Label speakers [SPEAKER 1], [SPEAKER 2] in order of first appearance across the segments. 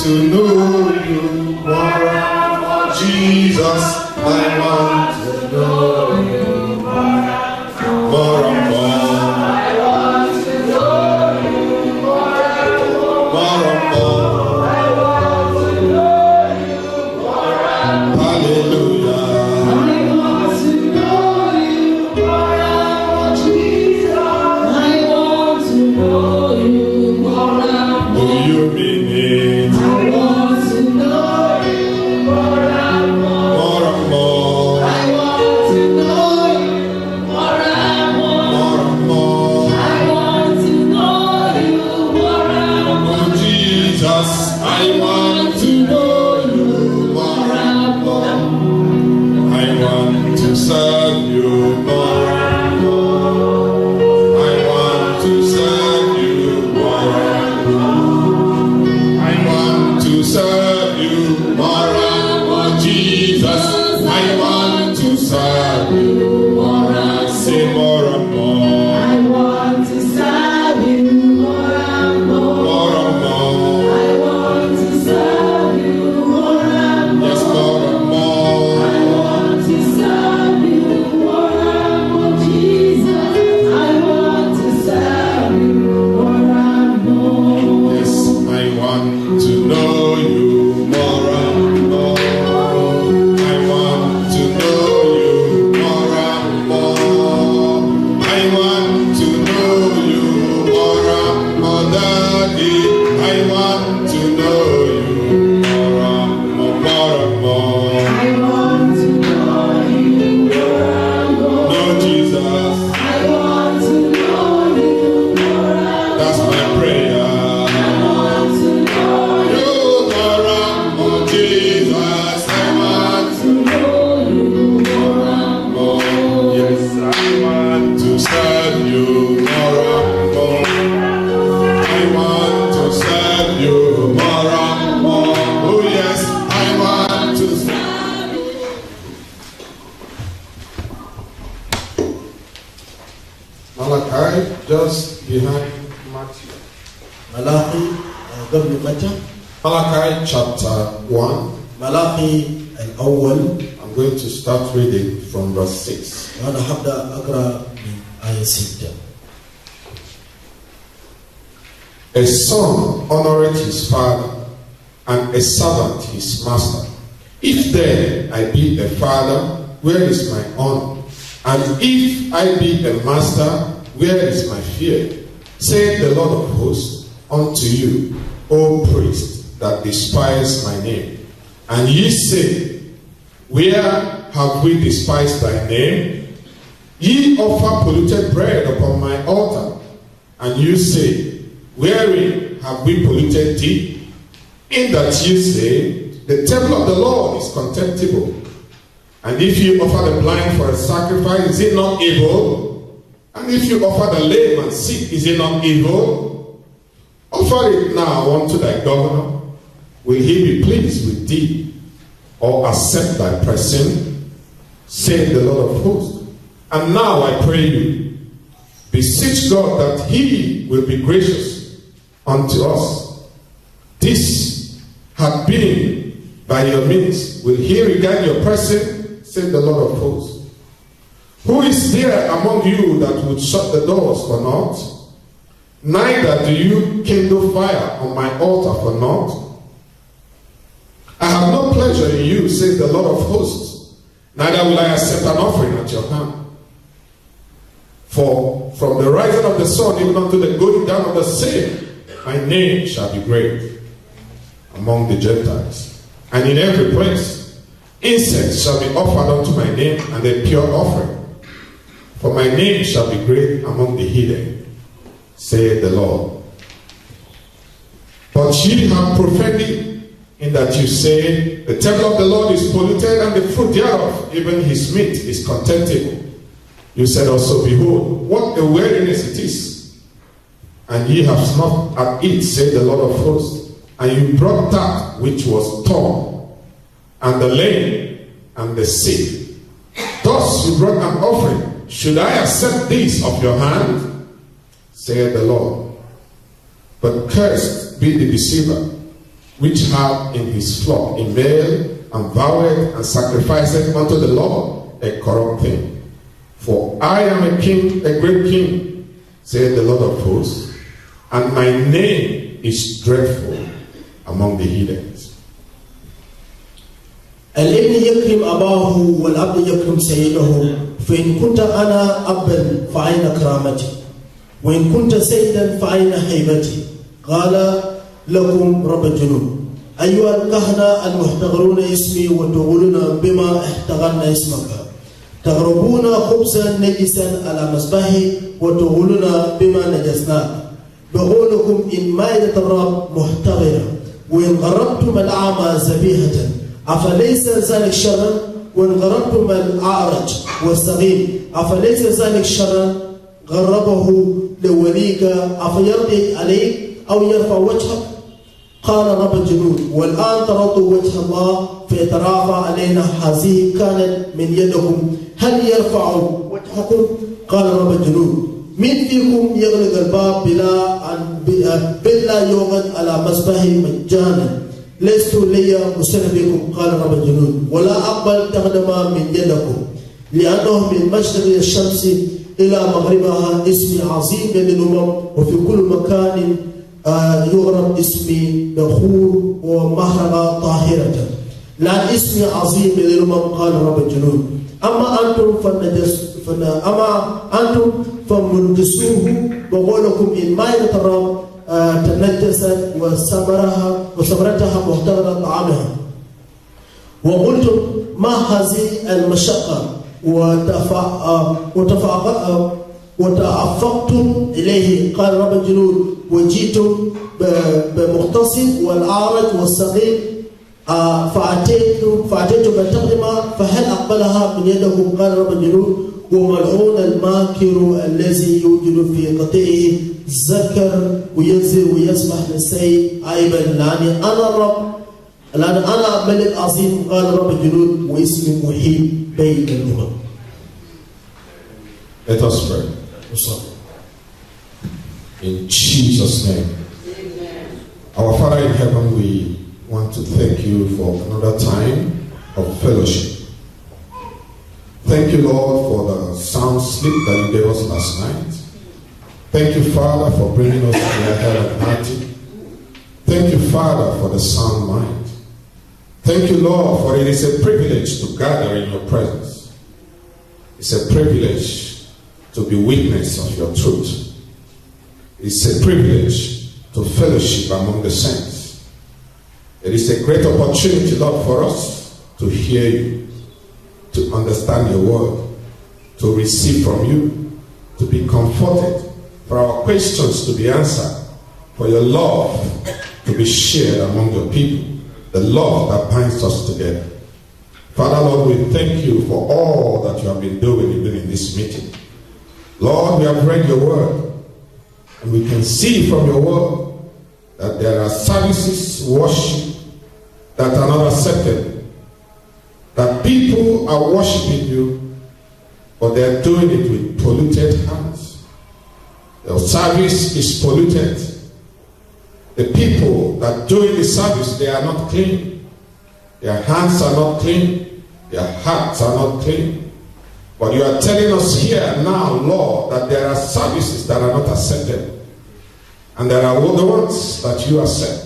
[SPEAKER 1] to know you more and more. Jesus, I want to know you more and more. I want to know you more and more. More and more. I want to know you more and more. Hallelujah. I want to know you more and more. Jesus, I want to know you more and more. Do you mean it? I want to know you more and more. More and more. I want to know you more and more. More and more. I want to know you more and more. Oh Jesus, I want to know you more and more. I want to serve you more and more. I want to serve you more and more. I want to serve you more and more. Jesus, I want to serve you more and say more and more. I want to serve you more and more. More and more. I want to serve you more and more. Yes, more and more. I want to serve you more and more. Jesus, I want to serve you more and more. Yes, I want to know you more and more. I want to know you more and more. I want to know you more and more, Daddy. I want to know you more and more, more and more. I want to know you more and more. No, Jesus. I want to know you more and more. That's my prayer. I want to know you more and more, Jesus. I want to know you more and more. Yes, I want to serve you more and more. I want to serve you more and more. Oh yes, I want to serve you. Malachi, just behind Matthew.
[SPEAKER 2] ملاخي قبل متى؟
[SPEAKER 1] Malachi chapter 1.
[SPEAKER 2] ملاخي الأول.
[SPEAKER 1] I'm going to start reading from verse 6.
[SPEAKER 2] وأنا هبدأ أقرأ من آية 6.
[SPEAKER 1] A son honoreth his father, and a servant his master. If then I be a father, where is my honor? And if I be a master, where is my fear? Saith the Lord of hosts unto you, O priest that despise my name. And ye say, where have we despised thy name? Ye offer polluted bread upon my altar. And you say, wherein have we polluted thee? In that you say, the temple of the Lord is contemptible. And if you offer the blind for a sacrifice, is it not evil? And if you offer the lame and sick, is it not evil? Offer it now unto thy governor. Will he be pleased with thee, or accept thy person? Saith the Lord of hosts. And now I pray you, beseech God that he will be gracious unto us. This hath been by your means. Will he regard your person? Saith the Lord of hosts. Who is there among you that would shut the doors for naught? Neither do you kindle fire on my altar for naught. I have no pleasure in you, says the Lord of hosts. Neither will I accept an offering at your hand. For from the rising of the sun even unto the going down of the same, my name shall be great among the Gentiles. And in every place, incense shall be offered unto my name, and a pure offering. For my name shall be great among the heathen, saith the Lord. But ye have profaned in that you say, the temple of the Lord is polluted, and the fruit thereof, even his meat, is contemptible. You said also, behold, what a weariness it is. And ye have snuffed at it, said the Lord of hosts. And you brought that which was torn, and the lame, and the sick. Thus you brought an offering. Should I accept this of your hand? Saith the Lord. But cursed be the deceiver, which had in his flock a male, and vowed and sacrificed unto the Lord a corrupt thing. For I am a king, a great king, saith the Lord of hosts, and my name is dreadful among the heathens.
[SPEAKER 2] الابن يكرم أباه والعبد يكرم سيده فإن كنت أنا أبا فأين كرامتي وإن كنت سيدا فأين هيبتي قال لكم رب الجنود أيها الكهنة المحتقرون اسمي وتقولون بما احتقرنا اسمك تغربون خبزا نجسا على مذبحي وتقولون بما نجسناك بقولكم إن مائدة الرب محتقرة وإن غربتم الأعمى ذبيحة أفليس ذلك شرا وإن غربتم الأعرج والسقيم أفليس ذلك شرا غربه لوليك أفيرضي عليك أو يرفع وجهك قال رب الجنود والآن ترضوا وجه الله فيترافع علينا هذه كانت من يدكم هل يرفع وجهكم قال رب الجنود من فيكم يغلق الباب بلا يوغد على مذبحي مجانا لست لي مسربكم قال رب الجنود ولا أقبل تقدم من يدكم لأنه من مشرق الشمس إلى مغربها اسمي عظيم للأمم وفي كل مكان يغرب اسمي بخور ومهربة طاهرة لأن اسمي عظيم للأمم قال رب الجنود أما أنتم فمنجسوه بقولكم إن مائدة الرب تنجست وثمرتها محتضرة طعامها وقلتم ما هذه المشقة وتأفقتم إليه قال رب الجنود وجئتم بمغتصب والأعرج والسقيم فأتيتم بالتقدمة فهل أقبلها من يدكم قال رب الجنود وملعون الماكر الذي يوجد في قطعه ذكر وينزل ويسمح للسيد عيبا لأني أنا الرب لأن أنا ملك عظيم قال رب الجنود واسمي محيط بين الأمم.
[SPEAKER 1] Let us pray. In Jesus' name. Amen. Our Father in heaven, we want to thank you for another time of fellowship. Thank you, Lord, for the sound sleep that you gave us last night. Thank you, Father, for bringing us to your head of night. Thank you, Father, for the sound mind. Thank you, Lord, for it is a privilege to gather in your presence. It's a privilege to be witness of your truth. It's a privilege to fellowship among the saints. It is a great opportunity, Lord, for us to hear you, to understand your word, to receive from you, to be comforted, for our questions to be answered, for your love to be shared among your people, the love that binds us together. Father, Lord, we thank you for all that you have been doing even in this meeting. Lord, we have read your word, and we can see from your word that there are services, worship, that are not accepted. That people are worshiping you, but they are doing it with polluted hands. Their service is polluted. The people that doing the service, they are not clean. Their hands are not clean. Their hearts are not clean. But you are telling us here now, Lord, that there are services that are not accepted. And there are the ones that you accept.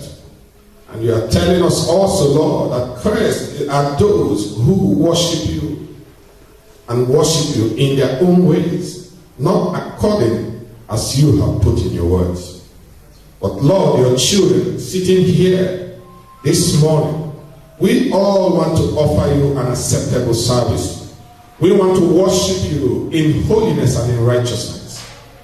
[SPEAKER 1] And you are telling us also, Lord, that cursed are those who worship you and worship you in their own ways, not according as you have put in your words. But Lord, your children sitting here this morning, we all want to offer you an acceptable service. We want to worship you in holiness and in righteousness.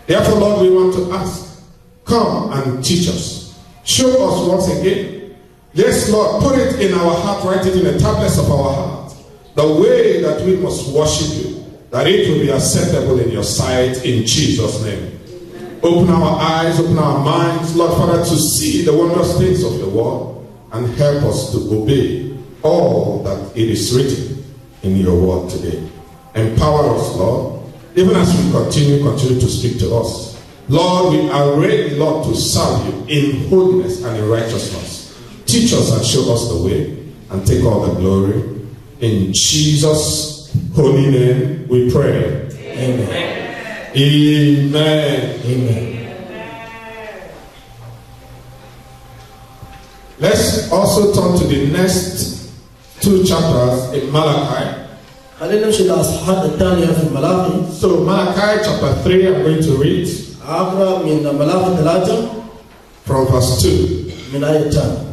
[SPEAKER 1] Therefore, Lord, we want to ask, come and teach us. Show us once again. Yes, Lord, put it in our heart, write it in the tablets of our heart, the way that we must worship you, that it will be acceptable in your sight, in Jesus' name. Amen. Open our eyes, open our minds, Lord Father, to see the wondrous things of your word, and help us to obey all that it is written in your word today. Empower us, Lord, even as we continue to speak to us. Lord, we are ready, Lord, to serve you in holiness and in righteousness, teach us and show us the way, and take all the glory. In Jesus' holy name we pray.
[SPEAKER 2] Amen.
[SPEAKER 1] Amen.
[SPEAKER 2] Amen.
[SPEAKER 1] Let's also turn to the next 2 chapters in Malachi.
[SPEAKER 2] خلينا نمشي للأصحاحات الثانية في ملاخي.
[SPEAKER 1] So Malachi chapter 3, I'm going to read
[SPEAKER 2] أقرأ من ملاخي 3
[SPEAKER 1] from verse 2.
[SPEAKER 2] من آية 10.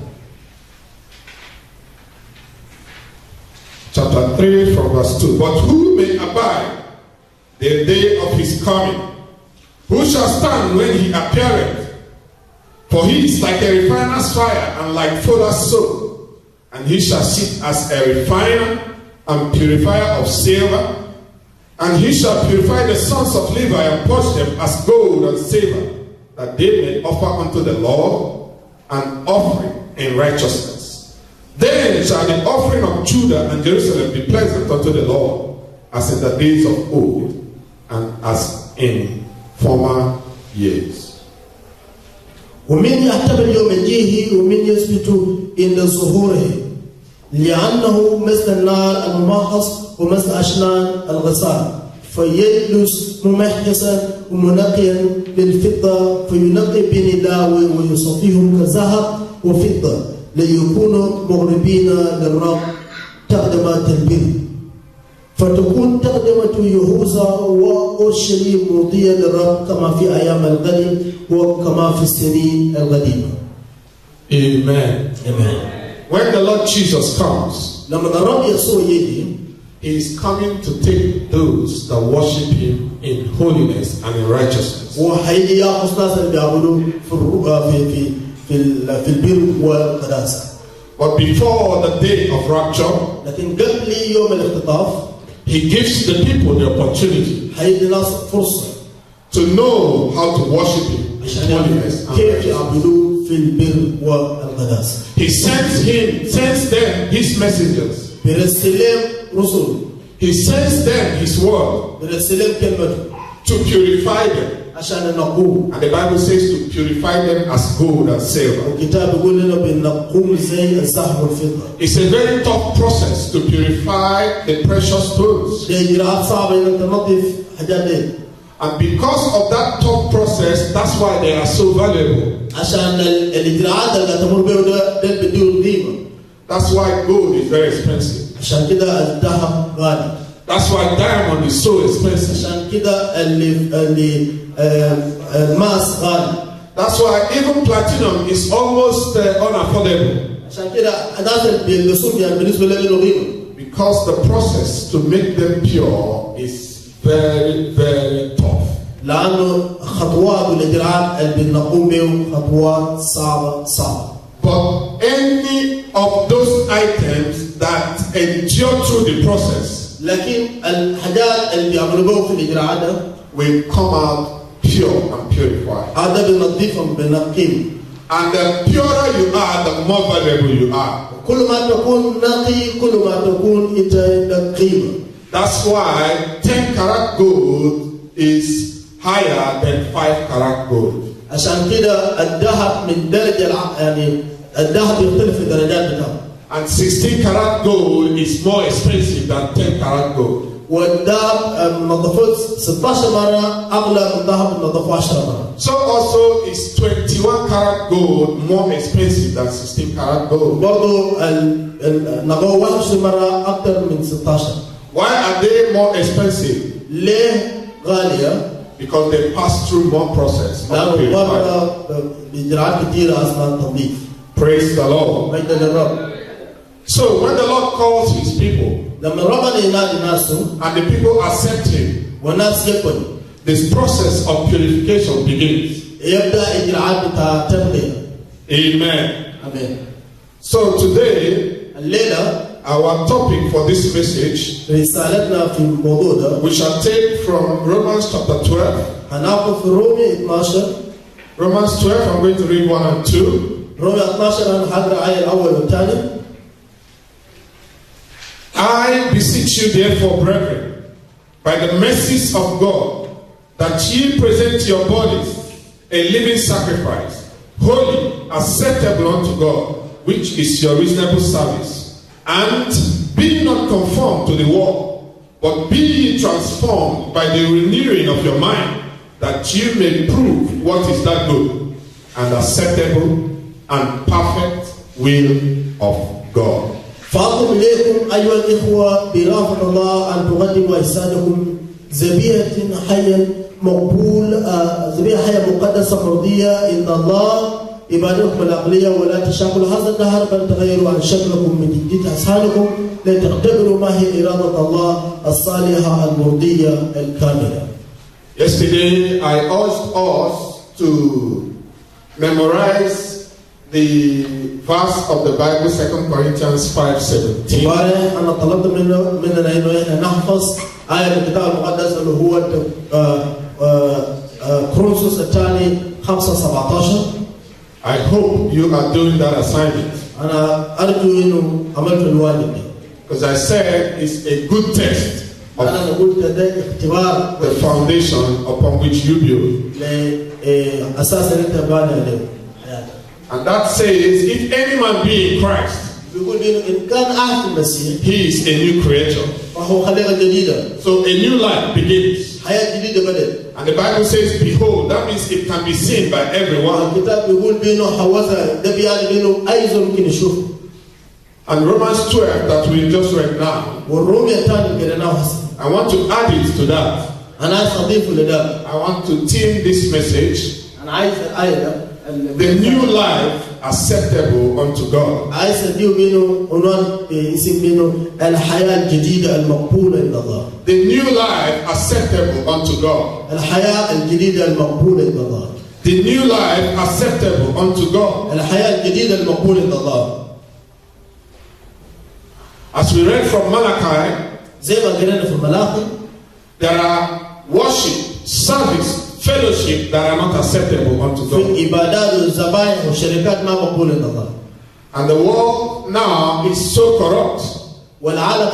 [SPEAKER 1] Chapter 3 from verse 2. But who may abide the day of his coming? Who shall stand when he appeareth? For he is like a refiner's fire and like fuller's soap. And he shall sit as a refiner and purifier of silver. And he shall purify the sons of Levi and purge them as gold and silver, that they may offer unto the Lord an offering in righteousness. Then shall the offering of Judah and Jerusalem be pleasant unto the Lord, as in the days of old, and as in former years.
[SPEAKER 2] ومن يحتمل يوم يجيه ومن يثبت عند ظهوره لأنه مثل النار الممحص ومثل أشنان الغسال فيجلس ممحصا ومنقيا للفضة فينقي بني لاوي ويصفيهم كذهب وفضة ليكونوا مغربين للرب تقدمة البر فتكون تقدمة يهوذا وأورشليم مضية للرب كما في أيام الغد وكما في السنين القديمة.
[SPEAKER 1] Amen.
[SPEAKER 2] Amen.
[SPEAKER 1] When the Lord Jesus comes,
[SPEAKER 2] لما الرب يسوع يجي
[SPEAKER 1] He is coming to take those that worship Him in holiness and in righteousness.
[SPEAKER 2] وحيجي يأخذ ناس اللي بيعبدوا في البر والقداسة.
[SPEAKER 1] But before the day of rapture,
[SPEAKER 2] لكن قبل يوم الاختطاف
[SPEAKER 1] He gives the people the opportunity
[SPEAKER 2] حيدي ناس فرصة
[SPEAKER 1] to know how to worship Him in
[SPEAKER 2] عشان
[SPEAKER 1] holiness and
[SPEAKER 2] كيف
[SPEAKER 1] righteousness.
[SPEAKER 2] يعبدوا في البر والقداسة.
[SPEAKER 1] He sends them His messengers.
[SPEAKER 2] بيرسلهم رسل.
[SPEAKER 1] He sends them His word
[SPEAKER 2] بيرسلهم كلمته
[SPEAKER 1] to purify them.
[SPEAKER 2] عشان نقوم.
[SPEAKER 1] And the Bible says to purify them as gold and silver.
[SPEAKER 2] الكتاب يقول لنا بنقوم زي الذهب والفضة.
[SPEAKER 1] It's a very tough process to purify the precious stones.
[SPEAKER 2] دي إجراءات صعبة إنك تنظف حاجات دي.
[SPEAKER 1] And because of that tough process, that's why they are so valuable.
[SPEAKER 2] عشان الإجراءات اللي تمر بيها ده بدون قيمة.
[SPEAKER 1] That's why gold is very expensive.
[SPEAKER 2] عشان كده الذهب غالي.
[SPEAKER 1] That's why diamond is so expensive.
[SPEAKER 2] عشان كده اللي الماس غالي.
[SPEAKER 1] That's why even platinum is almost unaffordable.
[SPEAKER 2] عشان كده الناس اللي بيلبسوهم يعني بالنسبة لهم قيمة.
[SPEAKER 1] Because the process to make them pure is very, very tough.
[SPEAKER 2] لأنه خطوات والإجراءات اللي بنقوم بهم خطوات صعبة.
[SPEAKER 1] But any of those items that endure through the process
[SPEAKER 2] لكن الحاجات اللي بيعملوا بهم في الإجراءات ده
[SPEAKER 1] will come out pure and purified.
[SPEAKER 2] هذا بنضيفهم بنقيم.
[SPEAKER 1] And the purer you are, the more valuable you are.
[SPEAKER 2] كل ما تكون نقي كل ما تكون أنت عندك قيمة.
[SPEAKER 1] That's why 10 karat gold is higher than 5 karat gold.
[SPEAKER 2] عشان كده الذهب من درجة يعني الذهب يختلف في الدرجات بتاعه.
[SPEAKER 1] And 16 karat gold is more expensive than 10 karat gold.
[SPEAKER 2] والذهب منظفوه 16 مرة أغلى من الذهب منظفوه 10 مرة.
[SPEAKER 1] So also is 21 karat gold more expensive than 16 karat gold.
[SPEAKER 2] برضو نقوه 21 مرة أكثر من 16.
[SPEAKER 1] Why are they more expensive?
[SPEAKER 2] ليه غالية؟
[SPEAKER 1] Because they pass through more process.
[SPEAKER 2] لأنه مرة بإجراءات كثيرة أثناء التنظيف.
[SPEAKER 1] Praise the Lord.
[SPEAKER 2] مجد للرب.
[SPEAKER 1] So when the Lord calls His people
[SPEAKER 2] لما ربنا ينادي ناسه
[SPEAKER 1] and the people accept Him,
[SPEAKER 2] والناس يقبلوا
[SPEAKER 1] this process of purification begins.
[SPEAKER 2] يبدأ إجراءات بتاع تنقية.
[SPEAKER 1] Amen.
[SPEAKER 2] آمين.
[SPEAKER 1] So today,
[SPEAKER 2] الليلة
[SPEAKER 1] our topic for this message,
[SPEAKER 2] رسالتنا في الموضوع ده
[SPEAKER 1] we shall take from Romans chapter 12.
[SPEAKER 2] هناخذ في رومية 12.
[SPEAKER 1] Romans 12, I'm going to read 1 and 2.
[SPEAKER 2] رومية 12 أنا هقرأ آية الأول والثاني.
[SPEAKER 1] I beseech you therefore, brethren, by the mercies of God, that ye present your bodies a living sacrifice, holy, acceptable unto God, which is your reasonable service. And be not conformed to the world, but be ye transformed by the renewing of your mind, that you may prove what is that good and acceptable and perfect will of God.
[SPEAKER 2] فأطلب إليكم أيها الإخوة برحمة الله أن تقدموا أجسادكم ذبيحة حية مقدسة مرضية عند الله عبادتكم العقلية، ولا تشاكلوا هذا الدهر بل تغيروا عن شكلكم من تجديد أذهانكم لتختبروا ما هي إرادة الله الصالحة المرضية الكاملة.
[SPEAKER 1] Yesterday I urged us to memorize the verse of the Bible, 2 Corinthians 5:17.
[SPEAKER 2] أنا طلبت مننا إنه إحنا نحفظ آية الكتاب المقدس اللي هو كورنثوس الثاني 5:17.
[SPEAKER 1] I hope you are doing that assignment.
[SPEAKER 2] أنا أرجو إنه عملت الواجب.
[SPEAKER 1] Because I said it's a good test of
[SPEAKER 2] أنا قلت ده اختبار
[SPEAKER 1] the foundation upon which you build.
[SPEAKER 2] لأساس اللي أنت باني عليه.
[SPEAKER 1] And that says, if any man be in Christ,
[SPEAKER 2] بيقول إنه إن كان أحد المسيح
[SPEAKER 1] he is a new creature.
[SPEAKER 2] فهو خليقة جديدة.
[SPEAKER 1] So a new life begins.
[SPEAKER 2] حياة جديدة بدأت.
[SPEAKER 1] And the Bible says, behold, that means it can be seen by everyone.
[SPEAKER 2] الكتاب بيقول بإنه حوزة ده بيعني بإنه أي زول ممكن يشوف.
[SPEAKER 1] And Romans 12 that we just read now,
[SPEAKER 2] والرومية الثانية اللي قريناها هسه.
[SPEAKER 1] I want to add it to that.
[SPEAKER 2] أنا عايز أضيف لده.
[SPEAKER 1] I want to team this message,
[SPEAKER 2] أنا عايز الآية ده.
[SPEAKER 1] the new life acceptable unto God.
[SPEAKER 2] عايز أديه بينه عنوان اسم بينه الحياة الجديدة المقبولة عند الله.
[SPEAKER 1] The new life acceptable unto God.
[SPEAKER 2] الحياة الجديدة المقبولة عند الله.
[SPEAKER 1] The new life acceptable unto God.
[SPEAKER 2] الحياة الجديدة المقبولة عند الله.
[SPEAKER 1] As we read from Malachi,
[SPEAKER 2] زي ما قرينا في الملاخي.
[SPEAKER 1] there are worship, service, fellowship that are not acceptable unto
[SPEAKER 2] في
[SPEAKER 1] God.
[SPEAKER 2] العبادات والذبائح والشركات ما مقبولة عند الله.
[SPEAKER 1] And the world now is so corrupt
[SPEAKER 2] والعالم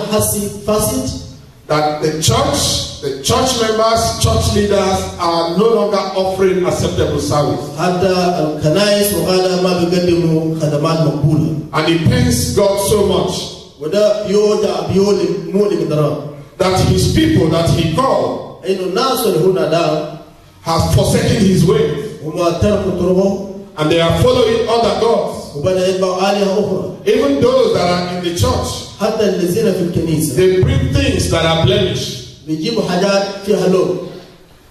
[SPEAKER 2] فاسد.
[SPEAKER 1] that the church members, church leaders are no longer offering acceptable service.
[SPEAKER 2] حتى الكنائس وغيرها ما بيقدموا خدمات مقبولة.
[SPEAKER 1] And it pains God so much
[SPEAKER 2] وده بيولي قدران.
[SPEAKER 1] that his people that he called
[SPEAKER 2] إنه الناس اللي هنا ده
[SPEAKER 1] have forsaken his ways
[SPEAKER 2] هم تركوا طرقهم
[SPEAKER 1] and they are following other gods.
[SPEAKER 2] وبدأ يتبعوا آلهة أخرى.
[SPEAKER 1] Even those that are in the church,
[SPEAKER 2] حتى الذين في الكنيسة
[SPEAKER 1] they bring things that are blemished.
[SPEAKER 2] بيجيبوا حاجات فيها لون.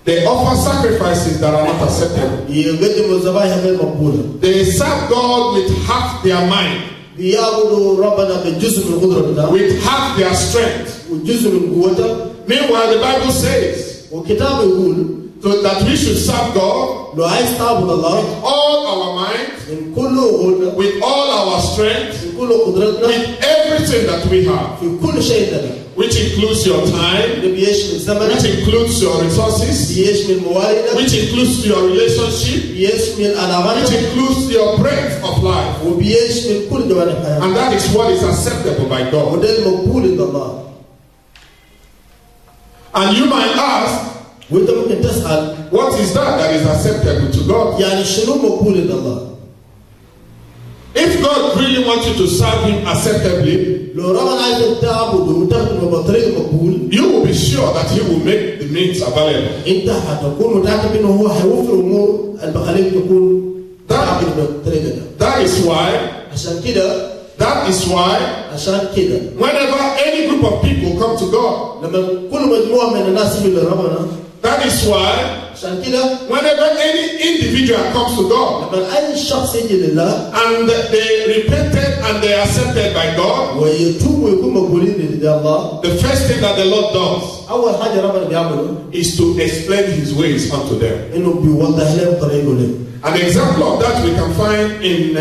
[SPEAKER 1] They offer sacrifices that are not acceptable.
[SPEAKER 2] يقدموا ذبائح غير مقبولة.
[SPEAKER 1] They serve God with half their mind,
[SPEAKER 2] بيعبدوا ربنا بجزء من القدرة بتاعه
[SPEAKER 1] with half their strength.
[SPEAKER 2] وجزء من قوته.
[SPEAKER 1] Meanwhile, the Bible says
[SPEAKER 2] وكتابه يقول
[SPEAKER 1] so that we should serve God
[SPEAKER 2] لو عايز تعبد الله
[SPEAKER 1] with all our mind,
[SPEAKER 2] من كل قوتنا
[SPEAKER 1] with all our strength,
[SPEAKER 2] من كل قدرتنا
[SPEAKER 1] with everything that we have,
[SPEAKER 2] في كل شيء لنا.
[SPEAKER 1] which includes your time,
[SPEAKER 2] اللي بيشمل
[SPEAKER 1] which
[SPEAKER 2] زمنك،
[SPEAKER 1] includes your resources,
[SPEAKER 2] بيشمل مواردك،
[SPEAKER 1] which includes your relationship,
[SPEAKER 2] بيشمل
[SPEAKER 1] which
[SPEAKER 2] علاقاتك،
[SPEAKER 1] includes your breadth of life.
[SPEAKER 2] وبيشمل كل جوانب حياتك.
[SPEAKER 1] And that is what is acceptable by God.
[SPEAKER 2] وده المقبول عند الله.
[SPEAKER 1] And you might ask,
[SPEAKER 2] وانت ممكن تسأل
[SPEAKER 1] what is that is acceptable to God?
[SPEAKER 2] يعني شنو مقبول عند الله؟
[SPEAKER 1] If God really wants you to serve Him acceptably,
[SPEAKER 2] لو ربنا عايزك تعبده وتخدمه بطريقة مقبول،
[SPEAKER 1] you will be sure that He will make the means available.
[SPEAKER 2] انت هتكون متأكد انه هو هيوفر امور اللي بخليك تكون تعبد بالطريقة ده.
[SPEAKER 1] That is why,
[SPEAKER 2] عشان كده عشان كده
[SPEAKER 1] whenever any group of people come to God,
[SPEAKER 2] لما كل مجموعة من الناس يجوا لربنا،
[SPEAKER 1] that is why,
[SPEAKER 2] عشان كده
[SPEAKER 1] whenever any individual comes to God
[SPEAKER 2] لما أي شخص يجي لله
[SPEAKER 1] and they repented and they are accepted by God,
[SPEAKER 2] ويتوب ويكون مقبولين لله،
[SPEAKER 1] the first thing that the Lord does
[SPEAKER 2] أول حاجة ربنا بيعمله
[SPEAKER 1] is to explain His ways unto them.
[SPEAKER 2] إنه بيوضح لهم طريقه لهم.
[SPEAKER 1] An example of that we can find in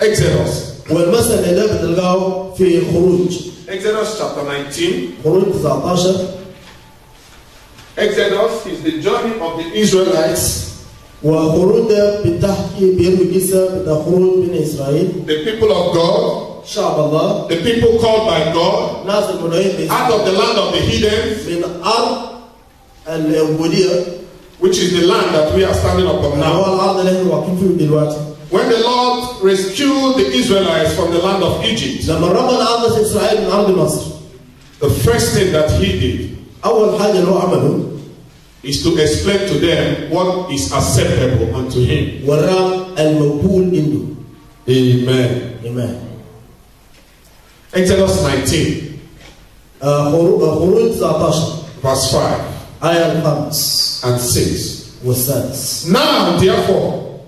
[SPEAKER 1] Exodus.
[SPEAKER 2] والمثل ده بتلقاه في خروج.
[SPEAKER 1] Exodus chapter 19.
[SPEAKER 2] خروج 19.
[SPEAKER 1] Exodus is the journey of the Israelites,
[SPEAKER 2] وخروج ده بتحكي بيروي قصة بتاع خروج من إسرائيل.
[SPEAKER 1] the people of God,
[SPEAKER 2] شعب الله.
[SPEAKER 1] the people called by God,
[SPEAKER 2] ناس المدعين
[SPEAKER 1] out of the land of the heathens,
[SPEAKER 2] من أرض العبودية.
[SPEAKER 1] which is the land that we are standing upon
[SPEAKER 2] هو
[SPEAKER 1] now.
[SPEAKER 2] الأرض اللي احنا واقفين فيه دلوقتي.
[SPEAKER 1] When the Lord rescued the Israelites from the land of Egypt,
[SPEAKER 2] لما ربنا أنقذ إسرائيل من أرض مصر
[SPEAKER 1] the first thing that he did
[SPEAKER 2] أول حاجة اللي هو عمله
[SPEAKER 1] is to explain to them what is acceptable unto him.
[SPEAKER 2] وراء المقبول عنده.
[SPEAKER 1] Amen.
[SPEAKER 2] Amen.
[SPEAKER 1] Exodus 19,
[SPEAKER 2] خروج 19
[SPEAKER 1] verse 5
[SPEAKER 2] آية 5
[SPEAKER 1] and 6.
[SPEAKER 2] والسادس.
[SPEAKER 1] Now, therefore,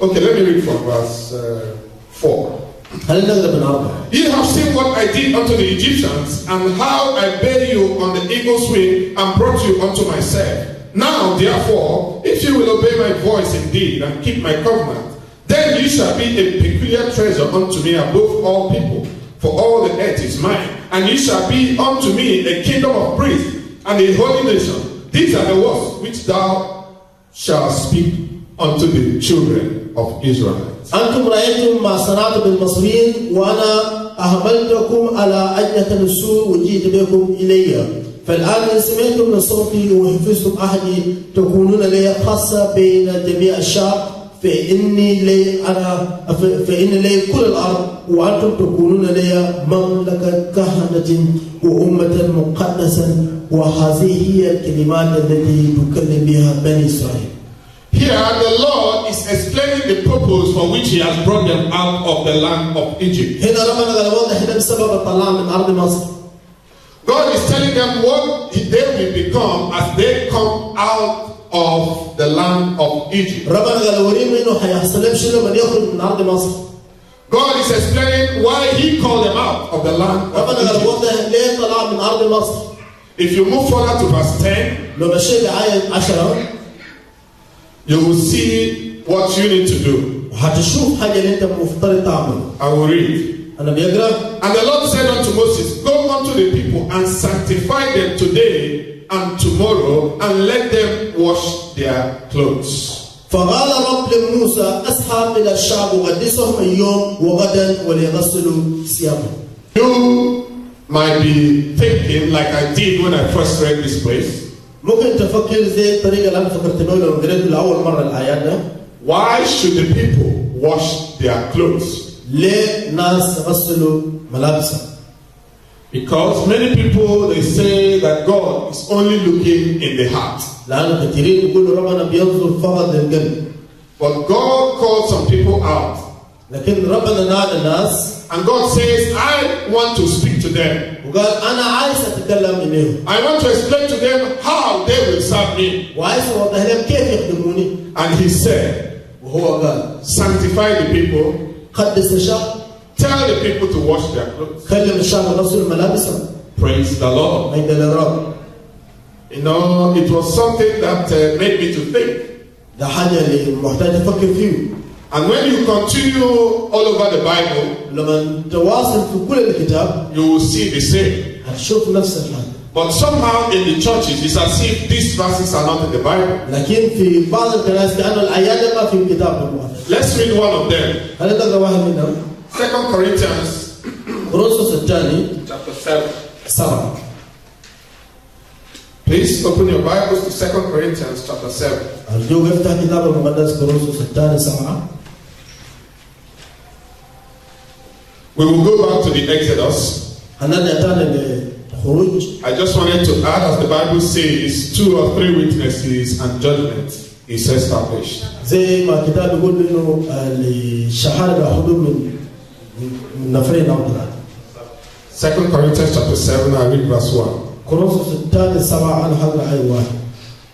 [SPEAKER 1] okay, let me read from verse 4.
[SPEAKER 2] خلينا نقرأ من 4.
[SPEAKER 1] Ye have seen what I did unto the Egyptians, and how I bare you on the eagle's wing, and brought you unto myself. Now, therefore, if you will obey my voice indeed, and keep my covenant, then you shall be a peculiar treasure unto me above all people, for all the earth is mine. And you shall be unto me a kingdom of priests, and a holy nation. These are the words which thou shalt speak unto the children of Israel.
[SPEAKER 2] أنتم رأيتم ما صنعت بالمصريين وأنا أهملتكم على أجنة السور وجئت بكم إلي. فالآن إن سمعتم لصوتي وحفظتم عهدي تكونون لي خاصة بين جميع الشعب فإني لي كل الأرض وأنتم تكونون لي مملكة كهنة وأمة مقدسة وهذه هي الكلمات التي تكلم بها بني إسرائيل.
[SPEAKER 1] Here the Lord is explaining the purpose for which he has brought them out of the land of Egypt.
[SPEAKER 2] هنا ربنا قال واضح هنا بسبب الطلاع من أرض مصر.
[SPEAKER 1] God is telling them what they will become as they come out of the land of Egypt.
[SPEAKER 2] ربنا قال وريهم إنه هيحصل لهم شنو لما يخرج من أرض مصر.
[SPEAKER 1] God is explaining why he called them out of the land of
[SPEAKER 2] ربنا قال
[SPEAKER 1] Egypt.
[SPEAKER 2] واضح ليه طلع من أرض مصر.
[SPEAKER 1] If you move further to verse 10,
[SPEAKER 2] لو مشيت آية 10
[SPEAKER 1] you will see what you need to do.
[SPEAKER 2] وهتشوف حاجة اللي أنت مفترض تعمله.
[SPEAKER 1] I will read.
[SPEAKER 2] أنا بيقرأ.
[SPEAKER 1] And the Lord said unto Moses, Go unto the people and sanctify them today and tomorrow, and let them wash their clothes.
[SPEAKER 2] فقال الرب لموسى أسحب إلى الشعب وقدسهم اليوم وغدا وليغسلوا ثيابهم.
[SPEAKER 1] You might be thinking, like I did when I first read this place,
[SPEAKER 2] ممكن تفكر زي الطريقة اللي أنا فكرت بها لما قريت لأول مرة الآيات ده.
[SPEAKER 1] why should the people wash their clothes?
[SPEAKER 2] ليه ناس غسلوا ملابسهم؟
[SPEAKER 1] Because many people, they say that God is only looking in the heart.
[SPEAKER 2] لأن كثيرين يقولوا ربنا بينظر فقط للقلب.
[SPEAKER 1] But God called some people out.
[SPEAKER 2] لكن ربنا نادى الناس.
[SPEAKER 1] And God says, I want to speak to them.
[SPEAKER 2] وقال أنا عايز أتكلم إليهم.
[SPEAKER 1] I want to explain to them how they will serve me.
[SPEAKER 2] وعايز أوضح لهم كيف يخدموني.
[SPEAKER 1] And he said,
[SPEAKER 2] وهو قال
[SPEAKER 1] sanctify the people.
[SPEAKER 2] قدس الشعب.
[SPEAKER 1] Tell the people to wash their clothes.
[SPEAKER 2] كلم الشعب يغسلوا ملابسهم.
[SPEAKER 1] Praise the Lord.
[SPEAKER 2] مجد للرب.
[SPEAKER 1] You know, it was something that made me to think.
[SPEAKER 2] ده حاجة اللي محتاج تفكر فيه.
[SPEAKER 1] And when you continue all over the Bible,
[SPEAKER 2] لما تواصل في كل الكتاب
[SPEAKER 1] you will see the same.
[SPEAKER 2] هتشوف نفس الحاجة.
[SPEAKER 1] But somehow in the churches, it's as if these verses are not in the Bible.
[SPEAKER 2] لكن في بعض الكنائس كأنه الآيات ما في الكتاب المقدس.
[SPEAKER 1] Let's read one of them.
[SPEAKER 2] هل تقرأ واحد منهم؟
[SPEAKER 1] 2 Corinthians
[SPEAKER 2] كورنثوس الثاني
[SPEAKER 1] chapter 7.
[SPEAKER 2] 7.
[SPEAKER 1] Please open your Bibles to 2 Corinthians chapter 7.
[SPEAKER 2] أرجوك افتح كتاب المقدس كورنثوس الثاني 7.
[SPEAKER 1] We will go back to the Exodus.
[SPEAKER 2] هنرجع تاني للخروج.
[SPEAKER 1] I just wanted to add, as the Bible says, 2 or 3 witnesses and judgment is established.
[SPEAKER 2] زي ما الكتاب بيقول إنه الشهادة حدود من نفرين أو ثلاثة.
[SPEAKER 1] 2 Corinthians chapter 7, I read verse 1.
[SPEAKER 2] كورنثوس الثاني 7 أنا حضر آية 1.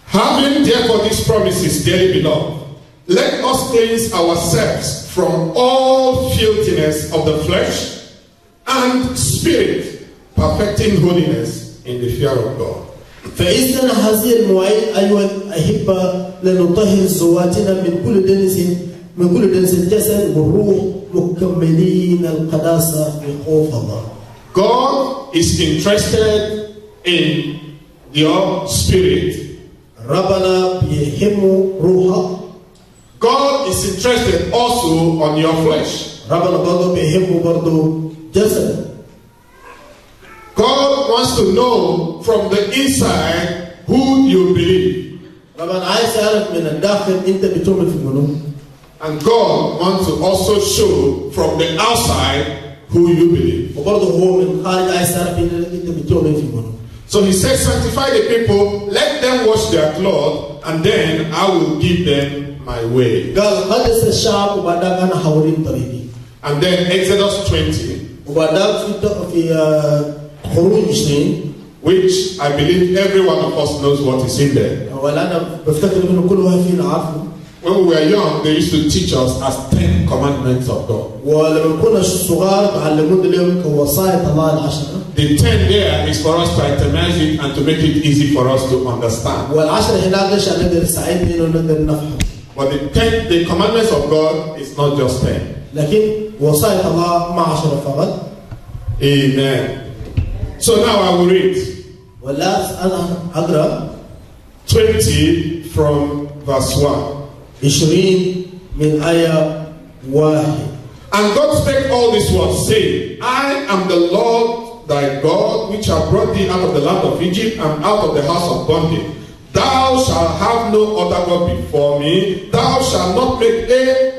[SPEAKER 1] Having therefore these promises, dearly beloved, let us cleanse ourselves from all filthiness of the flesh and spirit, perfecting holiness in the fear of God.
[SPEAKER 2] فإذن هذه المواعيد أيها الأحبة لنطهر زواتنا من كل دنس الجسد والروح مكملين القداسة في خوف الله.
[SPEAKER 1] God is interested in your spirit.
[SPEAKER 2] ربنا بيهمه روحك.
[SPEAKER 1] God is interested also on your flesh.
[SPEAKER 2] ربنا برضه بيهمه برضه جسد.
[SPEAKER 1] God wants to know from the inside who you believe.
[SPEAKER 2] ربنا عايز يعرف من الداخل أنت بتؤمن في منو.
[SPEAKER 1] And God wants to also show from the outside who you believe.
[SPEAKER 2] وبرضه هو من خارج عايز تعرف إن أنت بتؤمن في منه.
[SPEAKER 1] So he says, sanctify the people, let them wash their clothes, and then I will give them my way.
[SPEAKER 2] قال قدس الشعب وبعدها أنا حورين طريقي.
[SPEAKER 1] And then Exodus 20,
[SPEAKER 2] وبعدها في خروج 20.
[SPEAKER 1] which I believe every one of us knows what is in there.
[SPEAKER 2] وأنا بفتكر إنه كل واحد فينا عارفه.
[SPEAKER 1] When we were young, they used to teach us as 10 commandments of God.
[SPEAKER 2] ولما كنا صغار علمونا اليوم كوصايا الله العشرة.
[SPEAKER 1] The 10 there is for us to itemize it and to make it easy for us to understand.
[SPEAKER 2] والعشرة هناك ليش نقدر نساعدنا إنه نقدر نفهم.
[SPEAKER 1] But the commandments of God is not just 10.
[SPEAKER 2] لكن وصايا الله ما 10 فقط.
[SPEAKER 1] Amen. So now I will read.
[SPEAKER 2] ولا أنا أقرأ
[SPEAKER 1] 20 from verse 1.
[SPEAKER 2] 20 من آية 1.
[SPEAKER 1] And God spake all these words, saying, I am the Lord thy God, which have brought thee out of the land of Egypt and out of the house of bondage. Thou shalt have no other God before me. Thou shalt not make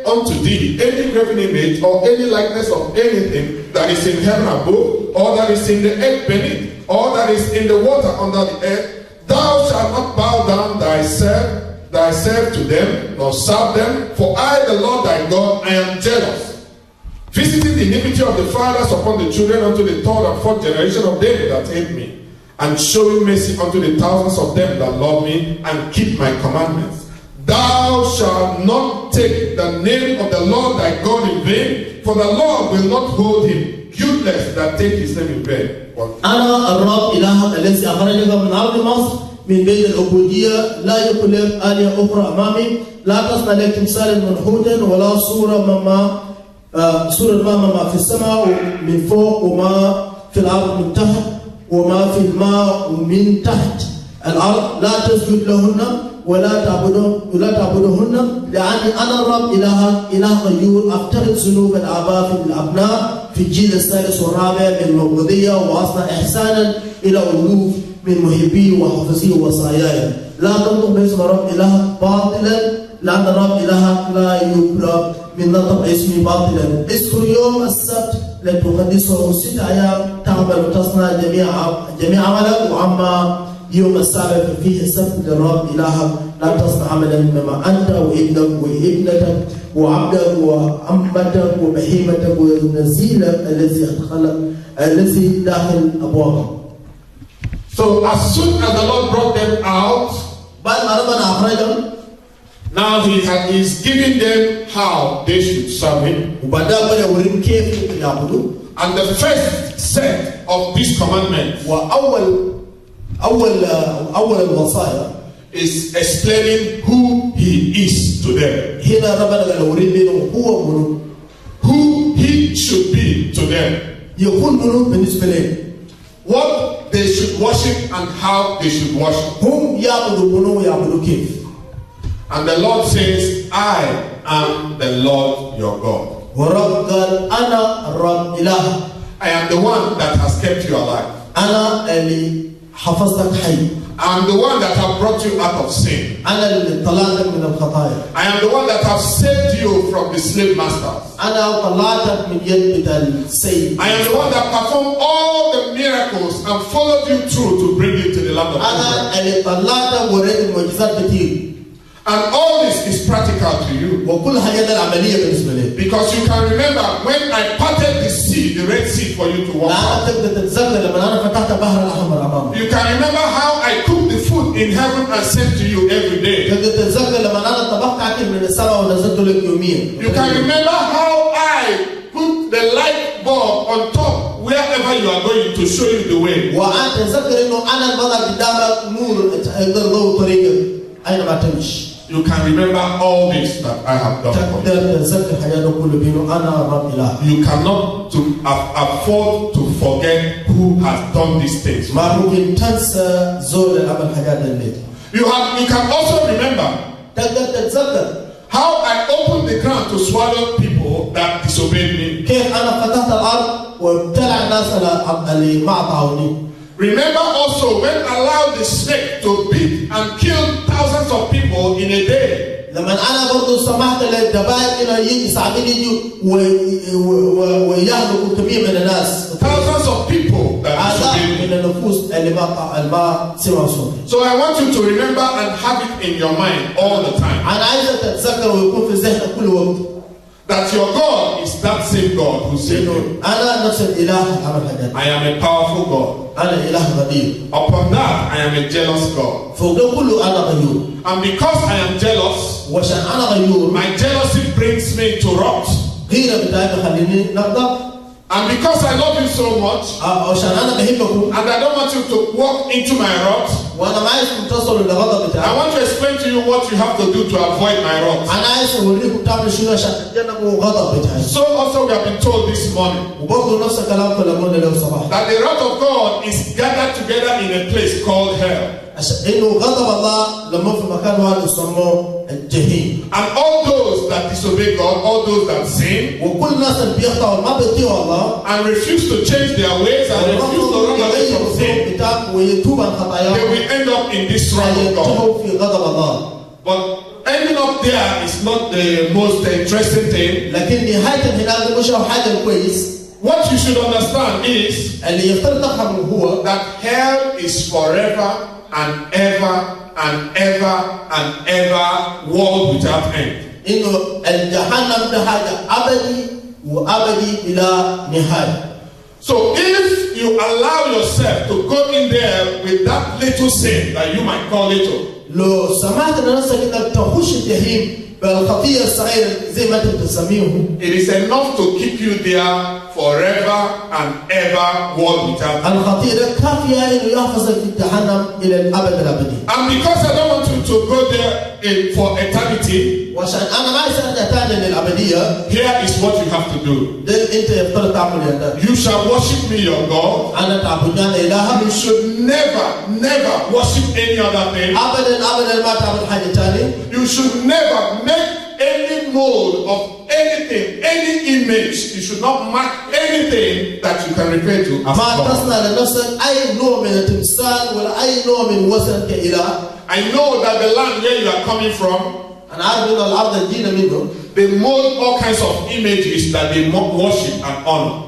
[SPEAKER 1] unto thee any graven image or any likeness of anything that is in heaven above, or that is in the earth beneath, or that is in the water under the earth. Thou shalt not bow down thyself to them, nor serve them, for I, the Lord thy God, I am jealous, visiting the iniquity of the fathers upon the children unto the third and fourth generation of them that hate me, and showing mercy unto the thousands of them that love me and keep my commandments. Thou shalt not take the name of the Lord thy God in vain, for the Lord will not hold him guiltless that take his name in vain.
[SPEAKER 2] أنا الرب إلهك الذي أخرجك من أرض مصر من بين العبودية، لا يكن لك آلهة أخرى أمامي، لا تصنع لك تمثالا منحوتا ولا صورة ما في السماء من فوق وما في الأرض من تحت وما في الماء ومن تحت الأرض، لا تسجد لهن ولا تعبدهن، لأني أنا الرب إلهك إله غيور، أفترض ذنوب الآباء في الأبناء في الجيل الثالث والرابع من العبودية، وأصنع إحسانا إلى ألوف من محبي وحفظي وصاياي. لا تنطق باسم الرب إلهك باطلا، لأن الرب إلهك لا يبرأ من نطق اسمي باطلا. اذكر يوم السبت لتقدسه 6 أيام تعمل وتصنع جميع عملك، وأما يوم السابع فيه السبت للرب إلهك لا تصنع عملا مما أنت وابنك وابنتك وعبدك وأمتك وبهيمتك ونزيلك الذي داخل أبوابك.
[SPEAKER 1] So as soon as the Lord brought them out,
[SPEAKER 2] بعد ما ربنا أخرجهم,
[SPEAKER 1] now he is giving them how they should serve him.
[SPEAKER 2] وبعدها بدأ يوريهم كيف يعبدوا.
[SPEAKER 1] And the first set of these commandments
[SPEAKER 2] أول الوصايا
[SPEAKER 1] is explaining who he is to them.
[SPEAKER 2] هنا ربنا قال يوريهم بينهم هو منو.
[SPEAKER 1] Who he should be to them.
[SPEAKER 2] يكون منو بالنسبة لهم.
[SPEAKER 1] What they should worship and how they should worship.
[SPEAKER 2] هم يعبدوا منو ويعبدوا كيف.
[SPEAKER 1] And the Lord says, I am the Lord your God.
[SPEAKER 2] والرب قال أنا الرب إلهك.
[SPEAKER 1] I am the one that has kept you alive.
[SPEAKER 2] أنا اللي حفظتك حي.
[SPEAKER 1] I am the one that have brought you out of sin.
[SPEAKER 2] أنا اللي طلعتك من الخطايا.
[SPEAKER 1] I am the one that have saved you from the slave masters.
[SPEAKER 2] أنا طلعتك من يد السيد.
[SPEAKER 1] I am the one that performed all the miracles and followed you through to bring you to the land of Israel.
[SPEAKER 2] أنا اللي طلعتك وريت المعجزات كتير.
[SPEAKER 1] And all this is practical to you.
[SPEAKER 2] وكل حاجة العملية بالنسبة لي.
[SPEAKER 1] Because you can remember when I parted the sea, the Red Sea for you to walk out.
[SPEAKER 2] لا تقدر تتذكر لما أنا فتحت البحر الأحمر أمامك.
[SPEAKER 1] You can remember how I cooked the food in heaven and sent to you every day.
[SPEAKER 2] تقدر تتذكر لما أنا طبخت أكل من السماء ونزلت لك يوميا.
[SPEAKER 1] You can remember how I put the light bulb on top wherever you are going to show you the way.
[SPEAKER 2] وأنت تتذكر إنه أنا الوضع قدامك نور يقدر ضوء طريقك أينما تمشي.
[SPEAKER 1] You can remember all this that I have done for you. You cannot afford to forget who has done these things. You can also remember how I opened the ground to swallow people that disobeyed me. Remember also when I allowed the snake to beat and kill thousands of people in a day.
[SPEAKER 2] لما أنا برضو سمحت للدبائر إنه يساعدين يجوا ويهلكوا كمية من الناس.
[SPEAKER 1] Thousands of people that
[SPEAKER 2] آلاف من
[SPEAKER 1] disobeyed.
[SPEAKER 2] النفوس اللي ما سمعوا صوتي.
[SPEAKER 1] So I want you to remember and have it in your mind all the time
[SPEAKER 2] أنا عايزك تتذكر ويكون في ذهنك كل وقت.
[SPEAKER 1] that your God is that same God who saved you.
[SPEAKER 2] أنا نفس الإله عمل حاجات.
[SPEAKER 1] I am a powerful God.
[SPEAKER 2] أنا إله غدير.
[SPEAKER 1] Upon that, I am a jealous God.
[SPEAKER 2] فوق ده كله أنا غيور.
[SPEAKER 1] And because I am jealous,
[SPEAKER 2] وعشان أنا غيور.
[SPEAKER 1] my jealousy brings me to rot.
[SPEAKER 2] غيرة بتاعي بخليني نغضب.
[SPEAKER 1] And because I love you so much,
[SPEAKER 2] عشان أنا بحبكم.
[SPEAKER 1] and I don't want you to walk into my wrath,
[SPEAKER 2] وأنا ما عايزكم تصلوا للغضب
[SPEAKER 1] I
[SPEAKER 2] بتاعي.
[SPEAKER 1] want to explain to you what you have to do to avoid my wrath.
[SPEAKER 2] أنا عايز أوريكم تعملوا شنو عشان تتجنبوا غضب بتاعي.
[SPEAKER 1] So also we have been told this morning
[SPEAKER 2] وبرضه نفس الكلام كلامنا اليوم صباح.
[SPEAKER 1] that the wrath of God is gathered together in a place called hell.
[SPEAKER 2] عشان إنه غضب الله لما في مكان واحد يسموه الجحيم.
[SPEAKER 1] And all those that disobey God, all those that sin,
[SPEAKER 2] وكل الناس اللي بيخطئوا ما بيطيعوا الله.
[SPEAKER 1] and refuse to change their ways and refuse to run away from sin,
[SPEAKER 2] ويتوب عن خطاياهم.
[SPEAKER 1] they will end up in this wrath of God.
[SPEAKER 2] ينتهوا في غضب الله.
[SPEAKER 1] But ending up there is not the most interesting thing.
[SPEAKER 2] لكن نهاية الهلال مش حاجة كويس.
[SPEAKER 1] What you should understand is
[SPEAKER 2] اللي يفترض تفهمه هو
[SPEAKER 1] that hell is forever and ever and ever and ever, world without end.
[SPEAKER 2] إنه الجهنم ده حاجة أبدي وأبدي إلى نهاية.
[SPEAKER 1] So if you allow yourself to go in there with that little sin that you might call little,
[SPEAKER 2] لو سمحت لنفسك إنك تخش الجحيم بالخطية الصغيرة زي ما أنت بتسميه.
[SPEAKER 1] it is enough to keep you there forever and ever, world without end.
[SPEAKER 2] الخطية ده كافية إنه يحفظك في الجهنم إلى الأبد الأبدي.
[SPEAKER 1] And because I don't want you to go there for eternity,
[SPEAKER 2] وعشان أنا ما أستطيع أتعلم للأبدية.
[SPEAKER 1] here is what you have to do.
[SPEAKER 2] ده أنت يفترض تعمل يا ده.
[SPEAKER 1] You shall worship me, your God.
[SPEAKER 2] أنا تعبدان إلها.
[SPEAKER 1] You should never worship any other thing.
[SPEAKER 2] أبدا أبدا ما تعمل حاجة تاني.
[SPEAKER 1] You should never make any mold of anything, any image. You should not mark anything that you can refer to as
[SPEAKER 2] ما
[SPEAKER 1] God.
[SPEAKER 2] تصنع لنفسك أي نوع من التمثال ولا أي نوع من وثن كإله.
[SPEAKER 1] I know that the land where you are coming from,
[SPEAKER 2] أنا عارف إنه الأرض الدينة منه.
[SPEAKER 1] they mold all kinds of images that they worship and honor.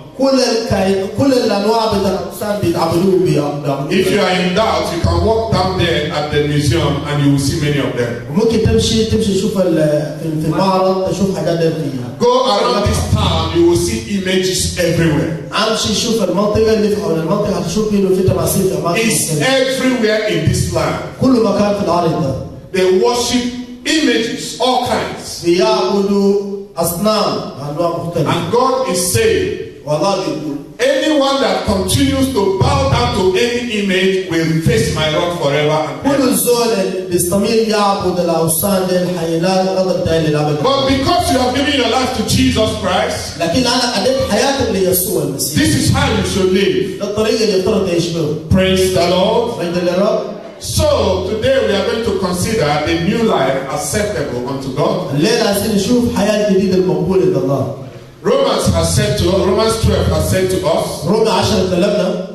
[SPEAKER 2] كل الأنواع بتاع الإنسان بيتعبدوه بيعبدوه.
[SPEAKER 1] If you are in doubt, you can walk down there at the museum and you will see many of them.
[SPEAKER 2] ممكن تمشي تشوف في المعرض تشوف حاجات فيها.
[SPEAKER 1] Go around this town, you will see images everywhere.
[SPEAKER 2] امشي شوف المنطقة اللي في حول المنطقة هتشوف إنه في تماثيل في أماكن
[SPEAKER 1] It's
[SPEAKER 2] مختلفة.
[SPEAKER 1] everywhere in this land.
[SPEAKER 2] كل مكان في الأرض ده.
[SPEAKER 1] They worship images, all kinds.
[SPEAKER 2] بيعبدوا أصنام أنواع مختلفة.
[SPEAKER 1] And God is saying,
[SPEAKER 2] والله بيقول
[SPEAKER 1] anyone that continues to bow down to any image will face my wrath forever and
[SPEAKER 2] كل
[SPEAKER 1] ever.
[SPEAKER 2] الزول اللي بيستمر يعبد الأوثان دي الحيلات غضب دايل للأبد.
[SPEAKER 1] But because you have given your life to Jesus Christ,
[SPEAKER 2] لكن أنا أديت حياتك ليسوع المسيح.
[SPEAKER 1] this is how you should live.
[SPEAKER 2] ده الطريقة اللي يفترض تعيش بها.
[SPEAKER 1] Praise the Lord.
[SPEAKER 2] مجد للرب.
[SPEAKER 1] So today we are going to consider the new life acceptable unto God.
[SPEAKER 2] الليلة عايزين نشوف حياة جديدة المقبولة لله.
[SPEAKER 1] Romans 12 has said to us
[SPEAKER 2] رومية 10 كلمنا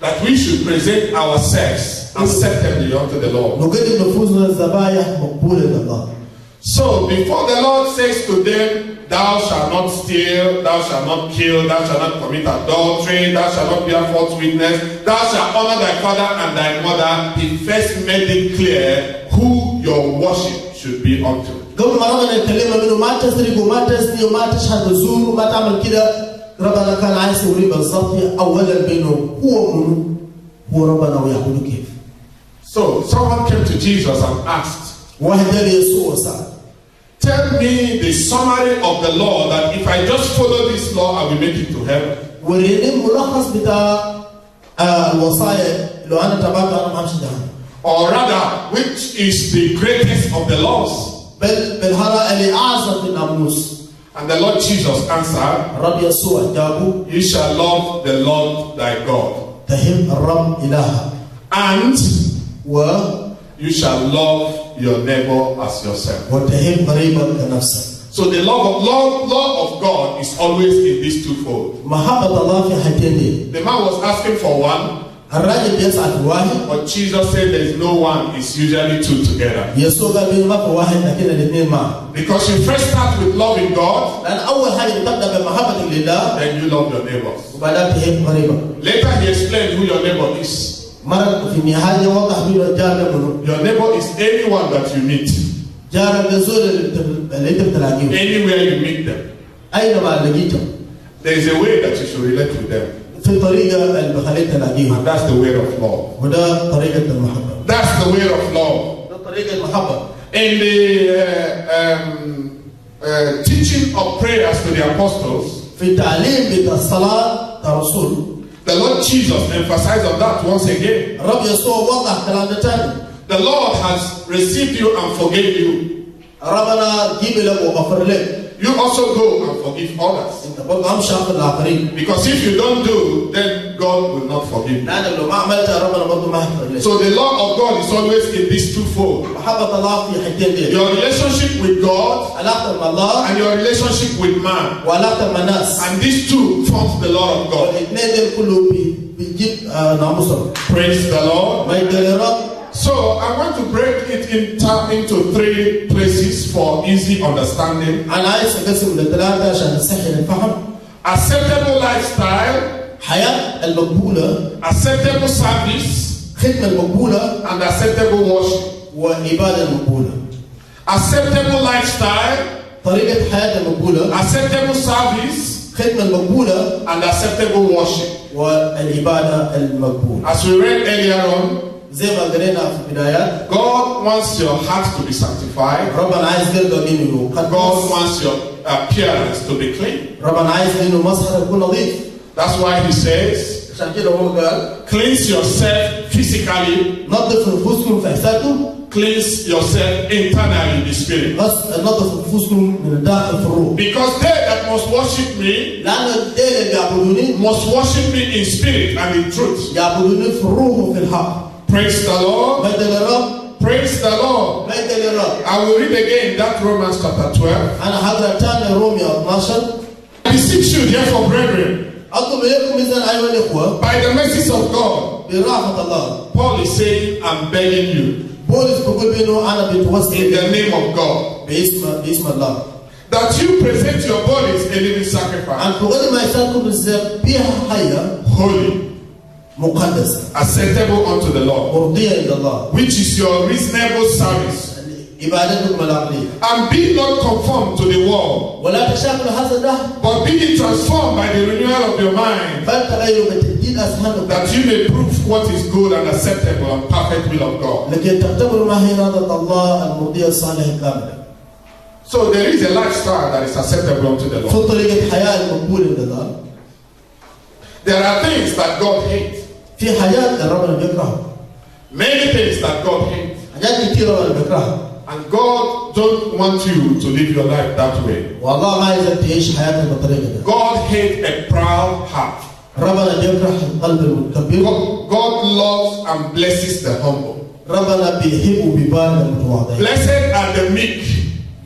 [SPEAKER 1] that we should present ourselves acceptably unto the Lord.
[SPEAKER 2] نقدم نفوسنا ذبائح مقبولة لله.
[SPEAKER 1] So before the Lord says to them, thou shalt not steal, thou shalt not kill, thou shalt not commit adultery, thou shalt not bear false witness, thou shalt honor thy father and thy mother, he first made it clear who your worship should be unto.
[SPEAKER 2] قبل ما ربنا يكلمنا منه ما تسرق وما تزني وما تشهد الزور وما تعمل كده، ربنا كان عايز يوري بالظبط اولا بينه هو منه هو ربنا ويعبده كيف.
[SPEAKER 1] So someone came to Jesus and asked,
[SPEAKER 2] واحد قال يسوع سأل
[SPEAKER 1] tell me the summary of the law that if I just follow this law I will make it to heaven.
[SPEAKER 2] وريني ملخص بتاع الوصايا لو انا تبعته انا ما همشي جهنم.
[SPEAKER 1] Or rather, which is the greatest of the laws?
[SPEAKER 2] بل بالهراء اللي اعظم من الناموس.
[SPEAKER 1] And the Lord Jesus answered,
[SPEAKER 2] الرب يسوع جابه
[SPEAKER 1] you shall love the Lord thy God.
[SPEAKER 2] تحب الرب إلهك.
[SPEAKER 1] And
[SPEAKER 2] و
[SPEAKER 1] you shall love your neighbor as yourself.
[SPEAKER 2] وتحب قريبك كنفسك.
[SPEAKER 1] So the law of God is always in these twofold.
[SPEAKER 2] محبة الله في حاجتين دي.
[SPEAKER 1] The man was asking for one,
[SPEAKER 2] الراجل بيسعى في واحد.
[SPEAKER 1] But Jesus said there is no one, it's usually two together.
[SPEAKER 2] يسوع قال بينه ما في واحد لكن الاثنين معه.
[SPEAKER 1] Because you first start with loving God,
[SPEAKER 2] لأن أول حاجة تبدأ بمحبتك لله.
[SPEAKER 1] then you love your neighbors.
[SPEAKER 2] وبعدين تحب قريبك.
[SPEAKER 1] Later he explained who your neighbor is.
[SPEAKER 2] مرة في النهاية وضح له جارك منه.
[SPEAKER 1] Your neighbor is anyone that you meet.
[SPEAKER 2] جارك الزول اللي أنت بتلاقيه.
[SPEAKER 1] Anywhere you meet them.
[SPEAKER 2] أينما لقيتهم.
[SPEAKER 1] There is a way that you should relate with them.
[SPEAKER 2] في طريقة اللي بخليك تلاقيهم.
[SPEAKER 1] And that's the way of love.
[SPEAKER 2] وده طريقة المحبة.
[SPEAKER 1] That's the way of love.
[SPEAKER 2] ده طريقة المحبة.
[SPEAKER 1] In the teaching of prayers to the apostles,
[SPEAKER 2] في تعليم الصلاة كرسول.
[SPEAKER 1] the Lord Jesus emphasized on that once again.
[SPEAKER 2] الرب يسوع وضح كلام تاني.
[SPEAKER 1] The Lord has received you and forgave you.
[SPEAKER 2] ربنا جيب لك وغفر لك.
[SPEAKER 1] You also go and forgive others.
[SPEAKER 2] أنت برضه أمشي أخذ الآخرين.
[SPEAKER 1] Because if you don't do, then God will not forgive you.
[SPEAKER 2] لأن لو ما عملتها ربنا برضه ما يغفر لك.
[SPEAKER 1] So the love of God is always in these twofold.
[SPEAKER 2] محبة الله في حتتين دي.
[SPEAKER 1] Your relationship with God
[SPEAKER 2] علاقتك مع الله
[SPEAKER 1] and your relationship with man.
[SPEAKER 2] وعلاقتك مع الناس.
[SPEAKER 1] And these two forms the law of God.
[SPEAKER 2] الاثنين دول كله بيجيب ناموسهم.
[SPEAKER 1] Praise the Lord.
[SPEAKER 2] ما يقدر يرى.
[SPEAKER 1] So I want to break it into three places for easy understanding.
[SPEAKER 2] أنا عايز أقسم لثلاثة عشان نسهل الفهم.
[SPEAKER 1] Acceptable lifestyle,
[SPEAKER 2] حياة المقبولة.
[SPEAKER 1] acceptable service,
[SPEAKER 2] خدمة المقبولة.
[SPEAKER 1] and acceptable worship.
[SPEAKER 2] وإبادة المقبولة.
[SPEAKER 1] Acceptable lifestyle,
[SPEAKER 2] طريقة حياة المقبولة.
[SPEAKER 1] acceptable service,
[SPEAKER 2] خدمة المقبولة.
[SPEAKER 1] and acceptable worship.
[SPEAKER 2] والإبادة المقبولة.
[SPEAKER 1] As we read earlier on,
[SPEAKER 2] زي ما قرينا في البدايات.
[SPEAKER 1] God wants your heart to be sanctified.
[SPEAKER 2] ربنا عايز قلبك إنه
[SPEAKER 1] God
[SPEAKER 2] يقدس.
[SPEAKER 1] wants your appearance to be clean.
[SPEAKER 2] ربنا عايز إنه مظهرك يكون نظيف.
[SPEAKER 1] That's why he says,
[SPEAKER 2] عشان كده هو قال
[SPEAKER 1] cleanse yourself physically,
[SPEAKER 2] نظف نفوسكم في أجسادكم.
[SPEAKER 1] cleanse yourself internally in the spirit.
[SPEAKER 2] نظف نفوسكم من الداخل في الروح.
[SPEAKER 1] Because they that must worship me
[SPEAKER 2] لأن الدين اللي يعبدوني
[SPEAKER 1] must worship me in spirit and in truth.
[SPEAKER 2] يعبدوني في الروح وفي الحق.
[SPEAKER 1] Praise the Lord.
[SPEAKER 2] مجد للرب.
[SPEAKER 1] Praise the Lord.
[SPEAKER 2] مجد للرب.
[SPEAKER 1] I will read again that Romans chapter 12.
[SPEAKER 2] أنا هقرأ تاني روميا 12.
[SPEAKER 1] I beseech you, therefore, brethren,
[SPEAKER 2] أطلب إليكم إذن أيها الإخوة
[SPEAKER 1] by the mercies of God,
[SPEAKER 2] برحمة الله.
[SPEAKER 1] Paul is saying, I'm begging you,
[SPEAKER 2] بولس بيقول بأنه أنا
[SPEAKER 1] in
[SPEAKER 2] بتوسل
[SPEAKER 1] the name of God,
[SPEAKER 2] باسم الله.
[SPEAKER 1] that you present your bodies a living sacrifice,
[SPEAKER 2] أن تقدم أجسادكم بالذبيحة حية
[SPEAKER 1] holy,
[SPEAKER 2] مقدسة
[SPEAKER 1] acceptable unto the Lord,
[SPEAKER 2] مرضية إلى الله.
[SPEAKER 1] which is your reasonable service.
[SPEAKER 2] عبادتكم العقلية.
[SPEAKER 1] And be not conformed to the world,
[SPEAKER 2] ولا تشاكلوا هذا الدهر
[SPEAKER 1] but be transformed by the renewal of your mind,
[SPEAKER 2] بل تغيروا بتجديد أذهانكم
[SPEAKER 1] that you may prove what is good and acceptable and perfect will of God.
[SPEAKER 2] لكي تختبروا ما هي إرادة الله المرضية الصالحة الكاملة.
[SPEAKER 1] So there is a lifestyle that is acceptable unto the Lord.
[SPEAKER 2] في طريقة حياة المقبولة لله.
[SPEAKER 1] There are things that God hates.
[SPEAKER 2] في حياة ربنا بيكرهها.
[SPEAKER 1] Many things that God hates.
[SPEAKER 2] حاجات كتير ربنا بيكرهها.
[SPEAKER 1] And God don't want you to live your life that way.
[SPEAKER 2] والله ما عايزك تعيش حياتك بالطريقة دي.
[SPEAKER 1] God hates a proud heart.
[SPEAKER 2] ربنا بيكره القلب المتكبر.
[SPEAKER 1] God loves and blesses the humble.
[SPEAKER 2] ربنا بيحب وبيبارك المتواضعين.
[SPEAKER 1] Blessed are the meek,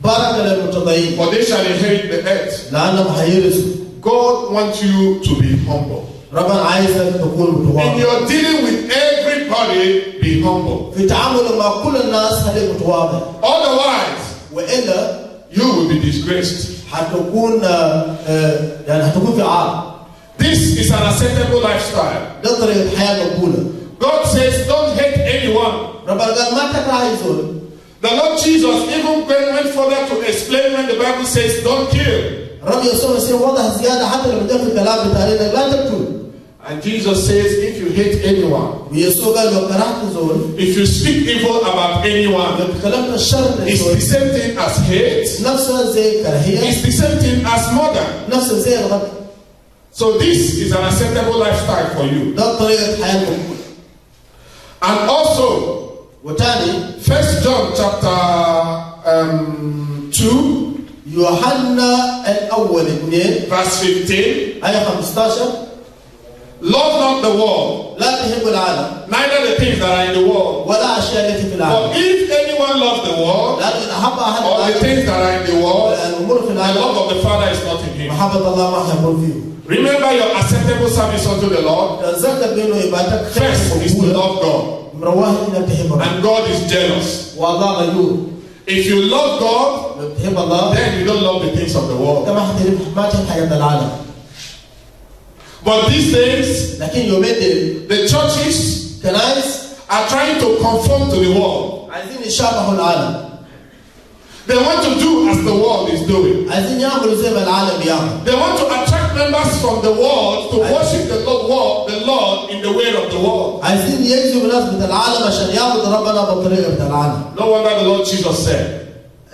[SPEAKER 2] بارك للمتواضعين
[SPEAKER 1] for they shall inherit the earth.
[SPEAKER 2] لأنهم حيرثوا.
[SPEAKER 1] God wants you to be humble.
[SPEAKER 2] ربنا عايزك تكون
[SPEAKER 1] In
[SPEAKER 2] متواضع.
[SPEAKER 1] your dealing with everybody, be humble.
[SPEAKER 2] في تعاملك مع كل الناس خليك متواضع.
[SPEAKER 1] Otherwise,
[SPEAKER 2] وإلا
[SPEAKER 1] you will be disgraced.
[SPEAKER 2] حتكون يعني حتكون في عار.
[SPEAKER 1] This is an acceptable lifestyle.
[SPEAKER 2] ده طريقة حياة مقبولة.
[SPEAKER 1] God says, don't hate anyone.
[SPEAKER 2] ربنا قال ما تكره أي زول.
[SPEAKER 1] The Lord Jesus even went further to explain when the Bible says, don't kill.
[SPEAKER 2] رب يسوع المسيح وضح زيادة حتى لما جاء في الكلام بتاع لا تقتل.
[SPEAKER 1] And Jesus says, if you hate anyone,
[SPEAKER 2] ويسوع قال لو كرهت زول.
[SPEAKER 1] if you speak evil about anyone,
[SPEAKER 2] لو تكلمت الشر
[SPEAKER 1] it's
[SPEAKER 2] لزول.
[SPEAKER 1] the same thing as hate.
[SPEAKER 2] نفسه زي كراهية.
[SPEAKER 1] It's the same thing as murder.
[SPEAKER 2] نفسه زي الغدر.
[SPEAKER 1] So this is an acceptable lifestyle for you.
[SPEAKER 2] ده طريقة حياة مقبولة.
[SPEAKER 1] And also,
[SPEAKER 2] وتاني
[SPEAKER 1] 1 John chapter 2,
[SPEAKER 2] يوحنا الأول 2
[SPEAKER 1] verse 15,
[SPEAKER 2] آية 15
[SPEAKER 1] love not the world,
[SPEAKER 2] لا تحب العالم
[SPEAKER 1] neither the things that are in the world.
[SPEAKER 2] ولا أشياء التي في
[SPEAKER 1] For
[SPEAKER 2] العالم.
[SPEAKER 1] if anyone loves the world,
[SPEAKER 2] لأن إن أحب أحد
[SPEAKER 1] or the
[SPEAKER 2] العالم
[SPEAKER 1] things that are in the world,
[SPEAKER 2] الأمور في
[SPEAKER 1] the
[SPEAKER 2] العالم
[SPEAKER 1] love of the Father is not in him.
[SPEAKER 2] محبة الله ما حيكون فيه.
[SPEAKER 1] Remember your acceptable service unto the Lord.
[SPEAKER 2] تذكر بأنه عبادتك
[SPEAKER 1] First is to love God.
[SPEAKER 2] مرواه إنك تحب الله.
[SPEAKER 1] And God is jealous.
[SPEAKER 2] والله غيور.
[SPEAKER 1] If you love God,
[SPEAKER 2] تحب الله.
[SPEAKER 1] then you don't love the things of the world.
[SPEAKER 2] كما حتى ما تحب حياة العالم.
[SPEAKER 1] But these days,
[SPEAKER 2] لكن يومين دول
[SPEAKER 1] the churches
[SPEAKER 2] كنائس
[SPEAKER 1] are trying to conform to the world.
[SPEAKER 2] عايزين يشابهوا العالم.
[SPEAKER 1] They want to do as the world is doing.
[SPEAKER 2] عايزين يعملوا زي ما العالم بيعمل.
[SPEAKER 1] They want to attract members from the world to worship the Lord in the way of the world.
[SPEAKER 2] عايزين يجذبوا ناس من العالم عشان يعبدوا ربنا بالطريقة بتاع العالم.
[SPEAKER 1] No wonder the Lord Jesus said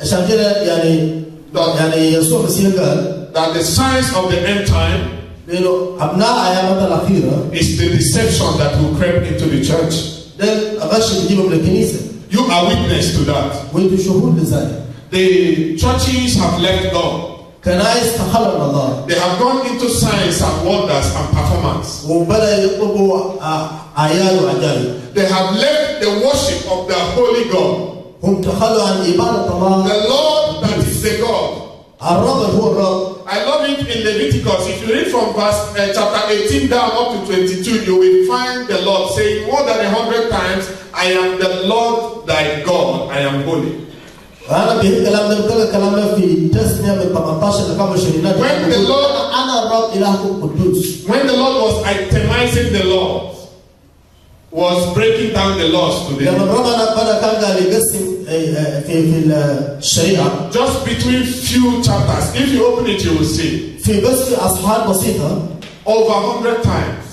[SPEAKER 2] عشان كده يعني يسوع المسيح قال
[SPEAKER 1] that the signs of the end time
[SPEAKER 2] لأنه أبناء أيامنا الأخيرة
[SPEAKER 1] is the deception that will creep into the church.
[SPEAKER 2] ده الغش اللي بيجيبه من الكنيسة.
[SPEAKER 1] You are witness to that.
[SPEAKER 2] وأنتم شهود لذلك.
[SPEAKER 1] The churches have left God.
[SPEAKER 2] كنائس تخلى من الله.
[SPEAKER 1] They have gone into signs and wonders and performance.
[SPEAKER 2] وبدأ يطلبوا آيات وعجائب.
[SPEAKER 1] They have left the worship of the holy God.
[SPEAKER 2] هم تخلوا عن عبادة الله.
[SPEAKER 1] The Lord that is the God.
[SPEAKER 2] الرب هو الرب.
[SPEAKER 1] I love it in Leviticus. If you read from verse chapter 18 down up to 22, you will find the Lord saying more than 100 times, I am the Lord thy God, I am holy.
[SPEAKER 2] أنا بهالكلام ده بقول الكلام ده في تسنية من 18 ل 25.
[SPEAKER 1] When the Lord,
[SPEAKER 2] أنا الرب إلهكم قدوس.
[SPEAKER 1] when the Lord was itemizing the laws, was breaking down the laws to
[SPEAKER 2] لما
[SPEAKER 1] them.
[SPEAKER 2] ربنا بدأ كان قال يقسم في الشريعة.
[SPEAKER 1] Just between few chapters, if you open it, you will see
[SPEAKER 2] في بس في أصحاب بسيطة.
[SPEAKER 1] over 100 times.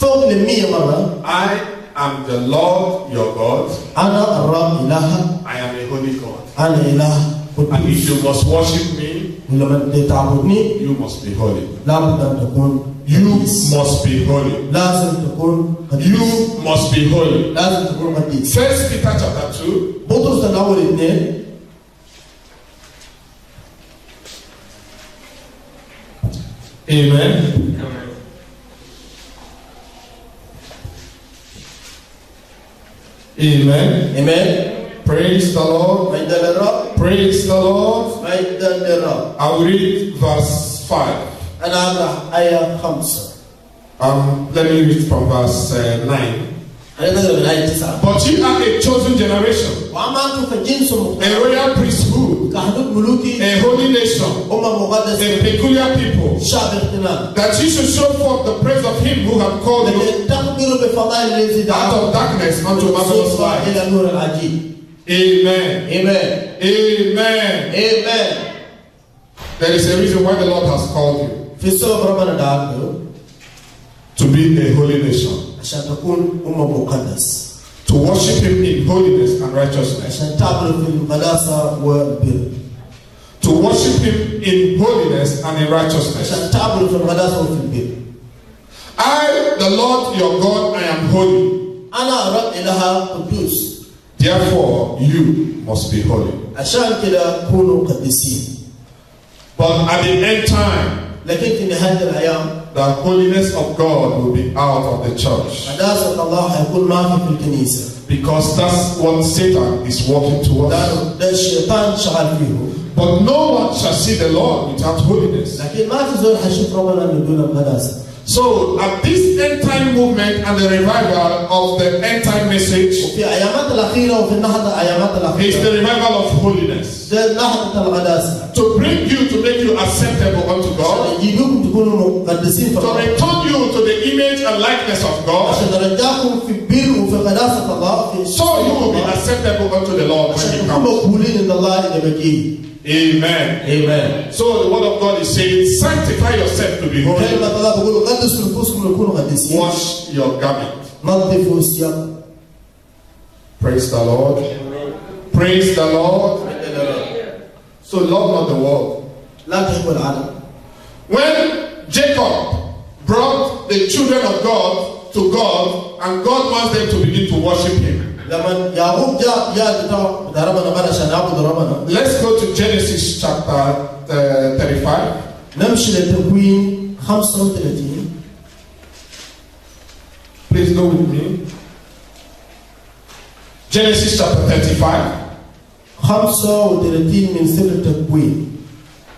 [SPEAKER 2] فوق ال 100 مرة.
[SPEAKER 1] I am the Lord your God.
[SPEAKER 2] أنا الرب إلهك.
[SPEAKER 1] I am a holy God.
[SPEAKER 2] أنا إله
[SPEAKER 1] And if
[SPEAKER 2] قدوس.
[SPEAKER 1] you must worship me,
[SPEAKER 2] ولما تعبدني
[SPEAKER 1] you must be holy.
[SPEAKER 2] لابد أن تكون
[SPEAKER 1] You must be holy.
[SPEAKER 2] لازم تكون قديس.
[SPEAKER 1] You must be holy.
[SPEAKER 2] لازم تكون قديس.
[SPEAKER 1] First Peter chapter 2.
[SPEAKER 2] بطرس الأول 2.
[SPEAKER 1] Amen. Amen.
[SPEAKER 2] Amen.
[SPEAKER 1] Praise the Lord.
[SPEAKER 2] مجدا للرب.
[SPEAKER 1] Praise the Lord.
[SPEAKER 2] مجدا للرب.
[SPEAKER 1] I will read verse 5.
[SPEAKER 2] أنا أقرأ آية 5.
[SPEAKER 1] Let me read from verse 9.
[SPEAKER 2] أنا نقرأ من آية 9.
[SPEAKER 1] But you are a chosen generation,
[SPEAKER 2] وأما أنتم فجنس
[SPEAKER 1] a
[SPEAKER 2] مختار
[SPEAKER 1] royal priesthood,
[SPEAKER 2] كحدود ملوكي
[SPEAKER 1] a holy nation,
[SPEAKER 2] مقدسة
[SPEAKER 1] a peculiar people,
[SPEAKER 2] شعب اغتنام
[SPEAKER 1] that you should show forth the praise of him who had called you
[SPEAKER 2] لكي تخبروا بفضائل الذي
[SPEAKER 1] out
[SPEAKER 2] دعاكم
[SPEAKER 1] of darkness unto marvelous light.
[SPEAKER 2] إلى النور العجيب.
[SPEAKER 1] Amen.
[SPEAKER 2] Amen.
[SPEAKER 1] Amen.
[SPEAKER 2] Amen.
[SPEAKER 1] There is a reason why the Lord has called you
[SPEAKER 2] في سبب ربنا دعاكم
[SPEAKER 1] to be a holy nation,
[SPEAKER 2] عشان تكون مقدس
[SPEAKER 1] to worship him in holiness and righteousness,
[SPEAKER 2] عشان تعملوا في القداسة والبر
[SPEAKER 1] to worship him in holiness and in righteousness.
[SPEAKER 2] عشان تعملوا في القداسة وفي البر.
[SPEAKER 1] I, the Lord your God, I am holy.
[SPEAKER 2] أنا رب إله قدوس.
[SPEAKER 1] Therefore, you must be holy.
[SPEAKER 2] عشان كده كونوا قديسين.
[SPEAKER 1] But at the end time,
[SPEAKER 2] لكن في نهاية الأيام
[SPEAKER 1] the holiness of God will be out of the church,
[SPEAKER 2] قداسة الله هيكون ما في الكنيسة.
[SPEAKER 1] because that's what Satan is working towards.
[SPEAKER 2] ده الشيطان شغال فيه.
[SPEAKER 1] But no one shall see the Lord without holiness.
[SPEAKER 2] لكن ما في زول حيشوف ربنا من دون القداسة.
[SPEAKER 1] So at this end time movement and the revival of the end time message
[SPEAKER 2] في أيامات الأخيرة وفي النهضة أيامات
[SPEAKER 1] is the
[SPEAKER 2] الأخيرة.
[SPEAKER 1] revival of holiness.
[SPEAKER 2] ده نهضة القداسة.
[SPEAKER 1] To bring you, to make you acceptable unto God,
[SPEAKER 2] يجيبكم تكونوا مقدسين في
[SPEAKER 1] to
[SPEAKER 2] الله.
[SPEAKER 1] return you to the image and likeness of God,
[SPEAKER 2] عشان نرجعكم في البر وفي قداسة الله. في
[SPEAKER 1] so you will be acceptable unto the Lord when
[SPEAKER 2] عشان
[SPEAKER 1] He
[SPEAKER 2] تكونوا
[SPEAKER 1] comes.
[SPEAKER 2] مقبولين عند الله إذا بجي.
[SPEAKER 1] Amen.
[SPEAKER 2] Amen.
[SPEAKER 1] So the word of God is saying, sanctify yourself to be holy.
[SPEAKER 2] كلمة الله بيقول قدسوا نفوسكم لكونوا قديسين.
[SPEAKER 1] Wash your garment.
[SPEAKER 2] نظفوا ثيابكم.
[SPEAKER 1] Praise the Lord. Praise the Lord. So love not the world.
[SPEAKER 2] لا تحبوا العالم.
[SPEAKER 1] When Jacob brought the children of God to God, and God wants them to begin to worship Him.
[SPEAKER 2] لما يعقوب جاء بتاع ربنا بنا عشان يعبد ربنا.
[SPEAKER 1] Let's go to Genesis chapter 35.
[SPEAKER 2] نمشي للتكوين 35.
[SPEAKER 1] Please go with me. Genesis chapter 35.
[SPEAKER 2] 35 من سفر التكوين.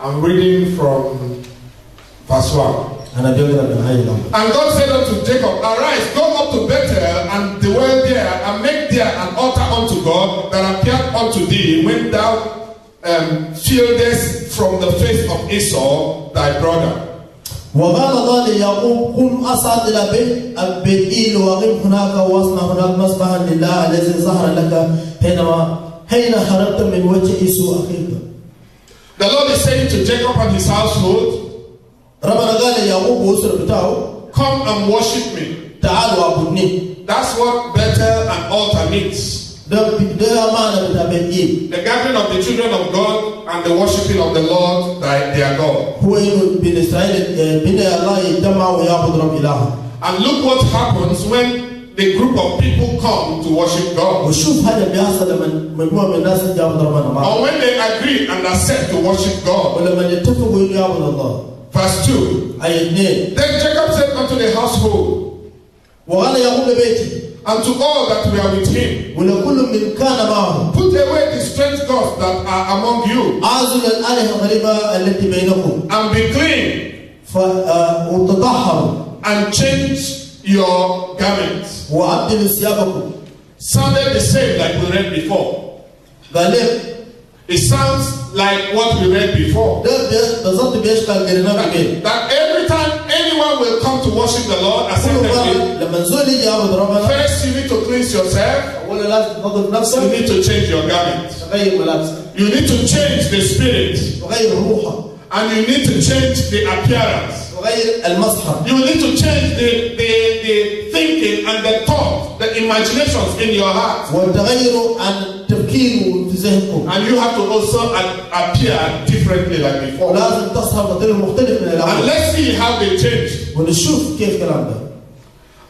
[SPEAKER 1] I'm reading from verse 1.
[SPEAKER 2] أنا بيقرأ من هاي الأمر.
[SPEAKER 1] And God said unto Jacob, Arise, go up to Bethel, and dwell there, and make there an altar unto God that appeared unto thee when thou fieldest from the face of Esau thy brother.
[SPEAKER 2] وقال الله ليعقوب قم أصعد إلى بيت إيل وقم هناك واصنع هناك مسبحا لله الذي ظهر لك حين هربت من وجه إيسو أخيك.
[SPEAKER 1] The Lord is saying to Jacob and his household,
[SPEAKER 2] ربنا قال ليعقوب وأسرة بتاعه
[SPEAKER 1] come and worship me.
[SPEAKER 2] تعالوا وعبدني.
[SPEAKER 1] That's what Bethel and altar means.
[SPEAKER 2] ده معنى بتاع بيت إيل.
[SPEAKER 1] The gathering of the children of God and the worshiping of the Lord their God.
[SPEAKER 2] هو إنه بين إسرائيل بين الله يجمع ويعبد رب إلهه.
[SPEAKER 1] And look what happens when the group of people come to worship God.
[SPEAKER 2] وشوف هذا بيحصل لما مجموعة من الناس يعبد ربنا معه.
[SPEAKER 1] Or when they agree and accept to worship God.
[SPEAKER 2] ولما يتفقوا إنه يعبد الله.
[SPEAKER 1] Verse 2.
[SPEAKER 2] آية 2.
[SPEAKER 1] Then Jacob said unto the household,
[SPEAKER 2] وقال يعقوب لبيتي.
[SPEAKER 1] and to all that were with him,
[SPEAKER 2] ولكل من كان معه.
[SPEAKER 1] put away the strange gods that are among you.
[SPEAKER 2] عازل الآلهة الغريبة التي بينكم.
[SPEAKER 1] And be clean.
[SPEAKER 2] وتطهروا.
[SPEAKER 1] And change your garments.
[SPEAKER 2] وعبدلوا ثيابكم.
[SPEAKER 1] Sounded the same like we read before.
[SPEAKER 2] قال
[SPEAKER 1] It sounds like what we read before.
[SPEAKER 2] بالضبط بيشتغل قريناه بين.
[SPEAKER 1] That every time anyone will come to worship the Lord,
[SPEAKER 2] لما نزول يجي يعبد ربنا.
[SPEAKER 1] first you need to cleanse yourself.
[SPEAKER 2] أولا لازم تنظف نفسك.
[SPEAKER 1] You need to change your garments.
[SPEAKER 2] تغير ملابسك.
[SPEAKER 1] You need to change the spirit.
[SPEAKER 2] تغير روحك.
[SPEAKER 1] And you need to change the appearance.
[SPEAKER 2] تغير المظهر.
[SPEAKER 1] You need to change the thinking and the thought, the imaginations in your heart.
[SPEAKER 2] وتغيروا عن تفكير في ذهنكم.
[SPEAKER 1] And you have to also appear differently like before.
[SPEAKER 2] لازم تظهر بطريقة مختلفة من الأول.
[SPEAKER 1] And let's see how they changed.
[SPEAKER 2] ونشوف كيف الكلام ده.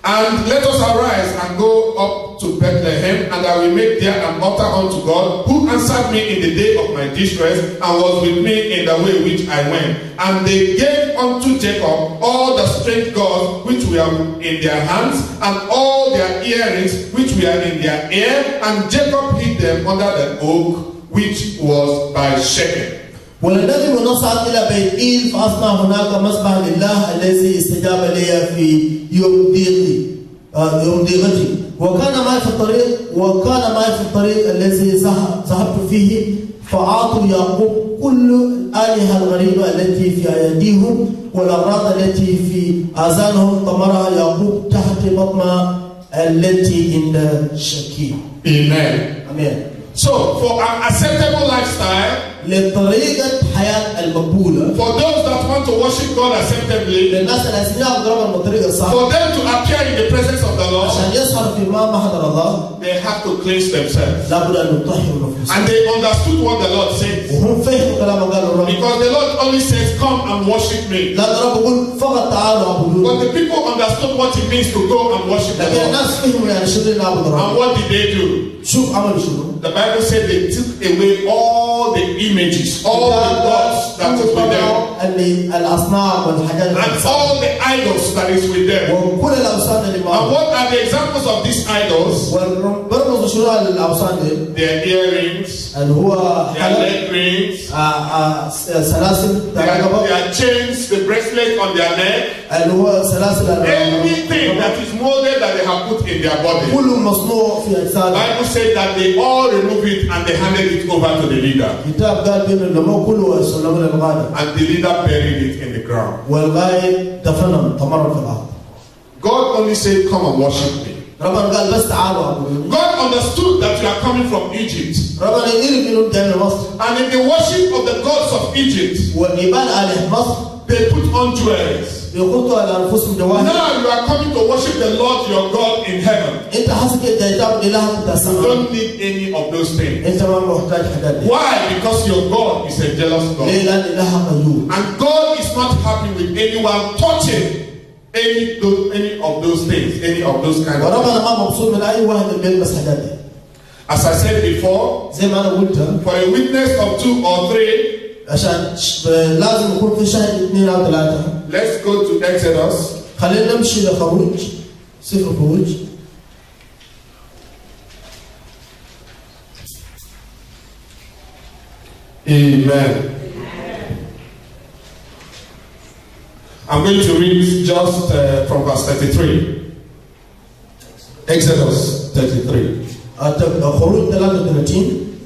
[SPEAKER 1] And let us arise and go up to Bethlehem, and I will make there an altar unto God, who answered me in the day of my distress, and was with me in the way which I went. And they gave unto Jacob all the strange gods which were in their hands, and all their earrings which were in their ear, and Jacob hid them under the oak which was by Shechem.
[SPEAKER 2] ولنذهب ونصعد إلى بيت إيل فأصنع هناك مسبح لله الذي استجاب لي في يوم ضيقتي وكان معي في الطريق الذي ذهبت فيه فأعطوا يعقوب كل الآلهة الغريبة التي في أيديهم والأغراض التي في آذانهم طمرها يعقوب تحت بطن التي عند شكيم.
[SPEAKER 1] Amen.
[SPEAKER 2] Amen.
[SPEAKER 1] So, for an acceptable lifestyle,
[SPEAKER 2] لطريقة حياة المقبولة.
[SPEAKER 1] For those that want to worship God acceptably,
[SPEAKER 2] للناس اللي يعبدوا ربنا بالطريقة الصح.
[SPEAKER 1] for them to appear in the presence of the Lord,
[SPEAKER 2] عشان يظهر في محضر الله.
[SPEAKER 1] they have to cleanse themselves.
[SPEAKER 2] لابد أن يطهروا نفوسهم.
[SPEAKER 1] And they understood what the Lord said.
[SPEAKER 2] وهم فهموا كلام قال الرب.
[SPEAKER 1] Because the Lord only says, "Come and worship me."
[SPEAKER 2] لا الرب يقول فقط تعالوا اعبدوني.
[SPEAKER 1] But the people understood what it means to go and worship the
[SPEAKER 2] لكن
[SPEAKER 1] Lord.
[SPEAKER 2] الناس فهموا يعني شنو نعبد الرب.
[SPEAKER 1] And what did they do?
[SPEAKER 2] شوف عملوا شنو.
[SPEAKER 1] The Bible said they took away all the images, all the gods that is with them,
[SPEAKER 2] الأصنام والحاجات.
[SPEAKER 1] and all the idols that is with them.
[SPEAKER 2] وكل الأوثان اللي
[SPEAKER 1] And
[SPEAKER 2] معهم.
[SPEAKER 1] what are the examples of these idols?
[SPEAKER 2] وبرمزوا شنو الأوثان دي؟
[SPEAKER 1] Their earrings,
[SPEAKER 2] اللي هو
[SPEAKER 1] their leg rings,
[SPEAKER 2] سلاسل
[SPEAKER 1] their chains, the bracelet on their neck,
[SPEAKER 2] اللي هو سلاسل.
[SPEAKER 1] anything that is molded that they have put in their body.
[SPEAKER 2] كله مصنوع في أجساد.
[SPEAKER 1] Bible said that they all removed it and they handed it over to the leader.
[SPEAKER 2] الكتاب قال بأن اللمو كله يسلمون للغاية.
[SPEAKER 1] And the leader buried it in the ground.
[SPEAKER 2] والغاية دفنهم طمرهم في الأرض.
[SPEAKER 1] God only said, "Come and worship me."
[SPEAKER 2] ربنا قال بس تعالوا اعبدوني.
[SPEAKER 1] God understood that you are coming from Egypt.
[SPEAKER 2] ربنا يعرف انهم جايين من مصر.
[SPEAKER 1] And in the worship of the gods of Egypt,
[SPEAKER 2] والإيمان آلهة مصر.
[SPEAKER 1] they put on jewelries.
[SPEAKER 2] يخطوا على أنفسهم جواهر.
[SPEAKER 1] Now you are coming to worship the Lord your God in heaven.
[SPEAKER 2] أنت حاسس كده تعبد إلهك بتاع
[SPEAKER 1] You
[SPEAKER 2] السماء.
[SPEAKER 1] don't need any of those things.
[SPEAKER 2] أنت ما محتاج حاجات دي.
[SPEAKER 1] Why? Because your God is a jealous God.
[SPEAKER 2] ليه؟ لأن إلهك غيور.
[SPEAKER 1] And God is not happy with anyone touching any of those things, any of those kind of things.
[SPEAKER 2] وربنا ما مبسوط من أي واحد اللي بيلبس حاجات دي.
[SPEAKER 1] As I said before,
[SPEAKER 2] زي ما أنا قلت.
[SPEAKER 1] for a witness of 2 or 3,
[SPEAKER 2] عشان لازم يكون في شاهد 2 أو 3.
[SPEAKER 1] let's go to Exodus.
[SPEAKER 2] خلينا نمشي لخروج. سفر خروج.
[SPEAKER 1] Amen. I'm going to read just from verse 33. Exodus 33.
[SPEAKER 2] خروج 33.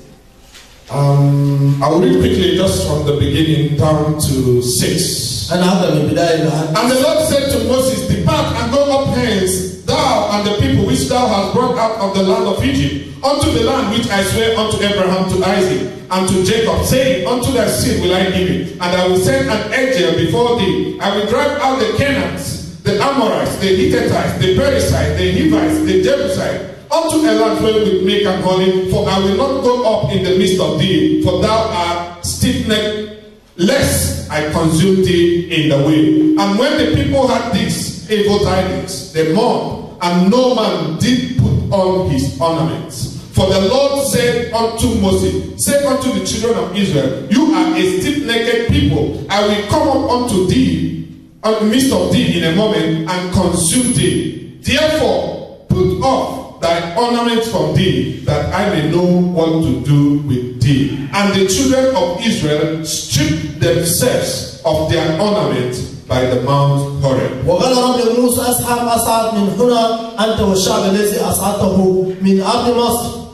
[SPEAKER 1] I will read quickly just from the beginning down to 6.
[SPEAKER 2] أنا هذا من بداية لحد.
[SPEAKER 1] And the Lord said to Moses, depart and go up hence, thou and the people which thou hast brought out of the land of Egypt, unto the land which I swear unto Abraham, to Isaac, and to Jacob, saying, unto thy seed will I give it, and I will send an angel before thee. I will drive out the Canaanites, the Amorites, the Hittites, the Perizzites, the Hivites, the Jebusites, unto a land where with milk and honey, for I will not go up in the midst of thee, for thou art stiff-necked, lest I consume thee in the way. And when the people had these evil tidings, they mourned, and no man did put on his ornaments. For the Lord said unto Moses, say unto the children of Israel, you are a stiff-necked people. I will come up unto thee, in the midst of thee in a moment, and consume thee. Therefore, put off thy ornaments from thee, that I may know what to do with thee. And the children of Israel stripped themselves of their ornaments by the Mount Horeb.
[SPEAKER 2] وقال رب لموسى أسحب أصعد من هنا أنت والشعب الذي أصعدته من أرض مصر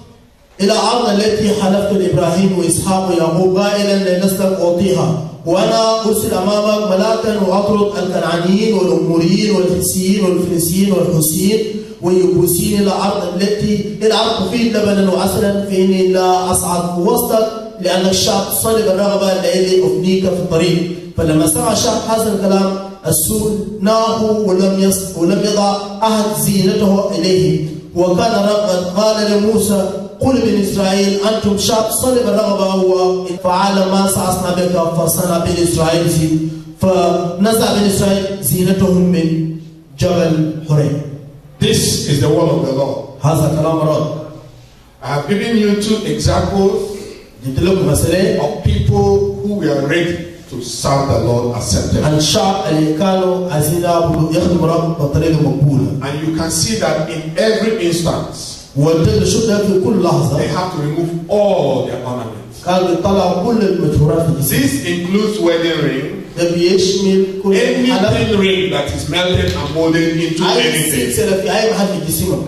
[SPEAKER 2] إلى أرض التي حلفت لإبراهيم وإسحاق ويعقوب قائلا لنسلك أعطيها وأنا أرسل أمامك ملاكا وأطرد الكنعانيين والأموريين والحسيين والفلسطينيين والحوثيين واليبوسيين إلى أرض تفيض لبنا وعسلا فإني لا أصعد وسطك لأن الشعب صلب الرغبة لإلي أفنيك في الطريق. فلما سمع الشعب هذا الكلام السناه ولم يضع أحد زينته إليه. وكان رب قال لموسى قل بني إسرائيل أنتم شعب صلب الرغبة هو فعل ما سأصنع بك فصنع بني إسرائيل فنزع بني إسرائيل زينتهم من جبل حريم.
[SPEAKER 1] This is the word of the Lord.
[SPEAKER 2] هذا كلام الرب.
[SPEAKER 1] I have given you 2 examples of people who were ready to serve the Lord acceptably.
[SPEAKER 2] الشعب اللي كانوا عايزين يخدموا الرب بطريقة مقبولة.
[SPEAKER 1] And you can see that in every instance
[SPEAKER 2] وتقدر تشوف ده في كل لحظة.
[SPEAKER 1] they have to remove all their ornaments.
[SPEAKER 2] كانوا يطلعوا كل المجهورات في الجسم.
[SPEAKER 1] This includes wedding ring.
[SPEAKER 2] ده بيشمل كل
[SPEAKER 1] anything ring that is melted and molded into anything.
[SPEAKER 2] أي سلسلة في أي محل في جسمك.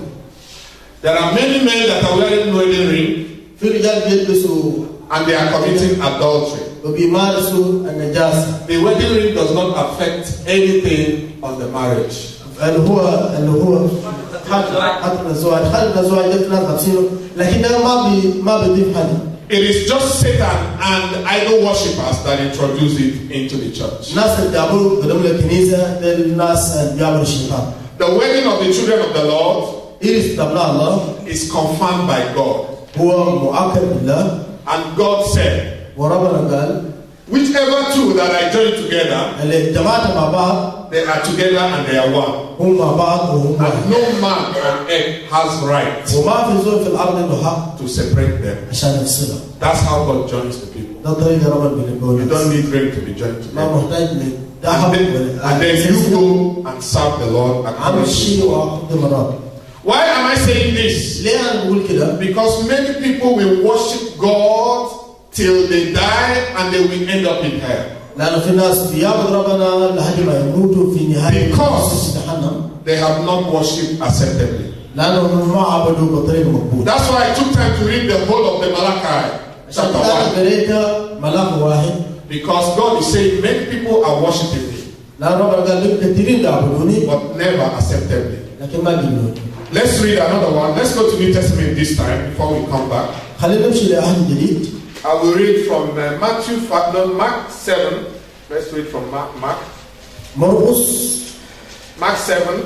[SPEAKER 1] There are many men that are wearing wedding ring.
[SPEAKER 2] في رجال بيلبسوا
[SPEAKER 1] and they are committing adultery.
[SPEAKER 2] وبيمارسوا النجاسة.
[SPEAKER 1] The wedding ring does not affect anything on the marriage.
[SPEAKER 2] اللي هو حتى الزواج ده في ناس لابسينه لكن ده ما بيضيف حاجة.
[SPEAKER 1] It is just Satan and idol worshippers that introduce it into the church.
[SPEAKER 2] الناس اللي بيعبروا قدام الكنيسة ده الناس اللي بيعبروا الشيطان.
[SPEAKER 1] The wedding of the children of the Lord is confirmed by God.
[SPEAKER 2] هو مؤكد بالله.
[SPEAKER 1] And God said,
[SPEAKER 2] وربنا قال
[SPEAKER 1] whichever two that I join together,
[SPEAKER 2] اللي جماعة مع بعض
[SPEAKER 1] they are together and they are one.
[SPEAKER 2] هم مع بعض وهم واحد.
[SPEAKER 1] And no man on earth has right
[SPEAKER 2] وما في زول في الأرض عنده حق
[SPEAKER 1] to separate them.
[SPEAKER 2] عشان يفصلهم.
[SPEAKER 1] That's how God joins the people.
[SPEAKER 2] ده طريقة ربنا بيقول.
[SPEAKER 1] You don't need ring to be joined
[SPEAKER 2] ما
[SPEAKER 1] together.
[SPEAKER 2] محتاج
[SPEAKER 1] And then you go and serve the Lord according to God. Why am I saying this? Because many people will worship God till they die and they will end up in hell. Because they have not worshipped acceptably. That's why I took time to read the whole of the Malachi chapter 1. Because God is saying many people are worshiping me, but never acceptably. Let's read another one. Let's go to New Testament this time before we come back. I will read from Mark 7. Let's read from Mark. Mark 7. Mark 7.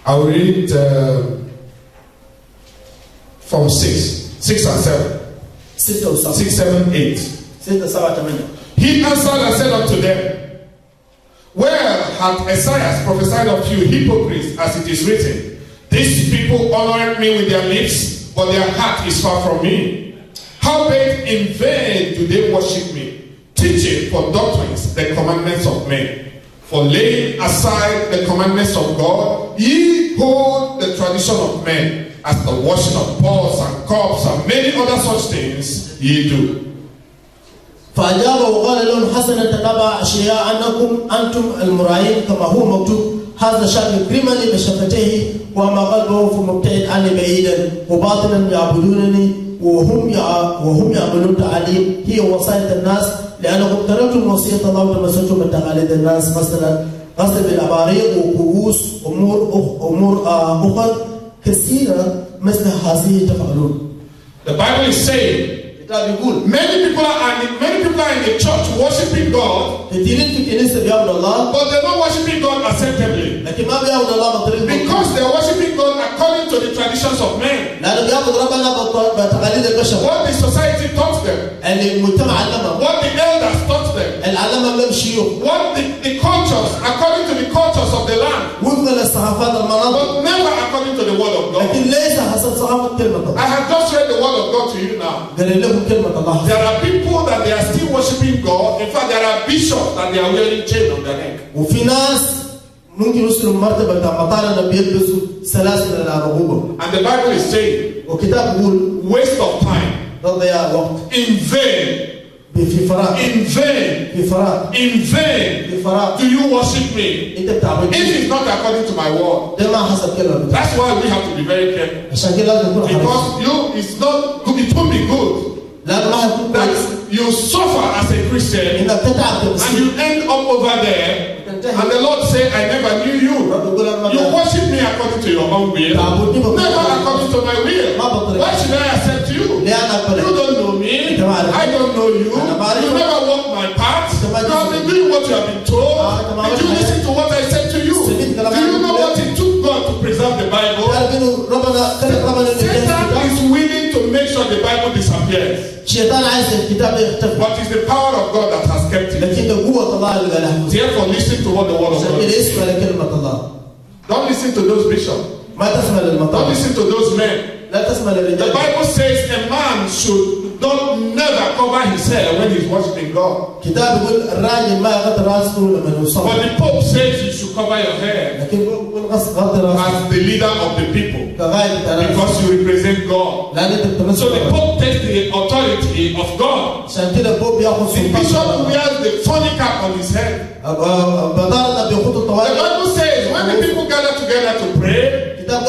[SPEAKER 1] I will read from 6 and 7. 6, 7, 8. He answered and said unto them, well hath Isaiah prophesied of you hypocrites, as it is written, these people honour me with their lips, but their heart is far from me. Howbeit in vain do they worship me, teaching for doctrines the commandments of men. For laying aside the commandments of God, ye hold the tradition of men, as the washing of pots and cups and many other such things ye do.
[SPEAKER 2] فأجاب وقال لهم حسنا تتبع أشياء أنكم أنتم المراعين كما هو مكتوب هذا شأن يكرمني بشفتيه وما قلبه فمبتعد عني بعيدا وباطنا يعبدونني وهم يعملون تعاليم هي وصايا الناس لأنكم تركتم وصية الله وتمسكتم بتقاليد الناس مثلا غسل بالأباريق وكؤوس أمور أخرى كثيرة مثل هذه تفعلون.
[SPEAKER 1] The Bible is saying many people are in the church worshiping God, but they're not worshiping God acceptably because they're worshiping God according to the traditions of men. What the society taught them, what the elders taught them, what the cultures, according to the cultures of the land, but never according to the word of God. I have just read the word of God to you now. There are people that they are still worshiping God. In fact, there are bishops that they are wearing chains on their neck. And the Bible is saying, waste of time, in vain. In vain do you worship me if it's not according to my word. That's why we have to be very careful, because it's not good. It won't be good that you suffer as a Christian and you end up over there and the Lord say, I never knew you. You worship me according to your own will, never according to my will. Why should I accept you? You don't know me, I don't know you. You never walk my path. You have been doing what you have been told. Did you listen to what I said to you? Do you know what it took God to preserve the Bible? Satan is willing to make sure the Bible disappears. But it's the power of God that has kept it. Therefore, listen to what the word of God says. Don't listen to those bishops. Don't listen to those men. The Bible says a man should never cover his hair when he's worshiping God. But the Pope says you should cover your hair as the leader of the people, because you represent God. So the Pope takes the authority of God. The bishop wears the funny cap on his head. The Bible says when the people gather together to pray, if there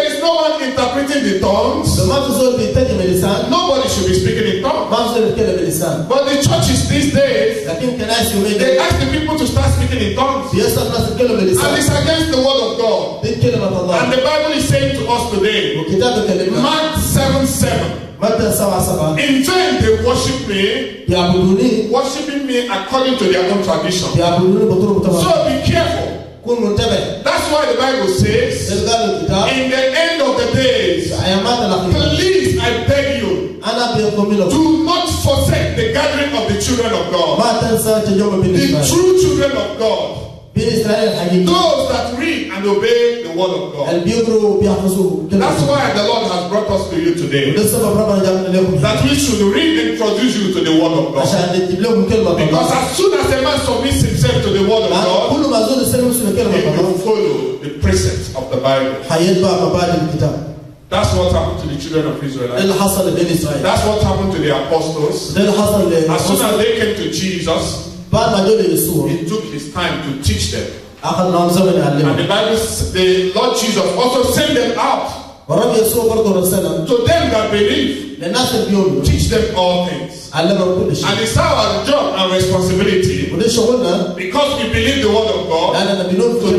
[SPEAKER 1] is no one interpreting the tongues, nobody should be speaking in tongues. But the churches these days, they ask the people to start speaking in tongues, and it's against the word of God. And the Bible is saying to us today, Mark 7:7, in vain they worship me, worshiping me according to their own tradition. So be careful. That's why the Bible says, in the end of the days, please, I beg you, do not forsake the gathering of the children of God, the true children of God, those that read and obey the word of God. That's why the Lord has brought us to you today, that we should reintroduce you to the word of God. Because as soon as a man submits himself to the word of God, he will follow the precepts of the Bible. That's what happened to the children of Israel. That's what happened to the apostles. As soon as they came to Jesus, he took his time to teach them. And the Bible, the Lord Jesus also sent them out. To them that believe, teach them all things. And it's our job and responsibility, because we believe the word of God, to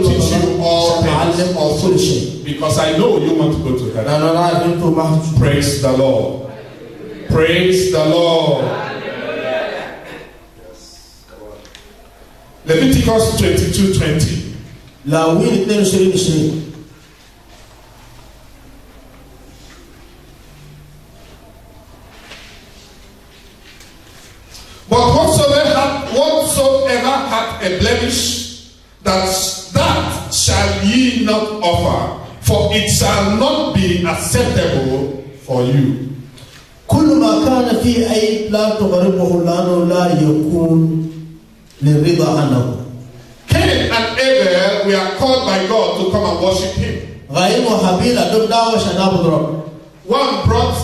[SPEAKER 1] teach you all things also. Because I know you want to go to heaven. Praise the Lord. Praise the Lord. Leviticus 22:20. But whatsoever hath a blemish, that shall ye not offer, for it shall not be acceptable for you.
[SPEAKER 2] كل ما كان في عيب لا تغربه لأنه لا يكون للرضا عنه.
[SPEAKER 1] Cain and Abel were called by God to come and worship him.
[SPEAKER 2] غاين وحابيل أدم دعوة شناب ضرب.
[SPEAKER 1] One brought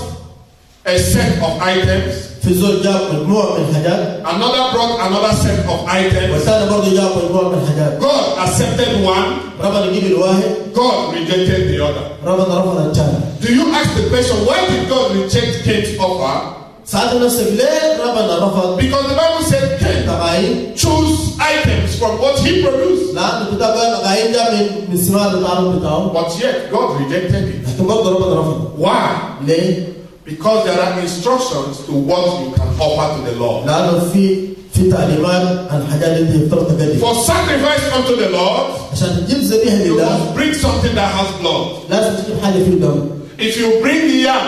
[SPEAKER 1] a set of items.
[SPEAKER 2] في زول جاب مجموعة من حاجات.
[SPEAKER 1] Another brought another set of items.
[SPEAKER 2] والثاني برضه جاب مجموعة من حاجات.
[SPEAKER 1] God accepted one.
[SPEAKER 2] ربنا يجيب الواحد.
[SPEAKER 1] God rejected the other.
[SPEAKER 2] ربنا رفض الثاني.
[SPEAKER 1] Do you ask the question, why did God reject Cain's offer?
[SPEAKER 2] سألت نفسك ليه ربنا رفض؟
[SPEAKER 1] Because the Bible said Cain
[SPEAKER 2] غاين.
[SPEAKER 1] chose items from what he produced.
[SPEAKER 2] لأن الكتاب قال غاين جاب من ثمار التعلم بتاعه.
[SPEAKER 1] But yet God rejected it.
[SPEAKER 2] لكن برضه ربنا رفض.
[SPEAKER 1] Why?
[SPEAKER 2] ليه؟
[SPEAKER 1] Because there are instructions to what you can offer to the Lord.
[SPEAKER 2] لأنه في تعليمات عن حاجات اللي يفترض تقدم.
[SPEAKER 1] For sacrifice unto the Lord,
[SPEAKER 2] عشان تجيب ذبيحة
[SPEAKER 1] you
[SPEAKER 2] لله
[SPEAKER 1] must bring something that has blood.
[SPEAKER 2] لازم تجيب حاجة فيه دم.
[SPEAKER 1] If you bring yam,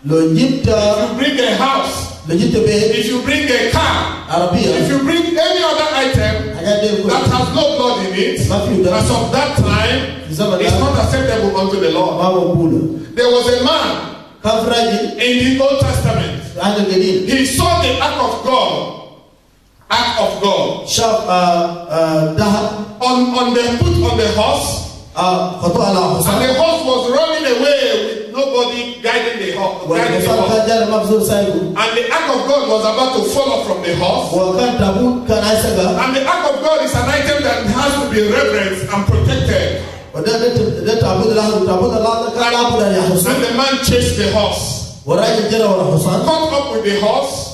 [SPEAKER 2] لو جبت
[SPEAKER 1] if you bring a house,
[SPEAKER 2] لو جبت بيت
[SPEAKER 1] if you bring a car, if
[SPEAKER 2] عربية
[SPEAKER 1] you bring any other item
[SPEAKER 2] حاجات دي
[SPEAKER 1] that
[SPEAKER 2] كلها
[SPEAKER 1] has no blood in it,
[SPEAKER 2] ما فيه دم.
[SPEAKER 1] as of that time,
[SPEAKER 2] زمن
[SPEAKER 1] it's
[SPEAKER 2] ده
[SPEAKER 1] not acceptable unto the Lord.
[SPEAKER 2] ما مقبولة.
[SPEAKER 1] There was a man
[SPEAKER 2] كان في راجل
[SPEAKER 1] in the Old Testament.
[SPEAKER 2] في العهد القديم
[SPEAKER 1] He saw the ark of God,
[SPEAKER 2] شاف ذهب
[SPEAKER 1] on the put on the horse,
[SPEAKER 2] خطوة على
[SPEAKER 1] and
[SPEAKER 2] حصان
[SPEAKER 1] the horse was running away with nobody guiding the horse.
[SPEAKER 2] والحصان كان جاي ما بزول سايقه
[SPEAKER 1] And the ark of God was about to fall off from the horse.
[SPEAKER 2] وكان تابوت كان عايز يسقى
[SPEAKER 1] And the ark of God is an item that has to be reverenced and protected.
[SPEAKER 2] وده تابوت الله تابوت الله كان لابد أن يحصل
[SPEAKER 1] And the man chased the horse,
[SPEAKER 2] وراجل جرى ورا الحصان
[SPEAKER 1] caught up with the horse,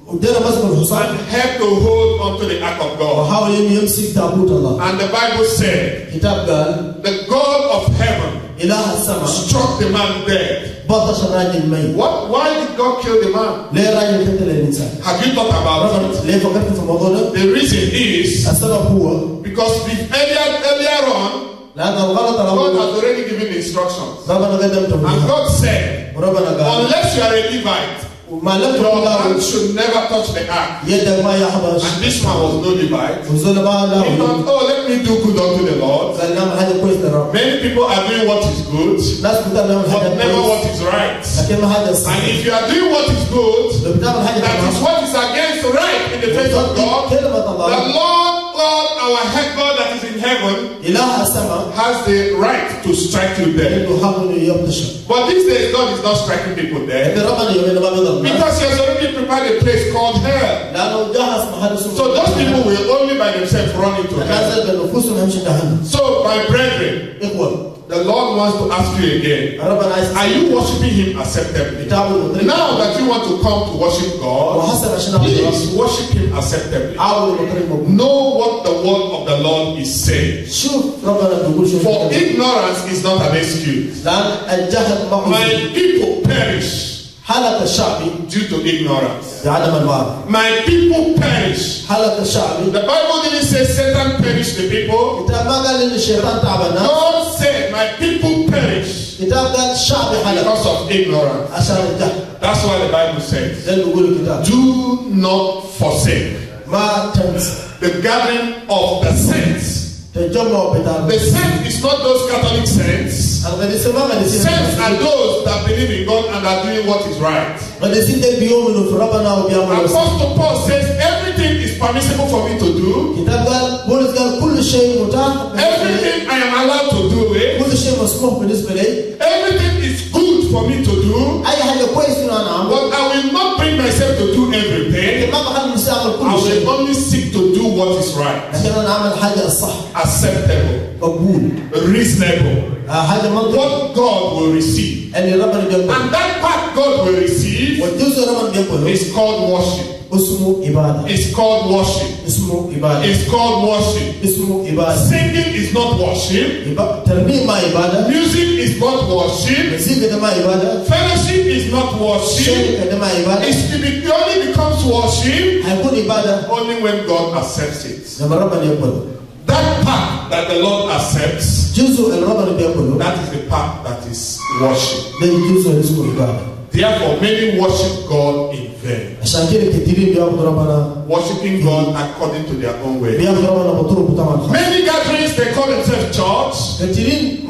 [SPEAKER 2] وجرى مسك الحصان
[SPEAKER 1] and helped to hold onto the ark of God.
[SPEAKER 2] وحاول يمسك تابوت الله.
[SPEAKER 1] And the Bible said,
[SPEAKER 2] الكتاب قال
[SPEAKER 1] the God of heaven
[SPEAKER 2] إله السماء
[SPEAKER 1] struck the man dead.
[SPEAKER 2] بطش الراجل ميت.
[SPEAKER 1] Why did God kill the man?
[SPEAKER 2] ليه الراجل قتل الإنسان؟
[SPEAKER 1] Have you thought about it?
[SPEAKER 2] ليه فكرت في الموضوع ده؟
[SPEAKER 1] The reason is
[SPEAKER 2] السبب هو
[SPEAKER 1] because earlier on,
[SPEAKER 2] لأن الغلط
[SPEAKER 1] God
[SPEAKER 2] الأول
[SPEAKER 1] has already given instructions.
[SPEAKER 2] ربنا قدم
[SPEAKER 1] And
[SPEAKER 2] توجيه
[SPEAKER 1] God said,
[SPEAKER 2] وربنا قال
[SPEAKER 1] unless you are a Levite,
[SPEAKER 2] وما لم
[SPEAKER 1] your
[SPEAKER 2] تكن
[SPEAKER 1] hand
[SPEAKER 2] له
[SPEAKER 1] should never touch the ark.
[SPEAKER 2] يدك ما يحبش
[SPEAKER 1] And this man was no Levite.
[SPEAKER 2] وزول ما
[SPEAKER 1] He
[SPEAKER 2] له
[SPEAKER 1] thought, oh, let me do good unto the Lord.
[SPEAKER 2] قال نعمل حاجة كويس للرب.
[SPEAKER 1] Many people are doing what is good,
[SPEAKER 2] ناس بتعمل نعمل حاجة
[SPEAKER 1] but never
[SPEAKER 2] كويس
[SPEAKER 1] what is right.
[SPEAKER 2] لكن ما حاجة صح.
[SPEAKER 1] And if you are doing what is good,
[SPEAKER 2] لو بتعمل حاجة
[SPEAKER 1] that is
[SPEAKER 2] تمام
[SPEAKER 1] what is against right in the face of God.
[SPEAKER 2] كلمة
[SPEAKER 1] The
[SPEAKER 2] الله
[SPEAKER 1] Lord God, our head God that is in heaven,
[SPEAKER 2] إله السماء
[SPEAKER 1] has the right to strike you dead.
[SPEAKER 2] إنه حق إنه يبطش.
[SPEAKER 1] But these days, God is not striking people dead
[SPEAKER 2] لكن ربنا يومين ما بيضرب.
[SPEAKER 1] because He has already prepared a place called hell.
[SPEAKER 2] لأنه جهز محل اسمه.
[SPEAKER 1] So those people will only by themselves run into hell.
[SPEAKER 2] نازل بنفوسهم همشي جهنم.
[SPEAKER 1] So, my brethren,
[SPEAKER 2] إخوة
[SPEAKER 1] the Lord wants to ask you again,
[SPEAKER 2] ربنا عايز.
[SPEAKER 1] are you worshiping Him acceptably?
[SPEAKER 2] تعبوا المطرب.
[SPEAKER 1] Now that you want to come to worship God,
[SPEAKER 2] وحسن عشان
[SPEAKER 1] please worship Him acceptably.
[SPEAKER 2] عاود المطرب مبروك.
[SPEAKER 1] Know what the word of the Lord is saying.
[SPEAKER 2] شوف ربنا بيقول شو.
[SPEAKER 1] For ignorance is not an excuse.
[SPEAKER 2] لأن الجهل ما
[SPEAKER 1] My people perish
[SPEAKER 2] حالة الشعبي
[SPEAKER 1] due to ignorance.
[SPEAKER 2] بعدم الوعي.
[SPEAKER 1] My people perish.
[SPEAKER 2] حالة الشعبي.
[SPEAKER 1] The Bible didn't say Satan perished the people.
[SPEAKER 2] كتاب ما قال إن الشيطان تعب الناس.
[SPEAKER 1] God said, my people perish
[SPEAKER 2] كتاب قال الشعبي حالة
[SPEAKER 1] because of ignorance.
[SPEAKER 2] عشان الجهل.
[SPEAKER 1] That's why the Bible says,
[SPEAKER 2] ده اللي بيقول الكتاب.
[SPEAKER 1] do not forsake
[SPEAKER 2] ما تنسى
[SPEAKER 1] the gathering of the saints.
[SPEAKER 2] تجمع بتاع.
[SPEAKER 1] The saints is not those Catholic saints.
[SPEAKER 2] القديسين ما قديسين.
[SPEAKER 1] Saints are those that believe in God and are doing what is right.
[SPEAKER 2] قديسين ده بيؤمنوا في ربنا وبيعملوا.
[SPEAKER 1] Apostle Paul says everything is permissible for me to do.
[SPEAKER 2] كتاب قال بولس قال كل شيء متاح.
[SPEAKER 1] Everything I am allowed to do it.
[SPEAKER 2] كل شيء مسموح بالنسبة لي.
[SPEAKER 1] Everything is good for me to do.
[SPEAKER 2] أي حاجة كويس إنه أنا أعمل.
[SPEAKER 1] But I will not bring myself to do everything.
[SPEAKER 2] ما بخلي نفسي أعمل
[SPEAKER 1] I
[SPEAKER 2] كل شيء.
[SPEAKER 1] will only seek to do what is right,
[SPEAKER 2] لكن أنا أعمل حاجة الصح.
[SPEAKER 1] acceptable,
[SPEAKER 2] مقبول.
[SPEAKER 1] reasonable,
[SPEAKER 2] حاجة منطقية.
[SPEAKER 1] what God will receive.
[SPEAKER 2] اللي ربنا بيقبل.
[SPEAKER 1] And that part God will receive
[SPEAKER 2] والجزء ربنا بيقبله.
[SPEAKER 1] is called worship.
[SPEAKER 2] اسمه إبادة.
[SPEAKER 1] It's called worship.
[SPEAKER 2] اسمه إبادة.
[SPEAKER 1] It's called worship.
[SPEAKER 2] اسمه إبادة.
[SPEAKER 1] Singing is not worship.
[SPEAKER 2] ترنيم ما إبادة.
[SPEAKER 1] Music is not worship.
[SPEAKER 2] مزيكا ده ما إبادة.
[SPEAKER 1] Fellowship is not worship.
[SPEAKER 2] شركة ده ما إبادة.
[SPEAKER 1] It only becomes worship
[SPEAKER 2] هيكون إبادة
[SPEAKER 1] only when God accepts it.
[SPEAKER 2] لما ربنا يقبله.
[SPEAKER 1] That part that the Lord accepts,
[SPEAKER 2] جزء اللي ربنا بيقبله.
[SPEAKER 1] that is the part that is worship.
[SPEAKER 2] ده الجزء اللي اسمه إبادة.
[SPEAKER 1] Therefore, many worship God in vain.
[SPEAKER 2] عشان كده كتيرين بيعبدوا ربنا.
[SPEAKER 1] Worshiping God according to their own way.
[SPEAKER 2] بيعبدوا ربنا بطرق بتاعهم.
[SPEAKER 1] Many gatherings, they call themselves church.
[SPEAKER 2] كتيرين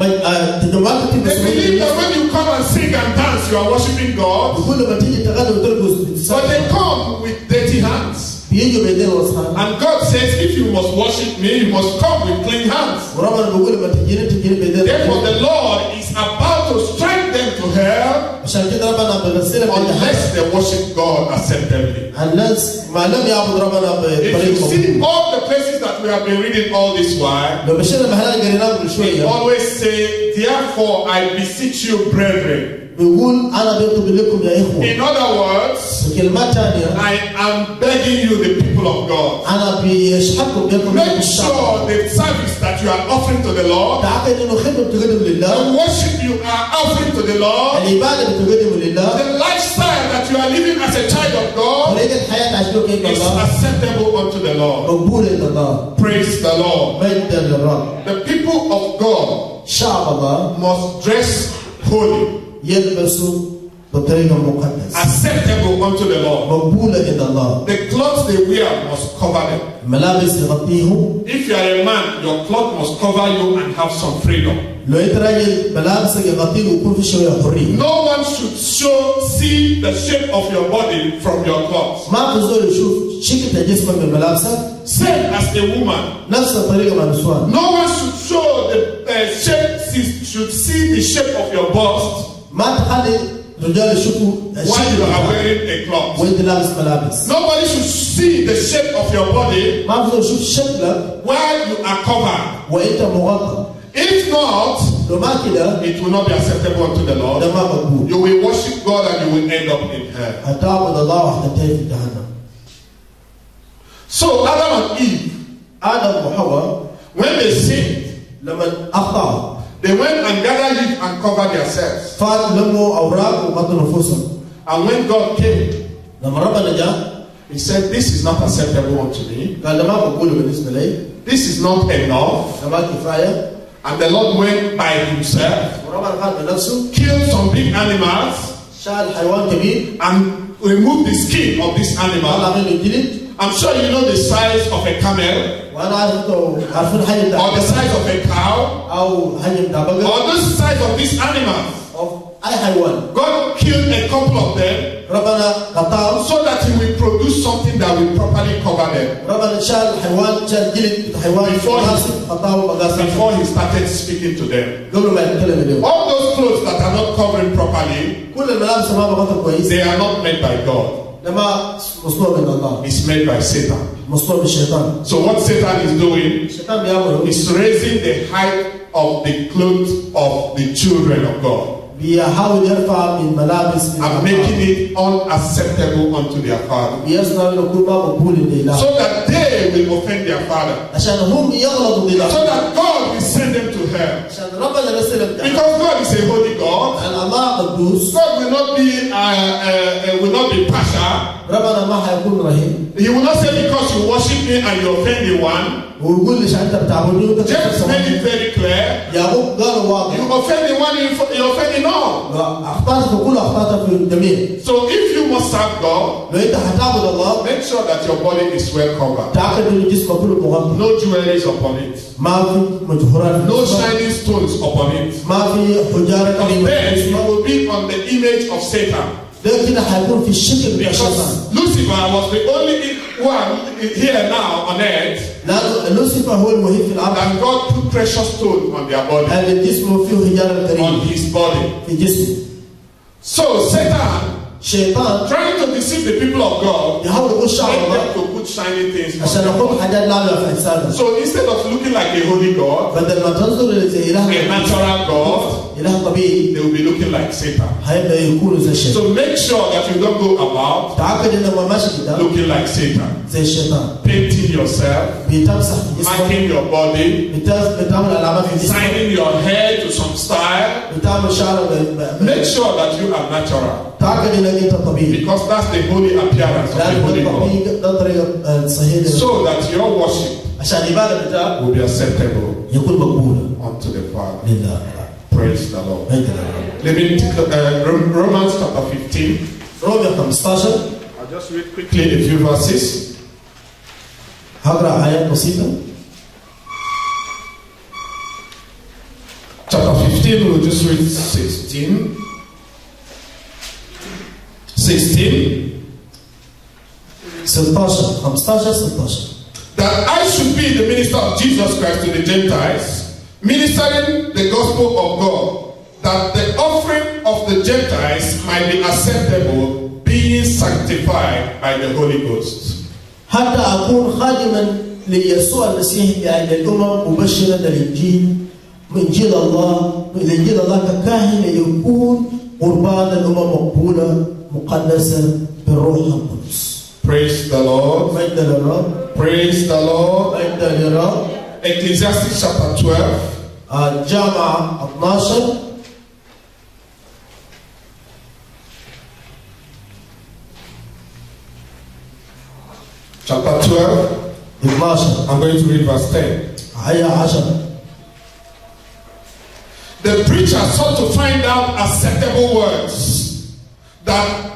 [SPEAKER 2] تجمعات كتير
[SPEAKER 1] They believe that when you come and sing and dance, you are worshiping God.
[SPEAKER 2] كل ما تيجي تغني وترقص
[SPEAKER 1] But they come with dirty hands.
[SPEAKER 2] بيجوا بيدين وصحان.
[SPEAKER 1] And God says, if you must worship me, you must come with clean hands.
[SPEAKER 2] وربنا بيقول لما تجيني بيدين.
[SPEAKER 1] Therefore, the Lord is about to strike them to hell
[SPEAKER 2] عشان كده ربنا بيرسلهم
[SPEAKER 1] unless they worship God acceptably.
[SPEAKER 2] الناس ما لم يعبد ربنا بطريقة.
[SPEAKER 1] If you see all the places that we have been reading all this while,
[SPEAKER 2] لو مشينا محلات قريناه من
[SPEAKER 1] we
[SPEAKER 2] شوية.
[SPEAKER 1] always say, therefore I beseech you, brethren.
[SPEAKER 2] بيقول أنا بيطلب لكم يا إخوة.
[SPEAKER 1] In other words,
[SPEAKER 2] بكلمات ثانية.
[SPEAKER 1] I am begging you, the people of God.
[SPEAKER 2] أنا بيشحكم بكم.
[SPEAKER 1] Make sure the service that you are offering to the Lord,
[SPEAKER 2] تعقد إنه خدمة بتقدم لله.
[SPEAKER 1] the worship you are offering to the Lord,
[SPEAKER 2] العبادة بتقدم لله.
[SPEAKER 1] the lifestyle that you are living as a child of God
[SPEAKER 2] طريقة حياة عشتوك إلى
[SPEAKER 1] is
[SPEAKER 2] الله.
[SPEAKER 1] acceptable unto the Lord.
[SPEAKER 2] مقبولة إلى الله.
[SPEAKER 1] Praise the Lord.
[SPEAKER 2] مجدا للرب.
[SPEAKER 1] The people of God
[SPEAKER 2] شعب الله
[SPEAKER 1] must dress holy,
[SPEAKER 2] يلبسوا بطريقة مقدسة.
[SPEAKER 1] acceptable unto the Lord.
[SPEAKER 2] مقبولة إلى الله.
[SPEAKER 1] The clothes they wear must cover them.
[SPEAKER 2] ملابس يغطيهم.
[SPEAKER 1] If you are a man, your cloth must cover you and have some freedom.
[SPEAKER 2] لو أنت راجل ملابسك يغطيه ويكون في شوية حرية.
[SPEAKER 1] No one should see the shape of your body from your clothes.
[SPEAKER 2] ما في زول يشوف شكل جسمك من ملابسك.
[SPEAKER 1] Same as a woman.
[SPEAKER 2] نفس الطريقة مع النسوان.
[SPEAKER 1] No one should show should see the shape of your bust
[SPEAKER 2] ما تخلي رجال يشوفوا
[SPEAKER 1] while you are wearing a cloth.
[SPEAKER 2] وأنت لابس ملابس.
[SPEAKER 1] Nobody should see the shape of your body
[SPEAKER 2] ما في زول يشوف شكلك
[SPEAKER 1] while you are covered.
[SPEAKER 2] وأنت مغطى.
[SPEAKER 1] If not,
[SPEAKER 2] لو ما كده
[SPEAKER 1] it will not be acceptable unto the Lord.
[SPEAKER 2] ده ما مقبول.
[SPEAKER 1] You will worship God and you will end up in hell.
[SPEAKER 2] هتعبد الله وحتنتهي في جهنم.
[SPEAKER 1] So Adam and Eve,
[SPEAKER 2] آدم وحواء
[SPEAKER 1] when they sinned,
[SPEAKER 2] لما أخطأوا
[SPEAKER 1] they went and gathered leaves and covered themselves.
[SPEAKER 2] فات لموا أوراق وغطوا نفوسهم.
[SPEAKER 1] And when God came,
[SPEAKER 2] لما ربنا جاء
[SPEAKER 1] he said, this is not acceptable unto me.
[SPEAKER 2] قال ده ما مقبول بالنسبة لي.
[SPEAKER 1] This is not enough.
[SPEAKER 2] ده ما كفاية.
[SPEAKER 1] And the Lord went by himself,
[SPEAKER 2] وربنا قال بنفسه
[SPEAKER 1] killed some big animals,
[SPEAKER 2] شال حيوان كبير
[SPEAKER 1] and removed the skin of this animal.
[SPEAKER 2] طلع منه الجلد.
[SPEAKER 1] I'm sure you know the size of a camel,
[SPEAKER 2] وأنا عارفين حجم
[SPEAKER 1] or the
[SPEAKER 2] ده
[SPEAKER 1] size of a cow,
[SPEAKER 2] أو حجم ده بقر
[SPEAKER 1] or the size of these animals.
[SPEAKER 2] أو أي حيوان.
[SPEAKER 1] God killed a couple of them
[SPEAKER 2] ربنا قطعه.
[SPEAKER 1] so that he will produce something that will properly cover them
[SPEAKER 2] ربنا شال حيوان شال جلد حيوان مقاسم قطعه مقاسم.
[SPEAKER 1] before he started speaking to them.
[SPEAKER 2] قبل ما يتكلم اليوم.
[SPEAKER 1] All those clothes that are not covering properly,
[SPEAKER 2] كل الملابس ما بغطى كويس.
[SPEAKER 1] they are not made by God.
[SPEAKER 2] لما مصنوع من الله.
[SPEAKER 1] It's made by Satan.
[SPEAKER 2] مصنوع بالشيطان.
[SPEAKER 1] So what Satan is doing
[SPEAKER 2] الشيطان بيعمله.
[SPEAKER 1] is raising the height of the clothes of the children of God
[SPEAKER 2] بيحاول يرفع من ملابس من
[SPEAKER 1] and making it unacceptable unto their father,
[SPEAKER 2] بيصنع له كل ما مقبول لله.
[SPEAKER 1] so that they will offend their father,
[SPEAKER 2] عشان هم يغلطوا بالله.
[SPEAKER 1] so that God will send them to hell.
[SPEAKER 2] عشان ربنا يرسلهم.
[SPEAKER 1] Because God is a holy God.
[SPEAKER 2] عشان الله قدوس.
[SPEAKER 1] God will not be partial.
[SPEAKER 2] ربنا ما حيكون رهيب.
[SPEAKER 1] He will not say because you worship me and you offend the one.
[SPEAKER 2] ويقول ليش أنت بتعبدني وأنت
[SPEAKER 1] James made it very clear.
[SPEAKER 2] يعقوب قال واضح.
[SPEAKER 1] You offend the one, you offend the all.
[SPEAKER 2] أخطأت في كل أخطأت في الجميع.
[SPEAKER 1] So if you must serve God,
[SPEAKER 2] لو أنت هتعبد الله
[SPEAKER 1] make sure that your body is well covered.
[SPEAKER 2] تأكد إن جسمك كله مغطى.
[SPEAKER 1] No jewelry upon it.
[SPEAKER 2] ما في مجوهرات.
[SPEAKER 1] No shining stones upon it.
[SPEAKER 2] ما في حجارة
[SPEAKER 1] Because then
[SPEAKER 2] قديمة.
[SPEAKER 1] you will be on the image of Satan.
[SPEAKER 2] ده كده هيكون في الشكل بتاع الشيطان.
[SPEAKER 1] Because Lucifer was the only one here now on earth
[SPEAKER 2] لأن لوسيفر هو الوحيد في الأرض.
[SPEAKER 1] that God put precious stones on their body,
[SPEAKER 2] اللي جسمه فيه حجارة
[SPEAKER 1] on
[SPEAKER 2] كريمة
[SPEAKER 1] his body.
[SPEAKER 2] في جسمه.
[SPEAKER 1] So Satan,
[SPEAKER 2] شيطان
[SPEAKER 1] trying to deceive the people of God,
[SPEAKER 2] يحاول يقول شعب
[SPEAKER 1] make
[SPEAKER 2] الله
[SPEAKER 1] them to put shiny things on
[SPEAKER 2] عشان
[SPEAKER 1] their
[SPEAKER 2] يحط
[SPEAKER 1] body.
[SPEAKER 2] حاجات لعبة في أجسادهم.
[SPEAKER 1] So instead of looking like a holy God,
[SPEAKER 2] بدل ما تنظر إلى
[SPEAKER 1] a
[SPEAKER 2] إله
[SPEAKER 1] natural God,
[SPEAKER 2] إله طبيعي
[SPEAKER 1] they will be looking like Satan.
[SPEAKER 2] هيبدأ يكونوا زي الشيطان.
[SPEAKER 1] So make sure that you don't go about
[SPEAKER 2] تعاقد إنه ما ماشي كده
[SPEAKER 1] looking like Satan,
[SPEAKER 2] زي الشيطان.
[SPEAKER 1] painting yourself,
[SPEAKER 2] بتمسح جسمك.
[SPEAKER 1] marking your body,
[SPEAKER 2] بتعمل علامات في جسمك.
[SPEAKER 1] signing your hair to some style.
[SPEAKER 2] بتعمل شعر.
[SPEAKER 1] Make sure that you are natural,
[SPEAKER 2] تعاقد إنك أنت طبيعي.
[SPEAKER 1] because that's the holy appearance of the
[SPEAKER 2] لأن
[SPEAKER 1] holy God,
[SPEAKER 2] الطبيعي ده طريقة صحيحة.
[SPEAKER 1] so that your worship
[SPEAKER 2] عشان العبادة بتاعك
[SPEAKER 1] will be acceptable
[SPEAKER 2] يكون مقبولة
[SPEAKER 1] unto the Father.
[SPEAKER 2] لله.
[SPEAKER 1] Praise the Lord.
[SPEAKER 2] مجد الله.
[SPEAKER 1] Romans chapter 15.
[SPEAKER 2] رومية 15
[SPEAKER 1] I'll just read quickly a few verses.
[SPEAKER 2] هقرأ آيات بسيطة.
[SPEAKER 1] Chapter 15, we'll just read 16.
[SPEAKER 2] 16 15 16
[SPEAKER 1] that I should be the minister of Jesus Christ to the Gentiles, ministering the gospel of God, that the offering of the Gentiles might be acceptable, being sanctified by the Holy Ghost.
[SPEAKER 2] حتى أكون خادما ليسوع المسيح لأهل الأمم مبشرا الإنجيل إنجيل الله ككاهن يكون قربان الأمم مقبولة مقدسة بالروح القدس.
[SPEAKER 1] Praise the Lord.
[SPEAKER 2] مجد للرب.
[SPEAKER 1] Praise the Lord.
[SPEAKER 2] مجد للرب.
[SPEAKER 1] Ecclesiastes chapter 12.
[SPEAKER 2] جامعة 12.
[SPEAKER 1] Chapter 12.
[SPEAKER 2] 12.
[SPEAKER 1] I'm going to read verse 10.
[SPEAKER 2] آية 10.
[SPEAKER 1] The preacher sought to find out acceptable words, that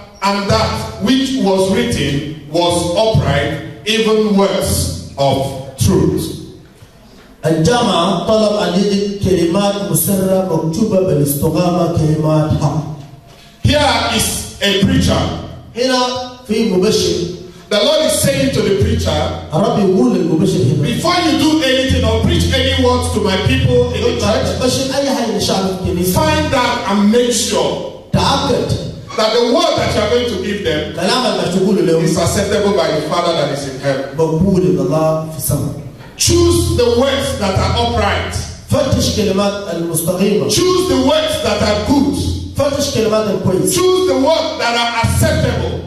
[SPEAKER 1] which was written was upright, even words of truth.
[SPEAKER 2] الجامعة طلب أن يجد كلمات مسرة مكتوبة بالاستقامة كلمات حق.
[SPEAKER 1] Here is a preacher.
[SPEAKER 2] هنا في مبشر.
[SPEAKER 1] The Lord is saying to the preacher,
[SPEAKER 2] الرب يقول للمبشر هنا.
[SPEAKER 1] before you do anything or preach any words to my people in the church,
[SPEAKER 2] بشر أي حاجة لشعب الكنيسة.
[SPEAKER 1] find out and make sure
[SPEAKER 2] تأكد
[SPEAKER 1] that the word that you are going to give them
[SPEAKER 2] كلام اللي تقوله لهم
[SPEAKER 1] is acceptable by the Father that is in heaven.
[SPEAKER 2] مقبول من الله في السماء.
[SPEAKER 1] Choose the words that are upright.
[SPEAKER 2] فتش كلمات المستقيمة.
[SPEAKER 1] Choose the words that are good.
[SPEAKER 2] فتش كلمات الكويس.
[SPEAKER 1] Choose the words that are acceptable.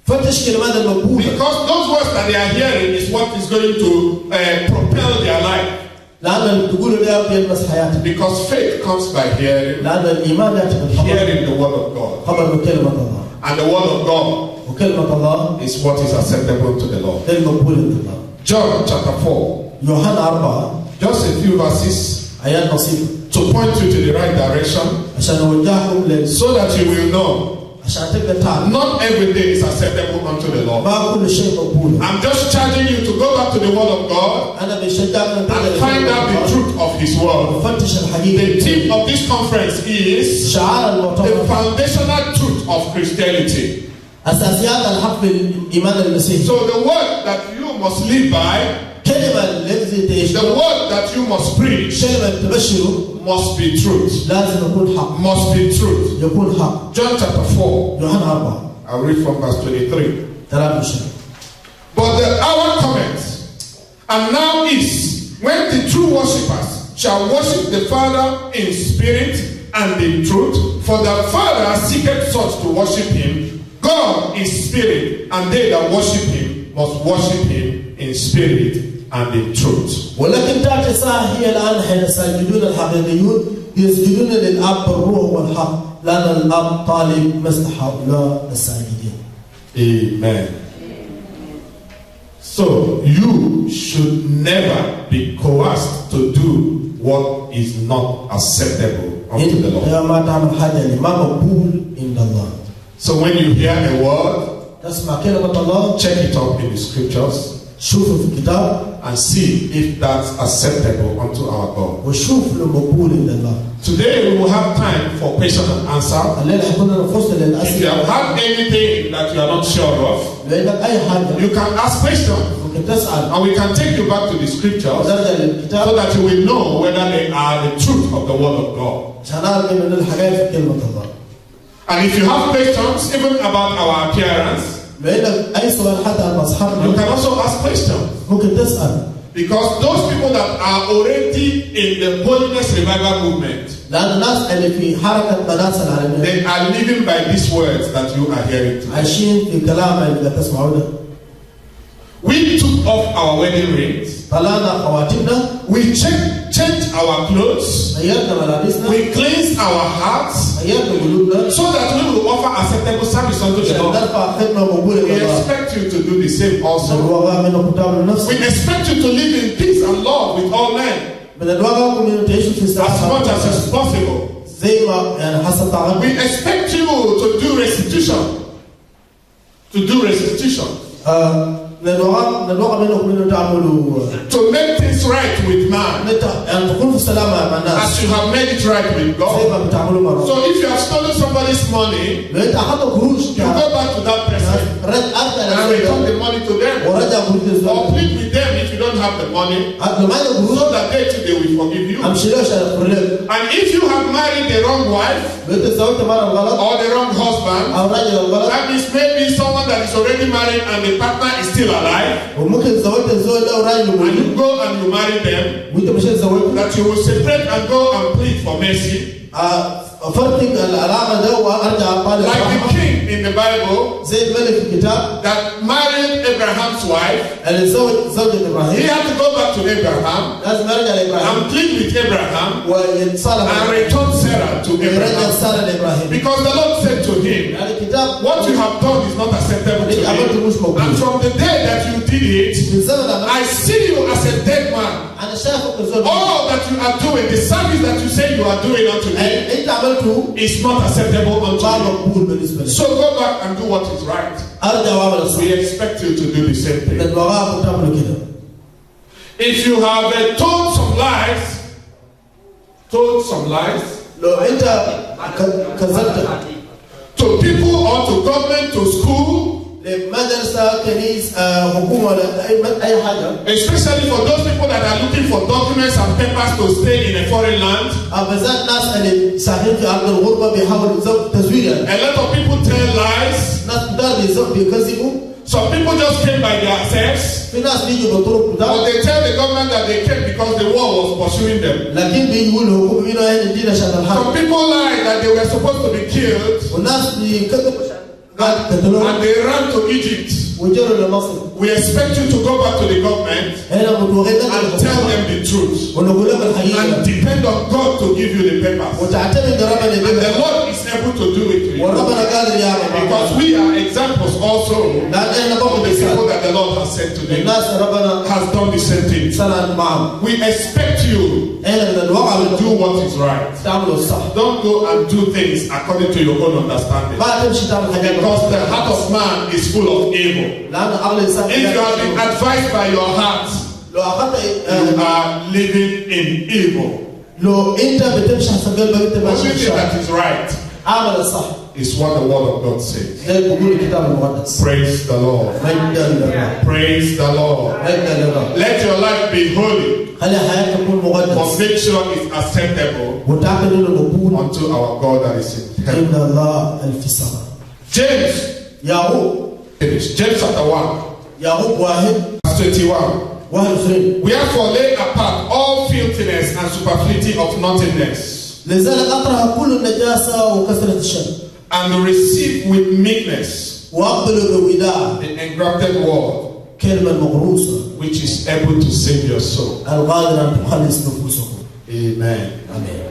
[SPEAKER 2] فتش كلمات المقبولة.
[SPEAKER 1] Because those words that they are hearing is what is going to propel their life.
[SPEAKER 2] لأن اللي بتقوله ده بيلمس حياتك.
[SPEAKER 1] Because faith comes by hearing.
[SPEAKER 2] لأن الإيمان يأتي بالخبر.
[SPEAKER 1] Hearing the word of God.
[SPEAKER 2] خبر بكلمة الله.
[SPEAKER 1] And the word of God
[SPEAKER 2] وكلمة الله
[SPEAKER 1] is what is acceptable to the Lord.
[SPEAKER 2] ده المقبول من الله.
[SPEAKER 1] John chapter 4.
[SPEAKER 2] يوحنا 4
[SPEAKER 1] Just a few verses
[SPEAKER 2] آيات بسيطة.
[SPEAKER 1] to point you to the right direction
[SPEAKER 2] عشان أوجهكم
[SPEAKER 1] so that you will know
[SPEAKER 2] عشان تقدر تعرف.
[SPEAKER 1] not everything is acceptable unto the Lord.
[SPEAKER 2] ما كل شيء مقبول.
[SPEAKER 1] I'm just charging you to go back to the word of God
[SPEAKER 2] أنا بشجعك أن
[SPEAKER 1] and find out the truth of his word.
[SPEAKER 2] فتش
[SPEAKER 1] The
[SPEAKER 2] الحقيقة.
[SPEAKER 1] theme of this conference is
[SPEAKER 2] شعار
[SPEAKER 1] the
[SPEAKER 2] المؤتمر
[SPEAKER 1] foundational truth of Christianity.
[SPEAKER 2] أساسيات الحق في الإيمان المسيحي.
[SPEAKER 1] So the word that you must live by,
[SPEAKER 2] كلمة التي تعيش.
[SPEAKER 1] the word that you must preach
[SPEAKER 2] كلمة تبشره
[SPEAKER 1] must be truth.
[SPEAKER 2] لازم يكون حق.
[SPEAKER 1] Must be truth.
[SPEAKER 2] يكون حق.
[SPEAKER 1] John chapter 4.
[SPEAKER 2] يوحنا 4
[SPEAKER 1] I'll read from verse 23.
[SPEAKER 2] 23.
[SPEAKER 1] But the hour cometh, and now is, when the true worshippers shall worship the Father in spirit and in truth, for the Father seeketh such to worship him. God is spirit, and they that worship him must worship him in spirit and in truth.
[SPEAKER 2] ولكن تأتي ساعة هي الآن حين الساجدون الحقيقيون يسجدون للأب بالروح والحق لأن الأب طالب مثل هؤلاء الساجدين.
[SPEAKER 1] Amen. So you should never be coerced to do what is not acceptable unto the Lord.
[SPEAKER 2] ما تعمل حاجة اللي ما مقبول عند الله.
[SPEAKER 1] So when you hear a word,
[SPEAKER 2] تسمع كلمة الله.
[SPEAKER 1] check it up in the scriptures
[SPEAKER 2] شوفه في الكتاب.
[SPEAKER 1] and see if that's acceptable unto our God.
[SPEAKER 2] وشوف له مقبول عند الله.
[SPEAKER 1] Today we will have time for question and answer.
[SPEAKER 2] الليلة حيكون لنا فرصة
[SPEAKER 1] If you
[SPEAKER 2] للأسئلة.
[SPEAKER 1] have had anything that you are not sure of,
[SPEAKER 2] لأنك أي حاجة
[SPEAKER 1] you can ask questions
[SPEAKER 2] ممكن تسأل.
[SPEAKER 1] and we can take you back to the scriptures
[SPEAKER 2] ونرجع
[SPEAKER 1] so
[SPEAKER 2] للكتاب.
[SPEAKER 1] that you will know whether they are the truth of the word of God.
[SPEAKER 2] عشان نعرف من الحاجات في كلمة الله.
[SPEAKER 1] And if you have questions even about our appearance,
[SPEAKER 2] لأنك أي سؤال حتى عن
[SPEAKER 1] you
[SPEAKER 2] مصحفنا
[SPEAKER 1] can also ask questions.
[SPEAKER 2] ممكن تسأل.
[SPEAKER 1] Because those people that are already in the holiness revival movement,
[SPEAKER 2] لأن الناس اللي في حركة مناص العالمية
[SPEAKER 1] they are living by these words that you are hearing today.
[SPEAKER 2] عايشين في كلام اللي تسمعونه.
[SPEAKER 1] We took off our wedding rings.
[SPEAKER 2] طلعنا خواتمنا.
[SPEAKER 1] We changed our clothes.
[SPEAKER 2] غيرنا ملابسنا.
[SPEAKER 1] We cleansed our hearts
[SPEAKER 2] غيرنا قلوبنا.
[SPEAKER 1] so that we will offer acceptable service unto the
[SPEAKER 2] عشان
[SPEAKER 1] Lord.
[SPEAKER 2] نرفع خدمة مقبولة
[SPEAKER 1] We
[SPEAKER 2] لله.
[SPEAKER 1] expect you to do the same also.
[SPEAKER 2] من الواقع منه كتاب النفس.
[SPEAKER 1] We expect you to live in peace and love with all men
[SPEAKER 2] من الواقع منه تعيشوا في
[SPEAKER 1] as
[SPEAKER 2] سلام.
[SPEAKER 1] much as is possible.
[SPEAKER 2] زي ما يعني حسب
[SPEAKER 1] We
[SPEAKER 2] طاقتك.
[SPEAKER 1] expect you to do restitution. To do restitution.
[SPEAKER 2] من الواقع منه تعملوا.
[SPEAKER 1] To make things right with man
[SPEAKER 2] يعني تكون في سلام مع الناس.
[SPEAKER 1] as you have made it right with
[SPEAKER 2] زي
[SPEAKER 1] God.
[SPEAKER 2] ما بتعملوا مع ربنا.
[SPEAKER 1] So if you have stolen somebody's money,
[SPEAKER 2] لو أنت أخذت قروش
[SPEAKER 1] you go back to that person
[SPEAKER 2] رد أرجع
[SPEAKER 1] and return the money money
[SPEAKER 2] لما أنا
[SPEAKER 1] so
[SPEAKER 2] بقول
[SPEAKER 1] that they too they will forgive you.
[SPEAKER 2] أمشي له عشان أقول لك
[SPEAKER 1] And if you have married the wrong wife
[SPEAKER 2] بتزوجت مرة غلط
[SPEAKER 1] or the wrong husband,
[SPEAKER 2] أو راجل غلط
[SPEAKER 1] that means maybe someone that is already married and the partner is still alive,
[SPEAKER 2] وممكن زوجت الزوج ده وراجل
[SPEAKER 1] and
[SPEAKER 2] موجود
[SPEAKER 1] you go and you marry them,
[SPEAKER 2] وأنت مش زوجت
[SPEAKER 1] that you will separate and go and plead for mercy.
[SPEAKER 2] فرتق العلاقة ده وأرجع أطالب
[SPEAKER 1] Like the king in the Bible
[SPEAKER 2] زي الملك في الكتاب
[SPEAKER 1] that married Abraham's wife,
[SPEAKER 2] اللي زوجة
[SPEAKER 1] he
[SPEAKER 2] إبراهيم
[SPEAKER 1] had to go back to Abraham
[SPEAKER 2] لازم يرجع لإبراهيم
[SPEAKER 1] and plead with Abraham
[SPEAKER 2] ويتصالح
[SPEAKER 1] and return Sarah to
[SPEAKER 2] ويرجع
[SPEAKER 1] Abraham.
[SPEAKER 2] سارة لإبراهيم
[SPEAKER 1] Because the Lord said to him,
[SPEAKER 2] يعني الكتاب
[SPEAKER 1] what you have done is not acceptable to me. And from the day that you did it,
[SPEAKER 2] في الزمن ده
[SPEAKER 1] I see you as a dead man.
[SPEAKER 2] أنا شايفك الزوج
[SPEAKER 1] All that you are doing, the service that you say you are doing unto me,
[SPEAKER 2] أنت عملته
[SPEAKER 1] is not acceptable unto
[SPEAKER 2] ما
[SPEAKER 1] me.
[SPEAKER 2] مقبول بالنسبة لي
[SPEAKER 1] So go back and do what is right.
[SPEAKER 2] أرجع وأعمل الصح
[SPEAKER 1] We expect you to do the same thing.
[SPEAKER 2] لأن وراءكم تعملوا كده
[SPEAKER 1] If you have told some lies
[SPEAKER 2] لو أنت كذبت
[SPEAKER 1] to people or to government, to school,
[SPEAKER 2] لمدرسة كنيسة حكومة ولا أي حاجة
[SPEAKER 1] especially for those people that are looking for documents and papers to stay in a foreign land,
[SPEAKER 2] بالذات الناس اللي ساكنين في أرض الغربة بيحاولوا تزوير
[SPEAKER 1] a lot of people tell lies.
[SPEAKER 2] ناس بدار بيكذبوا
[SPEAKER 1] Some people just came by themselves,
[SPEAKER 2] في ناس بيجوا بطرق
[SPEAKER 1] but
[SPEAKER 2] بدار
[SPEAKER 1] they tell the government that they came because the war was pursuing them.
[SPEAKER 2] لكن بيجوا الحكومة بينوا هنا الدين عشان
[SPEAKER 1] Some
[SPEAKER 2] الحرب
[SPEAKER 1] people lie that they were supposed to be killed
[SPEAKER 2] والناس بيكذبوا عشان قتلوهم
[SPEAKER 1] and they ran to Egypt.
[SPEAKER 2] وجروا لمصر
[SPEAKER 1] We expect you to go back to the government
[SPEAKER 2] هنا متوغيين
[SPEAKER 1] and tell them the truth
[SPEAKER 2] ونقول لهم الحقيقة
[SPEAKER 1] and depend on God to give you the papers.
[SPEAKER 2] وتعتمد ربنا
[SPEAKER 1] And the
[SPEAKER 2] يديك
[SPEAKER 1] Lord is able to do it to you.
[SPEAKER 2] وربنا قادر يعمل
[SPEAKER 1] Because we are examples also
[SPEAKER 2] لأن احنا
[SPEAKER 1] of
[SPEAKER 2] باخد
[SPEAKER 1] the people
[SPEAKER 2] مثال
[SPEAKER 1] that the Lord has sent to them,
[SPEAKER 2] الناس ربنا
[SPEAKER 1] has done the same thing.
[SPEAKER 2] سنة معهم
[SPEAKER 1] We expect you
[SPEAKER 2] احنا من الواقع
[SPEAKER 1] to do what is right.
[SPEAKER 2] تعملوا الصح
[SPEAKER 1] Don't go and do things according to your own understanding.
[SPEAKER 2] ما تمشي تعمل حاجات
[SPEAKER 1] Because the heart of man is full of evil.
[SPEAKER 2] لأن عقل الإنسان
[SPEAKER 1] If you have been advised by your heart,
[SPEAKER 2] لو أخذت
[SPEAKER 1] you are living in evil.
[SPEAKER 2] لو أنت بتمشي حسب قلبك أنت
[SPEAKER 1] The
[SPEAKER 2] ماشي
[SPEAKER 1] only thing
[SPEAKER 2] بالشر
[SPEAKER 1] that is right
[SPEAKER 2] عمل الصح
[SPEAKER 1] is what the word of God says.
[SPEAKER 2] زي ما بيقول الكتاب المقدس
[SPEAKER 1] Praise the Lord.
[SPEAKER 2] مجدا لله
[SPEAKER 1] Praise the Lord.
[SPEAKER 2] مجدا لله
[SPEAKER 1] Let your life be holy,
[SPEAKER 2] خلي حياتك تكون
[SPEAKER 1] but
[SPEAKER 2] مقدس
[SPEAKER 1] make sure it's acceptable
[SPEAKER 2] وتعتقد انه مقبول
[SPEAKER 1] unto our God that is in heaven.
[SPEAKER 2] عند الله في السماء.
[SPEAKER 1] James,
[SPEAKER 2] يعقوب
[SPEAKER 1] finish. James chapter 1,
[SPEAKER 2] يعقوب 1
[SPEAKER 1] verse 21.
[SPEAKER 2] 21
[SPEAKER 1] Wherefore lay apart all filthiness and superfluity of nothingness,
[SPEAKER 2] لذلك اطرح كل النجاسه وكثره الشر
[SPEAKER 1] and receive with meekness
[SPEAKER 2] واقبلوا بوداع
[SPEAKER 1] the engrafted word,
[SPEAKER 2] كلمه مغروسه
[SPEAKER 1] which is able to save your soul.
[SPEAKER 2] القادره ان تخلص نفوسكم.
[SPEAKER 1] Amen.
[SPEAKER 2] امين.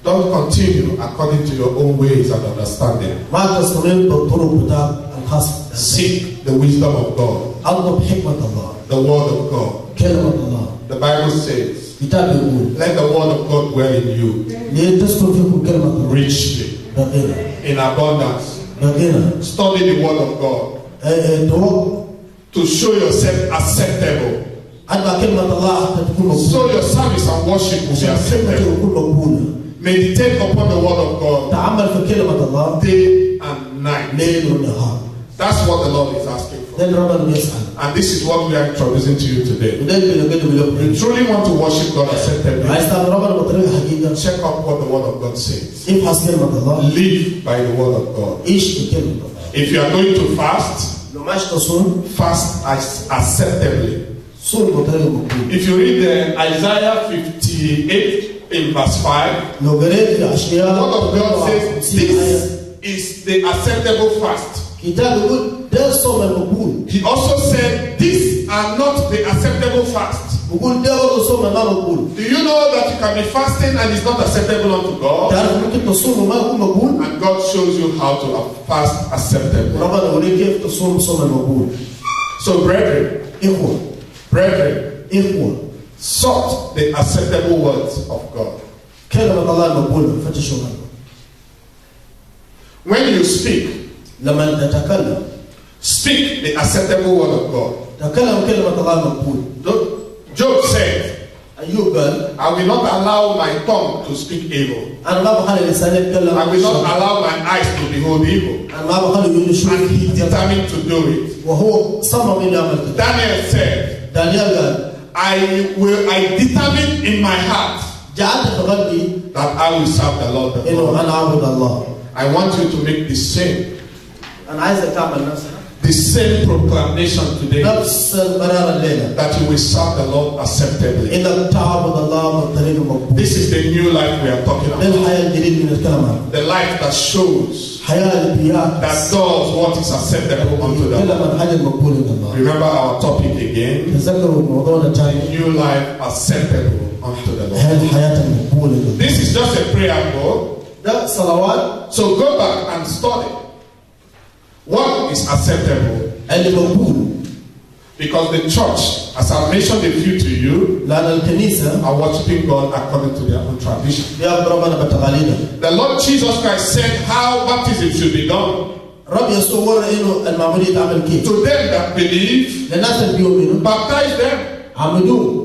[SPEAKER 1] Don't continue according to your own ways and understanding.
[SPEAKER 2] ما تستمر بالطرق بتاع الخاصه.
[SPEAKER 1] Seek the wisdom of God,
[SPEAKER 2] اطلب حكمه الله.
[SPEAKER 1] the word of God.
[SPEAKER 2] كلمه الله.
[SPEAKER 1] The Bible says,
[SPEAKER 2] كتاب يقول
[SPEAKER 1] let the word of God dwell in you
[SPEAKER 2] لتسكن فيكم كلمه الله
[SPEAKER 1] richly,
[SPEAKER 2] بغنى
[SPEAKER 1] in abundance.
[SPEAKER 2] بغنى.
[SPEAKER 1] Study the word of God to show yourself acceptable,
[SPEAKER 2] أتبع كلمة الله حتى تكون مقبولة.
[SPEAKER 1] so your service and worship will be
[SPEAKER 2] كلمة
[SPEAKER 1] acceptable.
[SPEAKER 2] تكون مقبولة.
[SPEAKER 1] Meditate upon the word of God
[SPEAKER 2] تعمل في كلمة الله
[SPEAKER 1] day and night.
[SPEAKER 2] ليل ونهار.
[SPEAKER 1] That's what the Lord is asking for.
[SPEAKER 2] ده اللي ربنا يسأل.
[SPEAKER 1] And this is what we are introducing to you today.
[SPEAKER 2] وده اللي بنقدم
[SPEAKER 1] If you
[SPEAKER 2] لكم.
[SPEAKER 1] truly want to worship God acceptably,
[SPEAKER 2] عايز تعمل ربنا بطريقة حقيقية.
[SPEAKER 1] check out what the word of God says.
[SPEAKER 2] افحص كلمة الله.
[SPEAKER 1] Live by the word of God.
[SPEAKER 2] عيش بكلمة الله.
[SPEAKER 1] If you are going to fast,
[SPEAKER 2] لو ماشي تصوم
[SPEAKER 1] fast acceptably.
[SPEAKER 2] صوم بطريقة مقبولة.
[SPEAKER 1] If you read Isaiah 58 in verse 5,
[SPEAKER 2] لو قريت في
[SPEAKER 1] the
[SPEAKER 2] أشعياء
[SPEAKER 1] word of God says this is the acceptable fast.
[SPEAKER 2] كتاب يقول ده الصوم المقبول.
[SPEAKER 1] He also said these are not the acceptable fast.
[SPEAKER 2] بقول ده برضه الصوم ما مقبول.
[SPEAKER 1] Do you know that you can be fasting and it's not acceptable unto God?
[SPEAKER 2] تعرف ممكن تصوم وما يكون مقبول.
[SPEAKER 1] And God shows you how to fast acceptably.
[SPEAKER 2] ربنا يوريك كيف تصوم الصوم المقبول.
[SPEAKER 1] So brethren,
[SPEAKER 2] إخوة
[SPEAKER 1] sought the acceptable words of God.
[SPEAKER 2] كلمة الله المقبولة فتشوا عنه.
[SPEAKER 1] When you speak,
[SPEAKER 2] لما تتكلم
[SPEAKER 1] speak the acceptable word of God.
[SPEAKER 2] تكلم كلمة الله المقبولة.
[SPEAKER 1] Job said,
[SPEAKER 2] أيوب قال
[SPEAKER 1] I will not allow my tongue to speak evil.
[SPEAKER 2] أنا ما بخلي لساني يتكلم.
[SPEAKER 1] I will not allow my eyes to behold evil.
[SPEAKER 2] أنا ما بخلي يقول شو.
[SPEAKER 1] And he determined to do it.
[SPEAKER 2] وهو صمم إنه يعمل كده.
[SPEAKER 1] Daniel said,
[SPEAKER 2] دانيال قال
[SPEAKER 1] I determine in my heart
[SPEAKER 2] جعلت في قلبي
[SPEAKER 1] that I will serve the Lord.
[SPEAKER 2] انه انا اعبد الله.
[SPEAKER 1] I want you to make the same
[SPEAKER 2] انا عايزك تعمل
[SPEAKER 1] the same proclamation today
[SPEAKER 2] نفس القرار الليله
[SPEAKER 1] that you will serve the Lord acceptably.
[SPEAKER 2] انك تعبد الله بالطريق المقبول.
[SPEAKER 1] This is the new life we are talking
[SPEAKER 2] ده
[SPEAKER 1] about.
[SPEAKER 2] الحياه الجديده اللي بنتكلم عنها.
[SPEAKER 1] The life that shows
[SPEAKER 2] حياه اللي
[SPEAKER 1] that does what is acceptable unto the
[SPEAKER 2] بيتكلم
[SPEAKER 1] Lord.
[SPEAKER 2] عن الحاجه المقبوله من الله.
[SPEAKER 1] Remember our topic again.
[SPEAKER 2] تذكروا موضوعنا الثاني.
[SPEAKER 1] New life acceptable unto the Lord.
[SPEAKER 2] هذه الحياه المقبوله من الله.
[SPEAKER 1] This is just a prayer call.
[SPEAKER 2] ده صلوات.
[SPEAKER 1] So go back and study what is acceptable.
[SPEAKER 2] اللي مقبول.
[SPEAKER 1] Because the church, as I mentioned a few to you,
[SPEAKER 2] لان الكنيسه
[SPEAKER 1] are worshiping God according to their own tradition.
[SPEAKER 2] بيعبد ربنا بتقاليدها.
[SPEAKER 1] The Lord Jesus Christ said how baptism should be done.
[SPEAKER 2] رب يسوع ورى انه المعموديه تعمل كيف.
[SPEAKER 1] To them that believe,
[SPEAKER 2] للناس اللي بيؤمنوا
[SPEAKER 1] baptize them.
[SPEAKER 2] عمدوه.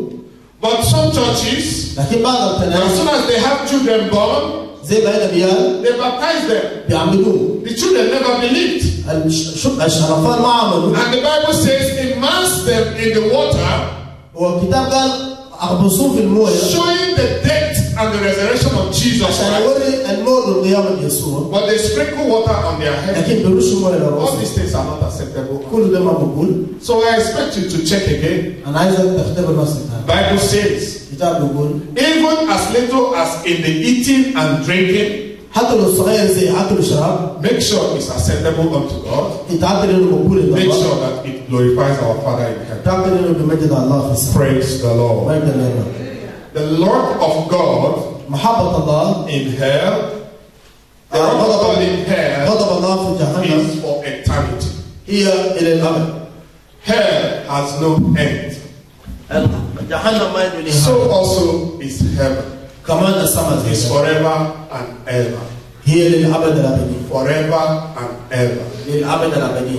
[SPEAKER 1] But some churches,
[SPEAKER 2] لكن بعض
[SPEAKER 1] as
[SPEAKER 2] الكنائس
[SPEAKER 1] soon as they have children born,
[SPEAKER 2] زي باقي الانبياء
[SPEAKER 1] they baptize them.
[SPEAKER 2] بيعمدوه.
[SPEAKER 1] The children never believed.
[SPEAKER 2] الشرفان ما عملوا.
[SPEAKER 1] And the Bible says, immerse them in the water,
[SPEAKER 2] والكتاب قال اغمسوه في المويه
[SPEAKER 1] showing the death and the resurrection of Jesus
[SPEAKER 2] عشان
[SPEAKER 1] Christ.
[SPEAKER 2] يوري الموت والقيامه يسوع.
[SPEAKER 1] But they sprinkle water on their head.
[SPEAKER 2] لكن بيرشوا مويه
[SPEAKER 1] All
[SPEAKER 2] لراسه.
[SPEAKER 1] these things are not acceptable.
[SPEAKER 2] كل ده ما مقبول.
[SPEAKER 1] So I expect you to check again.
[SPEAKER 2] انا عايزك تختبر نفسك.
[SPEAKER 1] Bible says,
[SPEAKER 2] الكتاب بيقول
[SPEAKER 1] even as little as in the eating and drinking,
[SPEAKER 2] حتى لو صغير زي اكل وشراب
[SPEAKER 1] make sure it's acceptable unto God.
[SPEAKER 2] يتعبد انه مقبول عند
[SPEAKER 1] Make
[SPEAKER 2] الله.
[SPEAKER 1] sure that it glorifies our Father in heaven.
[SPEAKER 2] يتعبد انه بمجد الله في السماء.
[SPEAKER 1] Praise the
[SPEAKER 2] ما
[SPEAKER 1] Lord.
[SPEAKER 2] يقدر يرى.
[SPEAKER 1] The Lord of God
[SPEAKER 2] محبة الله
[SPEAKER 1] in hell, the Lord of God in hell
[SPEAKER 2] غضب الله في جهنم
[SPEAKER 1] is for eternity.
[SPEAKER 2] هي الى الابد.
[SPEAKER 1] Hell has no end.
[SPEAKER 2] جهنم ما يدري
[SPEAKER 1] So also is heaven.
[SPEAKER 2] كمان السماء
[SPEAKER 1] It's forever and ever.
[SPEAKER 2] هي للابد الابدي.
[SPEAKER 1] Forever and ever.
[SPEAKER 2] للابد الابدي.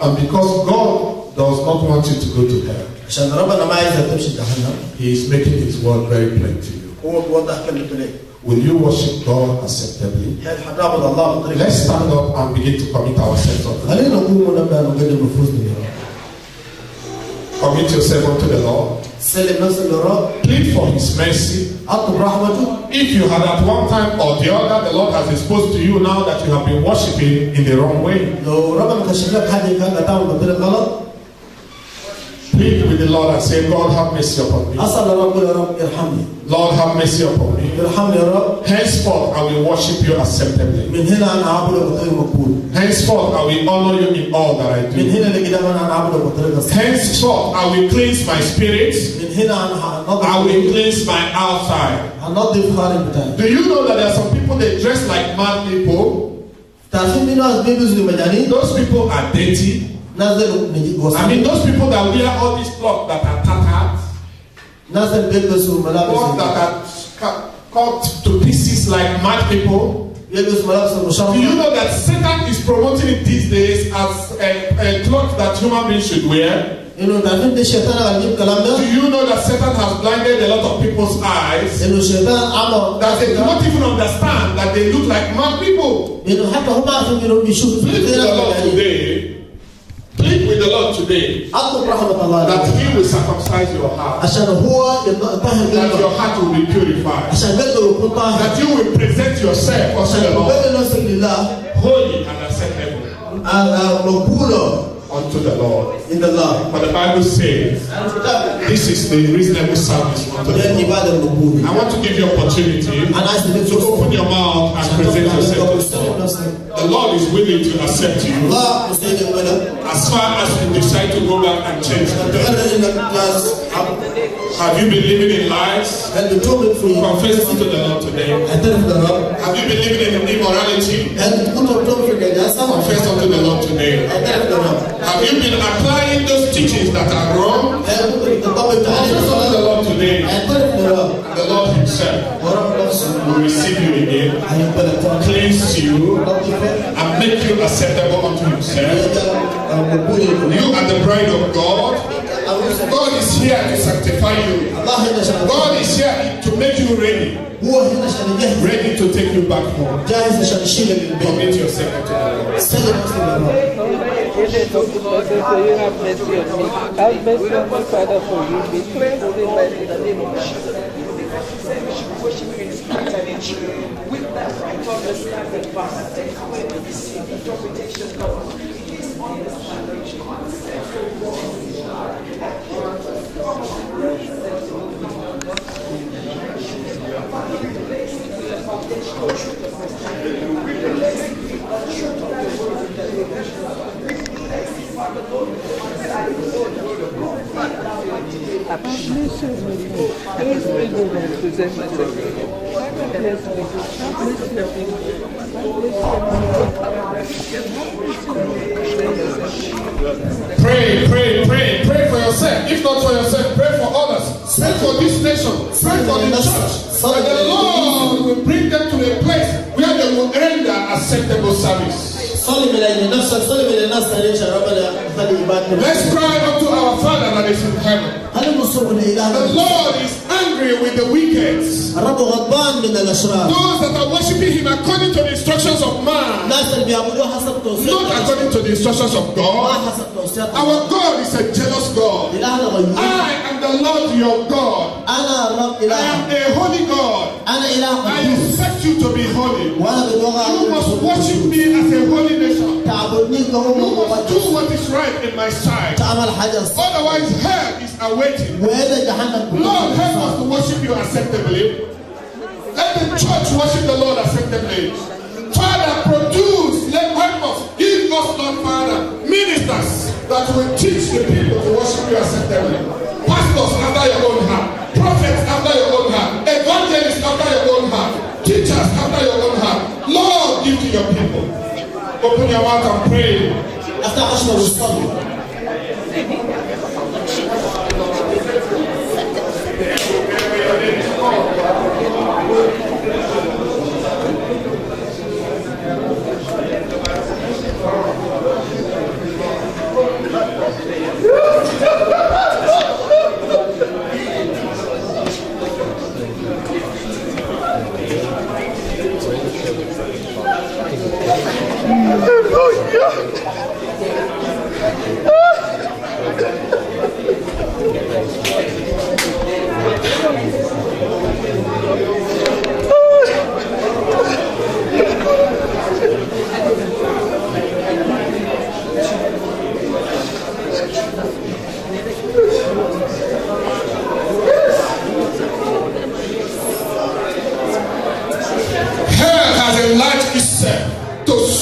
[SPEAKER 1] And because God does not want you to go to hell,
[SPEAKER 2] عشان ربنا ما عايزك تمشي جهنم.
[SPEAKER 1] He is making His word very plain to you.
[SPEAKER 2] هو بيوضح كلمته لك.
[SPEAKER 1] Will you worship God acceptably?
[SPEAKER 2] هل حنعبد الله بطريقة
[SPEAKER 1] Let's stand up and begin to commit ourselves unto Him.
[SPEAKER 2] خلينا نقوم ونبدا نقدم نفوسنا لله.
[SPEAKER 1] Commit yourself unto the Lord.
[SPEAKER 2] سلم نفسك للرب.
[SPEAKER 1] Plead for His mercy.
[SPEAKER 2] اطلب رحمته.
[SPEAKER 1] If you had at one time or the other, the Lord has exposed to you now that you have been worshiping in the wrong way.
[SPEAKER 2] لو ربنا كشف لك حاجه كانت تعمل بطريقه غلط.
[SPEAKER 1] Plead with the Lord and say, God, have mercy upon me.
[SPEAKER 2] اسال الرب يا رب ارحمني.
[SPEAKER 1] Lord, have mercy upon me.
[SPEAKER 2] ارحمني يا رب.
[SPEAKER 1] Henceforth, I will worship you acceptably.
[SPEAKER 2] من هنا انا اعبدك بطريقه مقبول.
[SPEAKER 1] Henceforth, I will honor you in all that I
[SPEAKER 2] من
[SPEAKER 1] do.
[SPEAKER 2] هنا لقدام انا اعبدك بطريقه صح.
[SPEAKER 1] Henceforth, I will cleanse my spirit.
[SPEAKER 2] من هنا انا
[SPEAKER 1] I will
[SPEAKER 2] هنظف
[SPEAKER 1] cleanse my outside.
[SPEAKER 2] خارج بتاعي.
[SPEAKER 1] Do you know that there are some people that dress like mad people?
[SPEAKER 2] تعرفين في ناس بيلبسوا مجانين؟
[SPEAKER 1] Those people are dirty.
[SPEAKER 2] ناس
[SPEAKER 1] I mean, those people that wear all these clothes that are tattered,
[SPEAKER 2] ناس بيلبسوا ملابس
[SPEAKER 1] clothes that are cut to pieces like mad people.
[SPEAKER 2] يلبسوا ملابس
[SPEAKER 1] Do you
[SPEAKER 2] المشرفة.
[SPEAKER 1] know that Satan is promoting it these days as a cloth that human beings should wear?
[SPEAKER 2] انه تعرفين ده الشيطان قاعد يجيب كلام
[SPEAKER 1] Do
[SPEAKER 2] ده؟
[SPEAKER 1] you know that Satan has blinded a lot of people's eyes?
[SPEAKER 2] انه الشيطان عمى
[SPEAKER 1] That they do not even understand that they look like mad people.
[SPEAKER 2] انه حتى هم عارفين انه بيشوفوا
[SPEAKER 1] Plead with the Lord today. Plead with the Lord today
[SPEAKER 2] اطلب رحمة الله
[SPEAKER 1] that He will circumcise your heart,
[SPEAKER 2] عشان هو يطهر
[SPEAKER 1] that your
[SPEAKER 2] قلبك
[SPEAKER 1] heart will be purified,
[SPEAKER 2] عشان قلبه يكون طاهر
[SPEAKER 1] that you will present yourself unto
[SPEAKER 2] عشان
[SPEAKER 1] the Lord,
[SPEAKER 2] تقدم نفسك لله
[SPEAKER 1] holy and acceptable
[SPEAKER 2] مقبولة
[SPEAKER 1] unto the Lord.
[SPEAKER 2] عند الله.
[SPEAKER 1] For the Bible says, this is the reasonable service unto
[SPEAKER 2] هي
[SPEAKER 1] the Lord.
[SPEAKER 2] العبادة المقبولة.
[SPEAKER 1] I want to give you opportunity
[SPEAKER 2] أنا عايز
[SPEAKER 1] to open your mouth and present yourself to the Lord. The Lord is willing to accept you
[SPEAKER 2] الله مسيد الولد.
[SPEAKER 1] as far as you decide to go back and change.
[SPEAKER 2] تقدر انك جالس
[SPEAKER 1] Have you been living in lies?
[SPEAKER 2] هل بتؤمن في
[SPEAKER 1] Confess unto the Lord today.
[SPEAKER 2] اعترف للرب؟
[SPEAKER 1] Have you been living in immorality?
[SPEAKER 2] هل كنت بتؤمن في النجاسة؟
[SPEAKER 1] Confess unto the Lord today.
[SPEAKER 2] اعترف للرب.
[SPEAKER 1] Have you been applying those teachings that are wrong?
[SPEAKER 2] هل كنت بتطبق تعليم
[SPEAKER 1] Confess unto the
[SPEAKER 2] الصلاة؟
[SPEAKER 1] Lord today.
[SPEAKER 2] اعترف للرب.
[SPEAKER 1] And the Lord Himself
[SPEAKER 2] ورب نفسه
[SPEAKER 1] will receive you again,
[SPEAKER 2] هيقبلك تاني.
[SPEAKER 1] cleanse you,
[SPEAKER 2] نظفك.
[SPEAKER 1] and make you acceptable unto Himself.
[SPEAKER 2] يجعلك مقبول لكم.
[SPEAKER 1] You are the bride of God. God is here to sanctify you.
[SPEAKER 2] الله هنا عشان
[SPEAKER 1] God is here to make you ready,
[SPEAKER 2] هو هنا عشان يجهز
[SPEAKER 1] ready to take you back home.
[SPEAKER 2] جاهز عشان يشيلك للبيت.
[SPEAKER 1] Commit yourself to the Lord.
[SPEAKER 2] استلم نفسك للرب.
[SPEAKER 3] Lord of goodness, and say you have mercy on me. Have mercy on me, Father, for you. Be praised in the name of Jesus. Worship in spirit and in truth. With that right understanding, Father, take away the deceived interpretation, Lord. Please understand that you
[SPEAKER 1] Pray for yourself. If not for yourself, pray for others. Pray for this nation. Pray for the church. And the Lord will bring them to a place where they will render acceptable service. Let's cry unto our Father that is in heaven. The Lord is angry with the wicked. Those that are worshiping Him according to the instructions of man, not according to the instructions of God. Our God is a jealous God. I am the Lord your God. I am a holy God. I expect you to be holy. You must worship me as a holy nation. You must do what is right in my sight. Otherwise, hell is awaiting. Lord, help us to worship you acceptably. Let the church worship the Lord acceptably. Father, produce, help us. Give us, Lord Father, ministers that will teach the people to worship you acceptably. Pastors after your own heart. Prophets after your own heart. Evangelists after your own heart. Teachers after your own heart. Lord, give to your people. Open your mouth and pray. After Ashma will stop you.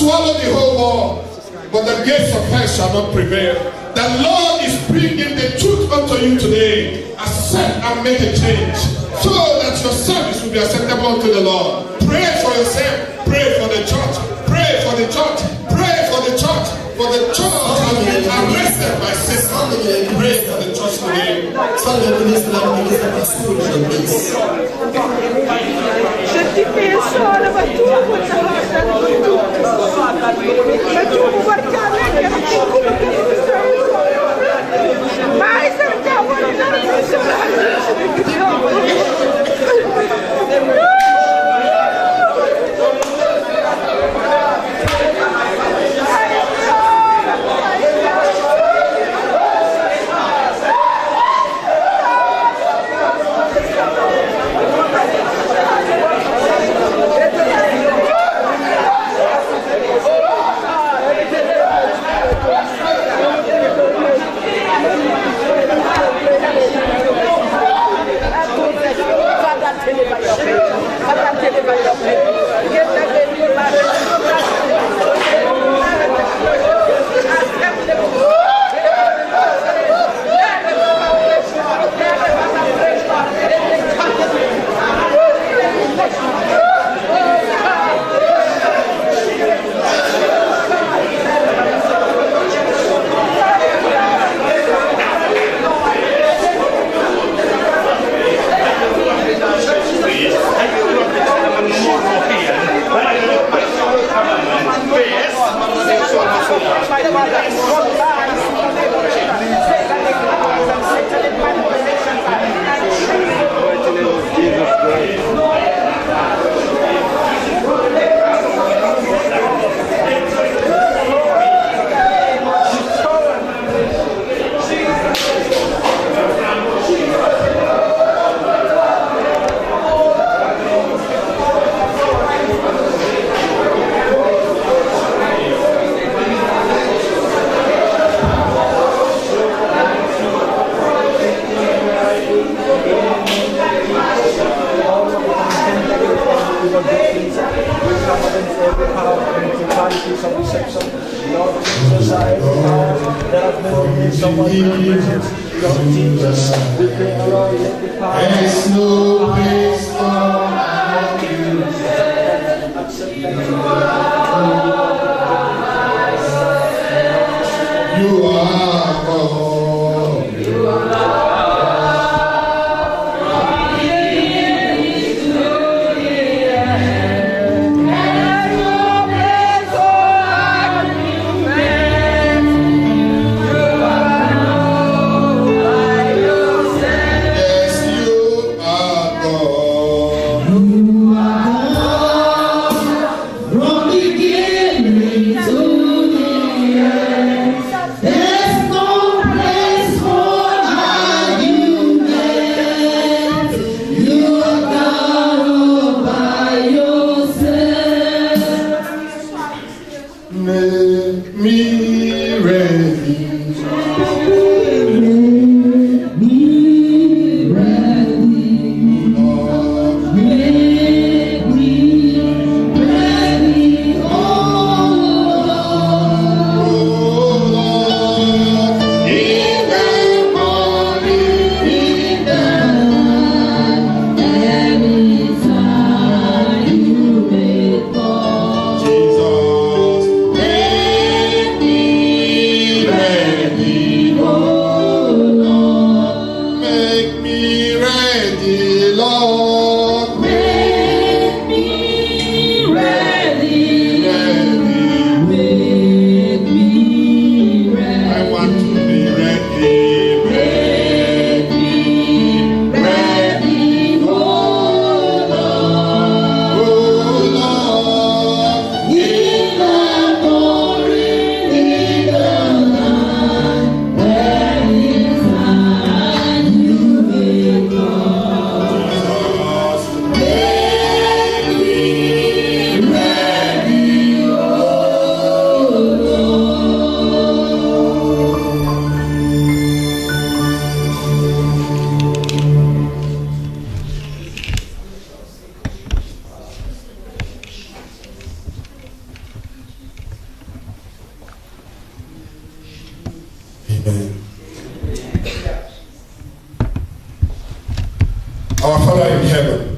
[SPEAKER 1] Swallow the whole world, but the gates of hell shall not prevail. The Lord is bringing the truth unto you today. Accept and make a change so that your service will be acceptable unto the Lord. Pray for yourself. Pray for the church. Pray for the church. Pray for the church. For the church has been arrested by Satan. Pray for the church today.
[SPEAKER 3] desire of heart that I've never been someone to Lord Jesus, we pray, Lord, let the power
[SPEAKER 1] There's no place for you.
[SPEAKER 3] accept
[SPEAKER 1] You are God. Our Father in heaven,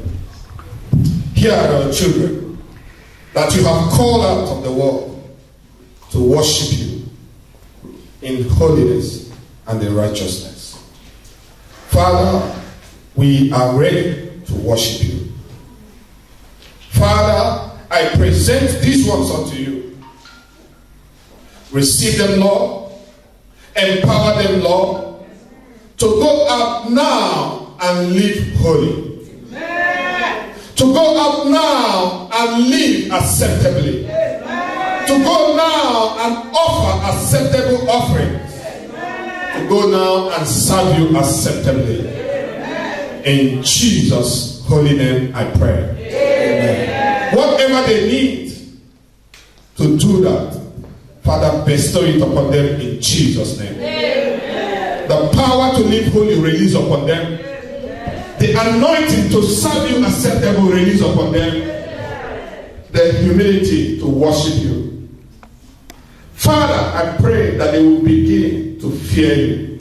[SPEAKER 1] here are our children that you have called out of the world to worship you in holiness and in righteousness. Father, we are ready to worship you. Father, I present these ones unto you. Receive them, Lord. Empower them, Lord, to go out now and live holy. Amen. To go out now and live acceptably. Amen. To go now and offer acceptable offerings. Amen. To go now and serve you acceptably. Amen. In Jesus' holy name I pray. Amen. Whatever they need to do that, Father, bestow it upon them in Jesus' name. Amen. The power to live holy release upon them. The anointing to serve you acceptable release upon them. The humility to worship you. Father, I pray that they will begin to fear you,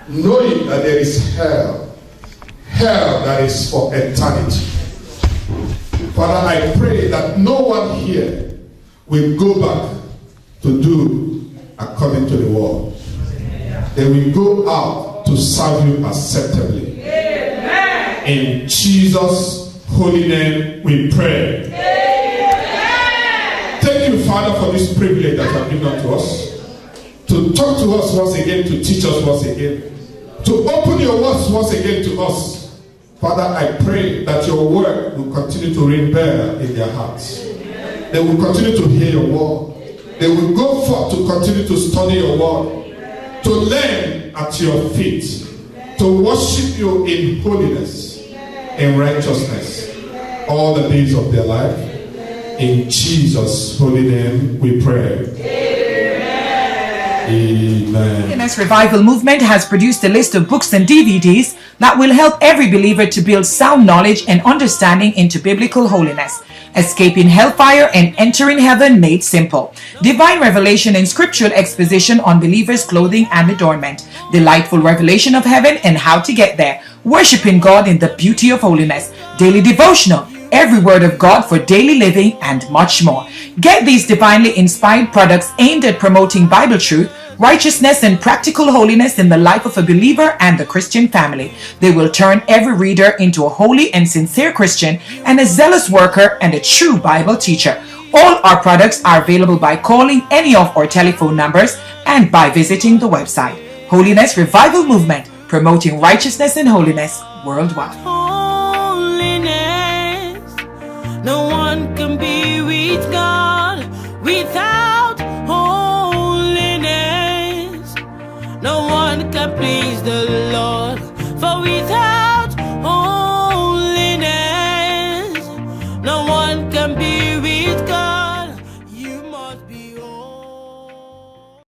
[SPEAKER 1] knowing that there is hell that is for eternity. Father, I pray that no one here will go back to do according to the word. They will go out to serve you acceptably. In Jesus' holy name we pray. Amen. Thank you, Father, for this privilege that you have given to us. To talk to us once again, to teach us once again. To open your words once again to us. Father, I pray that your word will continue to ring bell in their hearts. They will continue to hear your word. They will go forth to continue to study your word. To learn at your feet. To worship you in holiness. In righteousness all the days of their life. In Jesus' holy name we pray. Amen. Amen.
[SPEAKER 4] Holiness Revival Movement has produced a list of books and DVDs that will help every believer to build sound knowledge and understanding into biblical holiness. Escaping Hellfire and Entering Heaven Made Simple. Divine Revelation and Scriptural Exposition on Believers' Clothing and Adornment. Delightful Revelation of Heaven and How to Get There. Worshiping God in the Beauty of Holiness. Daily Devotional. Every Word of God for daily living, and much more. Get these divinely inspired products aimed at promoting Bible truth, righteousness, and practical holiness in the life of a believer and the Christian family. They will turn every reader into a holy and sincere Christian and a zealous worker and a true Bible teacher. All our products are available by calling any of our telephone numbers and by visiting the website. Holiness Revival Movement, promoting righteousness and holiness worldwide.
[SPEAKER 5] No one can be with God without holiness. No one can please the Lord.